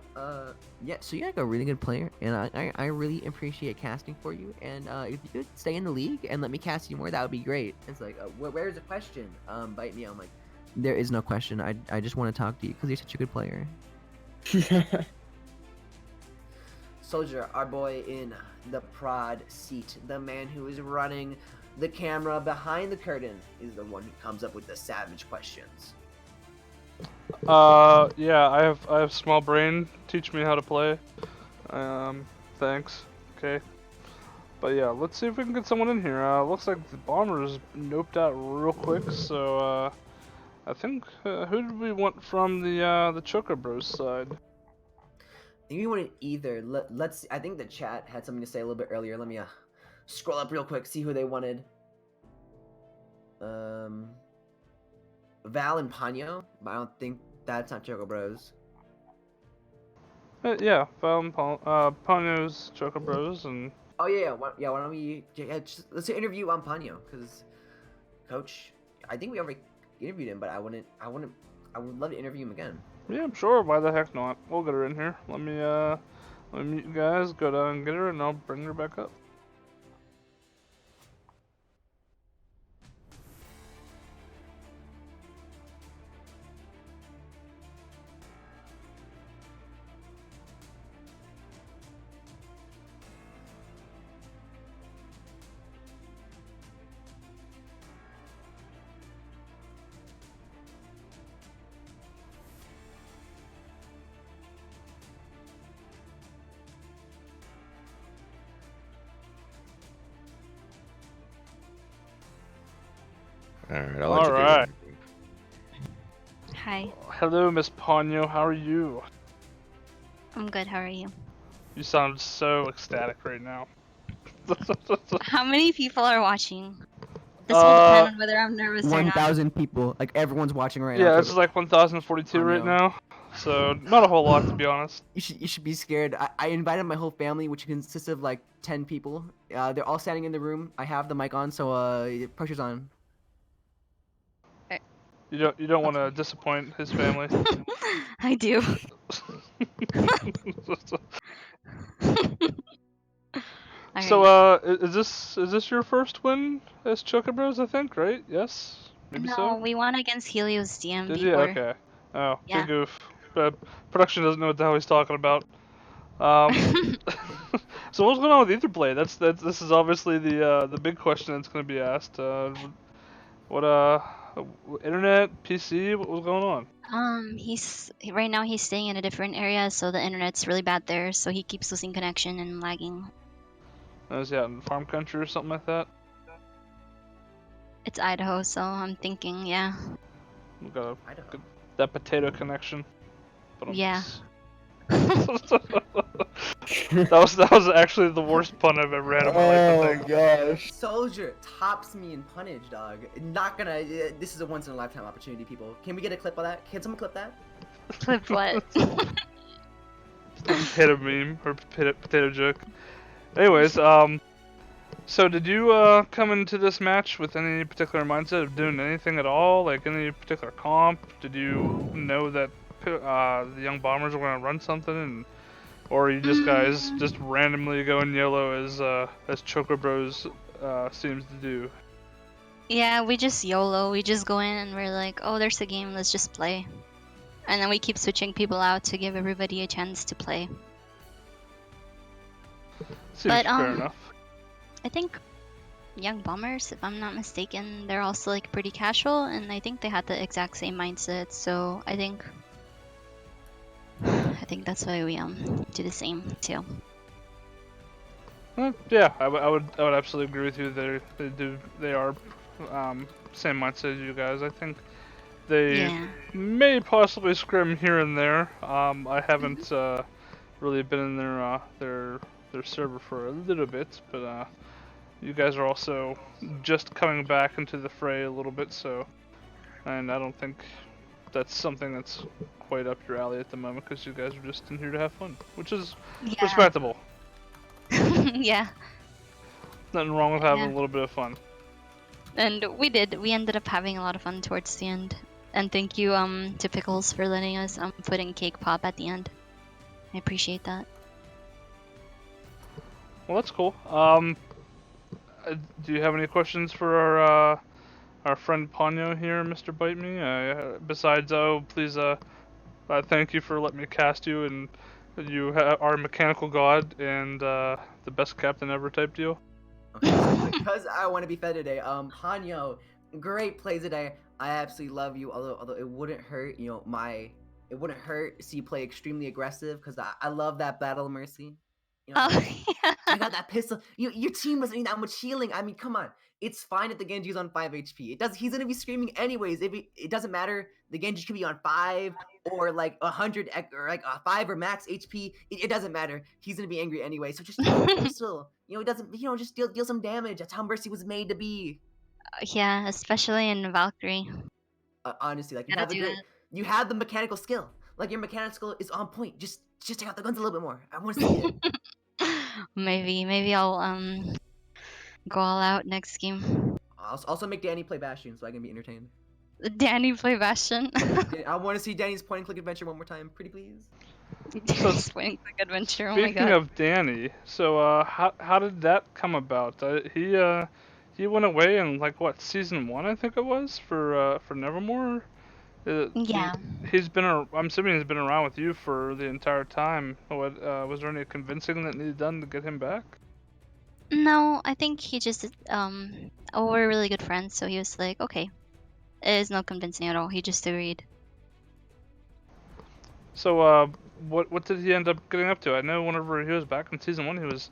yeah, so you're like a really good player, and I really appreciate casting for you, and if you could stay in the league and let me cast you more, that would be great. It's like, where's the question? Bite me. I'm like, there is no question. I just want to talk to you because you're such a good player. Soldier, our boy in the prod seat, the man who is running the camera behind the curtain, is the one who comes up with the savage questions. Yeah, I have small brain. Teach me how to play. Thanks. Okay. But yeah, let's see if we can get someone in here. Looks like the Bombers noped out real quick, so I think who did we want from the Chocobros side? I think we wanted either. Let's. I think the chat had something to say a little bit earlier. Let me scroll up real quick, see who they wanted. Val and Ponyo, but I don't think that's not Chocobros. Yeah, Val and Ponyo's Chocobros, and Oh yeah, why don't we? Let's interview on Ponyo, because Coach, I think we already interviewed him, but I would love to interview him again. yeah, sure. Why the heck not? We'll get her in here. Let me mute you guys. Go down and get her, and I'll bring her back up. All right. I'll let you do it. Hi. Hello, Miss Ponyo. How are you? I'm good. How are you? You sound so ecstatic right now. How many people are watching? This will depend on whether I'm nervous or not. 1,000 people. Like everyone's watching right yeah, now. it's like 1,042 right Ponyo. now. So not a whole lot, to be honest. You should be scared. I invited my whole family, which consists of like 10 people. They're all standing in the room. I have the mic on, so pressure's on. You don't want to disappoint his family. I do. So Alright. is this your first win as Chocobros? I think, right? Yes, maybe No, so. we won against Helios DM Did you? before. Okay. Oh, Yeah. big goof. Production doesn't know what the hell he's talking about. So what's going on with Etherblade? This is obviously the big question that's going to be asked. What internet, PC, what was going on? Right now he's staying in a different area, so the internet's really bad there, so he keeps losing connection and lagging. Is he out in farm country or something like that? It's Idaho, so I'm thinking, yeah. We got I don't know. that potato connection. But Yeah. that was actually the worst pun I've ever had in my life, I Oh think. gosh. Soldier tops me in punnage, dog. Not gonna. This is a once in a lifetime opportunity, people. Can we get a clip of that? Can someone clip that? Clip what? Potato meme or potato joke. Anyways, so did you come into this match with any particular mindset of doing anything at all? Like any particular comp? Did you know that the young bombers were gonna run something, or are you just guys just randomly going yellow as Chocobros seems to do? Yeah, we just YOLO. We just go in and we're like, oh, there's a game, let's just play. And then we keep switching people out to give everybody a chance to play. Seems But, fair enough. I think Young Bombers, if I'm not mistaken, they're also like pretty casual, and I think they had the exact same mindset. So I think that's why we do the same too. Yeah, I would absolutely agree with you. They are same mindset as you guys. I think they Yeah. may possibly scrim here and there. I haven't really been in their server for a little bit, but you guys are also just coming back into the fray a little bit, so, and I don't think that's something that's quite up your alley at the moment because you guys are just in here to have fun, which is Yeah. respectable. Yeah. Nothing wrong with having a little bit of fun. And we ended up having a lot of fun towards the end. And thank you to Pickles for letting us put in Cake Pop at the end. I appreciate that. Well, that's cool. Do you have any questions for our friend Ponyo here, Mr. Bite Me? Besides, please thank you for letting me cast you, and you are a mechanical god and the best captain ever type deal. Okay, so because I want to be fed today, Hanyo, great play today. I absolutely love you. Although it wouldn't hurt, it wouldn't hurt to see you play extremely aggressive because I love that battle mercy. You know, Oh, yeah. I got that pistol. Your team doesn't need that much healing. I mean, come on. It's fine if the Genji's on 5 HP. He's gonna be screaming anyways. It doesn't matter. The Genji could be on 5 or like 100 or like 5 or max HP. It doesn't matter. He's gonna be angry anyway. So just use the pistol. It doesn't. Just deal some damage. That's how Mercy was made to be. Yeah, especially in Valkyrie. Honestly, like Gotta do that. you have the mechanical skill. Like your mechanical skill is on point. Just take out the guns a little bit more. I want to see it. Maybe I'll go all out next game. Also make Danny play Bastion so I can be entertained. Danny play Bastion. I want to see Danny's point and click adventure one more time, pretty please. Danny's playing Quick Adventure. Oh my Speaking god. of Danny, so how did that come about? He went away in like what, season 1 I think it was for Nevermore. Yeah. He's been. I'm assuming he's been around with you for the entire time. What was there any convincing that needed done to get him back? No, I think he just we're really good friends, so he was like, okay. There's no convincing at all. He just agreed. So what did he end up getting up to? I know whenever he was back in season 1, he was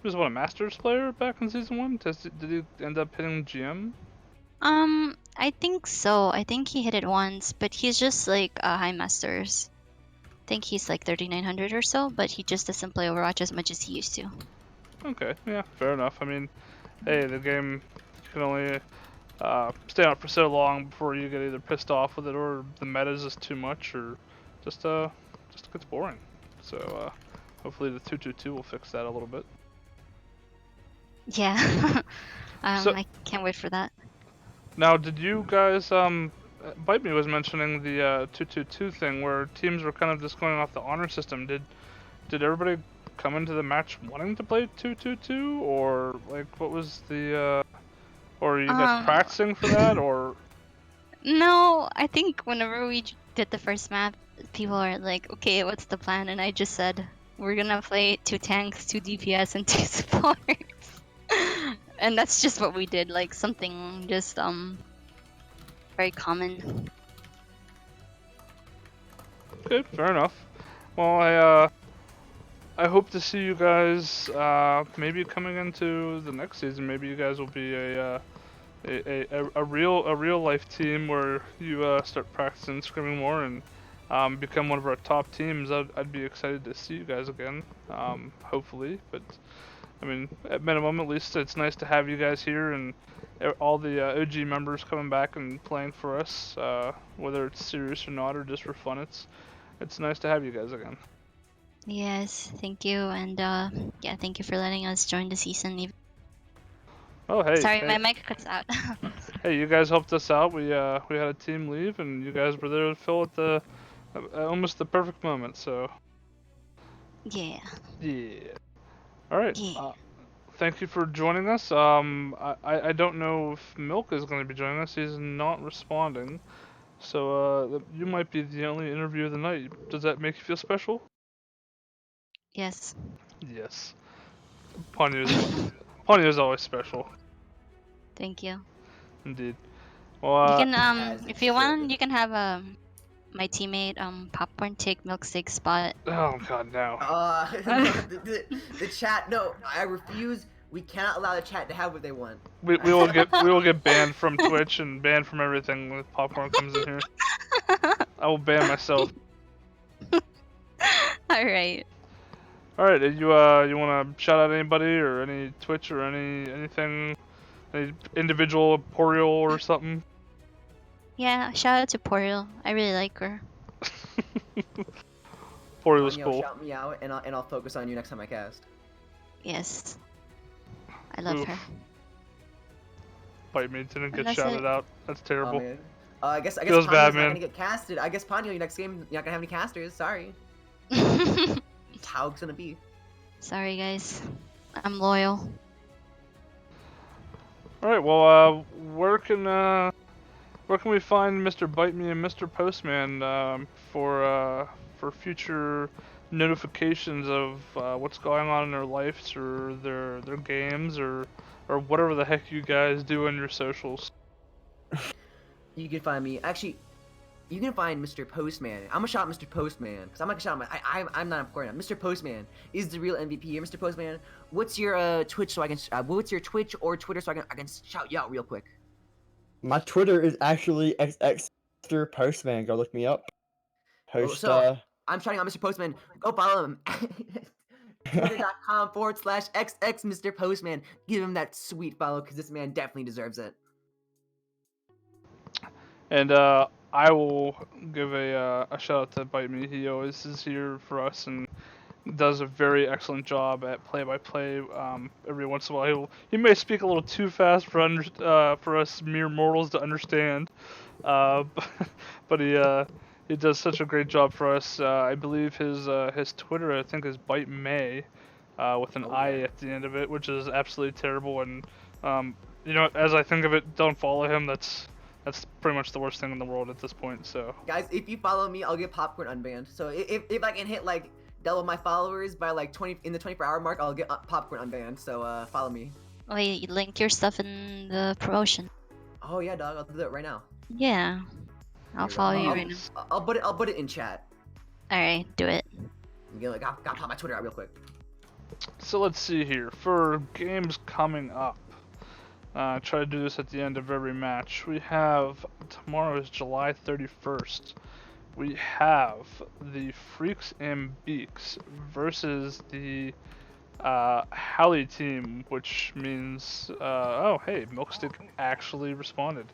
what, a Masters player back in season 1. Did he end up hitting GM? I think so. I think he hit it once, but he's just like High Masters. I think he's like 3900 or so, but he just doesn't play Overwatch as much as he used to. Okay, yeah, fair enough. I mean, hey, the game can only stay out for so long before you get either pissed off with it or the meta is just too much or just gets boring. So hopefully the 222 will fix that a little bit. Yeah. So I can't wait for that. now, did you guys Bite Me was mentioning the 222 thing where teams were kind of just going off the honor system. Did everybody come into the match wanting to play 222 or like what was the or are you guys practicing for that or No, I think whenever we did the first map, people are like, okay, what's the plan? And I just said, we're gonna play 2 tanks, 2 DPS, and 2 supports. And that's just what we did, like something just very common. Okay, fair enough. Well, I hope to see you guys maybe coming into the next season. Maybe you guys will be a real life team where you start practicing scrimming more and become one of our top teams. I'd be excited to see you guys again. Hopefully, but I mean, at minimum, at least it's nice to have you guys here and all the OG members coming back and playing for us, whether it's serious or not or just for fun. It's nice to have you guys again. Yes, thank you, and yeah, thank you for letting us join the season. Oh hey, Sorry, hey, my mic cuts out. hey, you guys helped us out. We had a team leave and you guys were there to fill at the almost the perfect moment. So Yeah. yeah. All right. Yeah. Thank you for joining us. I don't know if Milk is going to be joining us. He's not responding. So you might be the only interview of the night. Does that make you feel special? Yes. Yes. Ponyo is always special. Thank you. Indeed. Well, You can As it if you should. want, you can have my teammate Popcorn take Milkshake spot. oh god, no. The chat. No, I refuse. We cannot allow the chat to have what they want. We will get banned from Twitch and banned from everything when Popcorn comes in here. I will ban myself. All right. All right, you want to shout out anybody or any Twitch or anything, any individual Poriel or something? Yeah, shout out to Portal. I really like her. Poriel's Ponyo, cool. shout me out, and I'll focus on you next time I cast. Yes. I love Oof. her. Bite Me didn't get that's shouted it. out. That's Oh terrible. man. I guess Feels Ponyo's bad, not man. gonna get casted. I guess Ponyo next game you're not gonna have any casters. Sorry. That's how it's gonna be. Sorry, guys. I'm loyal. All right, well, where can we find Mr. Bite Me and Mr. Postman for future notifications of what's going on in their lives or their games or whatever the heck you guys do on your socials? You can find me. Actually, you can find Mr. Postman. I'm gonna shout out Mr. Postman because I'm not gonna shout him. I'm not important. Mr. Postman is the real MVP here. Mr. Postman, what's your Twitch so I can? What's your Twitch or Twitter so I can shout you out real quick? My Twitter is actually Mr. Postman. Go look me up. Host. So I'm shouting out Mr. Postman. Go follow him. Twitter.com/XX Mr. Postman. Give him that sweet follow because this man definitely deserves it. And I will give a shout out to Bite Me. He always is here for us and does a very excellent job at play-by-play. Every once in a while, he may speak a little too fast for us mere mortals to understand, but he does such a great job for us. I believe his Twitter, I think, is Bite May, with an I at the end of it, which is absolutely terrible. And as I think of it, don't follow him. That's pretty much the worst thing in the world at this point. So Guys, if you follow me, I'll get Popcorn unbanned. So if I can hit like double my followers by like 20 in the 24-hour mark, I'll get Popcorn unbanned. So follow me. Wait, you link your stuff in the promotion. Oh yeah, dog. I'll do that right now. Yeah. I'll follow you right now. I'll put it in chat. Alright, do it. You get like got pop my Twitter out real quick. So let's see here. For games coming up, Try to do this at the end of every match. We have tomorrow is July 31st. We have the Freaks and Beaks versus the Halley team, which means oh hey, Milkstick actually responded.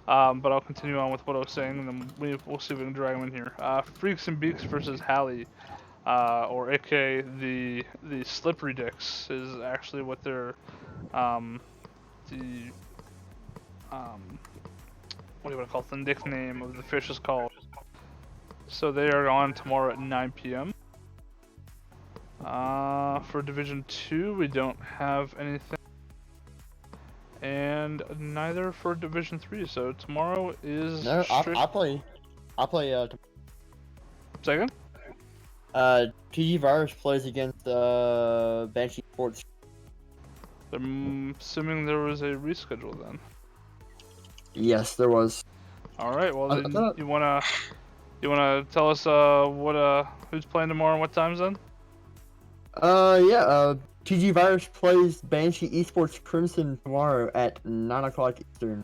But I'll continue on with what I was saying, and then we'll see if we can drag him in here. Freaks and Beaks versus Halley, or aka the Slippery Dicks is actually what they're the what do you want to call it? The nickname of the fish is called. So they are on tomorrow at 9 p.m. For Division 2, we don't have anything. And neither for Division 3, so tomorrow is... No, I play. Second? TG Virus plays against Banshee Sports. I'm assuming there was a reschedule then. Yes, there was. Alright, well I then thought- you wanna tell us who's playing tomorrow and what times then? Yeah, TG Virus plays Banshee eSports Crimson tomorrow at 9 o'clock Eastern.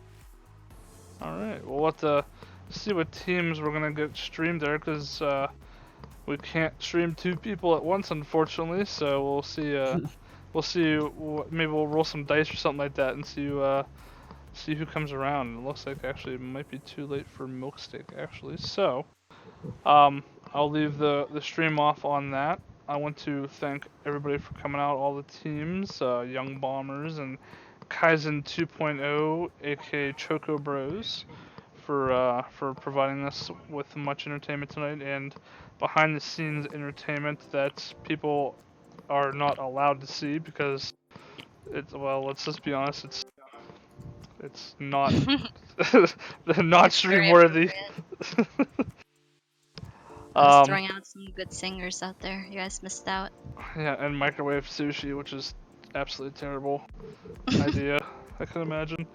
Alright, we'll have to see what teams we're gonna get streamed there, because we can't stream 2 people at once, unfortunately, so we'll see, maybe we'll roll some dice or something like that and see who comes around. It looks like actually it might be too late for Milkstick, actually, so, I'll leave the stream off on that. I want to thank everybody for coming out, all the teams, Young Bombers and Kaizen 2.0, aka Chocobros, for providing us with much entertainment tonight and behind the scenes entertainment that people are not allowed to see because well, let's just be honest, it's not not stream worthy. I was throwing out some good singers out there. You guys missed out. Yeah, and microwave sushi, which is absolutely terrible idea, I can imagine.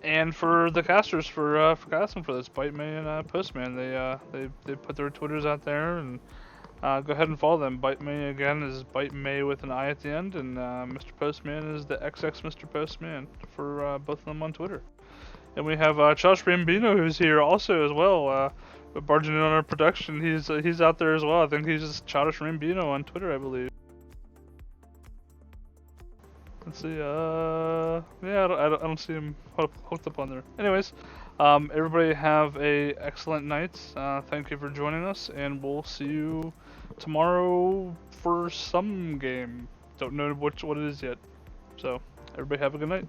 And for the casters for casting for this, Bite May and Postman, they put their Twitters out there, and go ahead and follow them. Bite May again is Bite May with an I at the end, and Mr. Postman is the XX Mr. Postman for both of them on Twitter. And we have Josh Rambino who's here also as well. Barging in on our production. He's out there as well. I think he's just Childish Rambino on Twitter, I believe. Let's see. Yeah, I don't see him hooked up on there. Anyways, everybody have a excellent night. Thank you for joining us, and we'll see you tomorrow for some game. Don't know what it is yet. So everybody have a good night.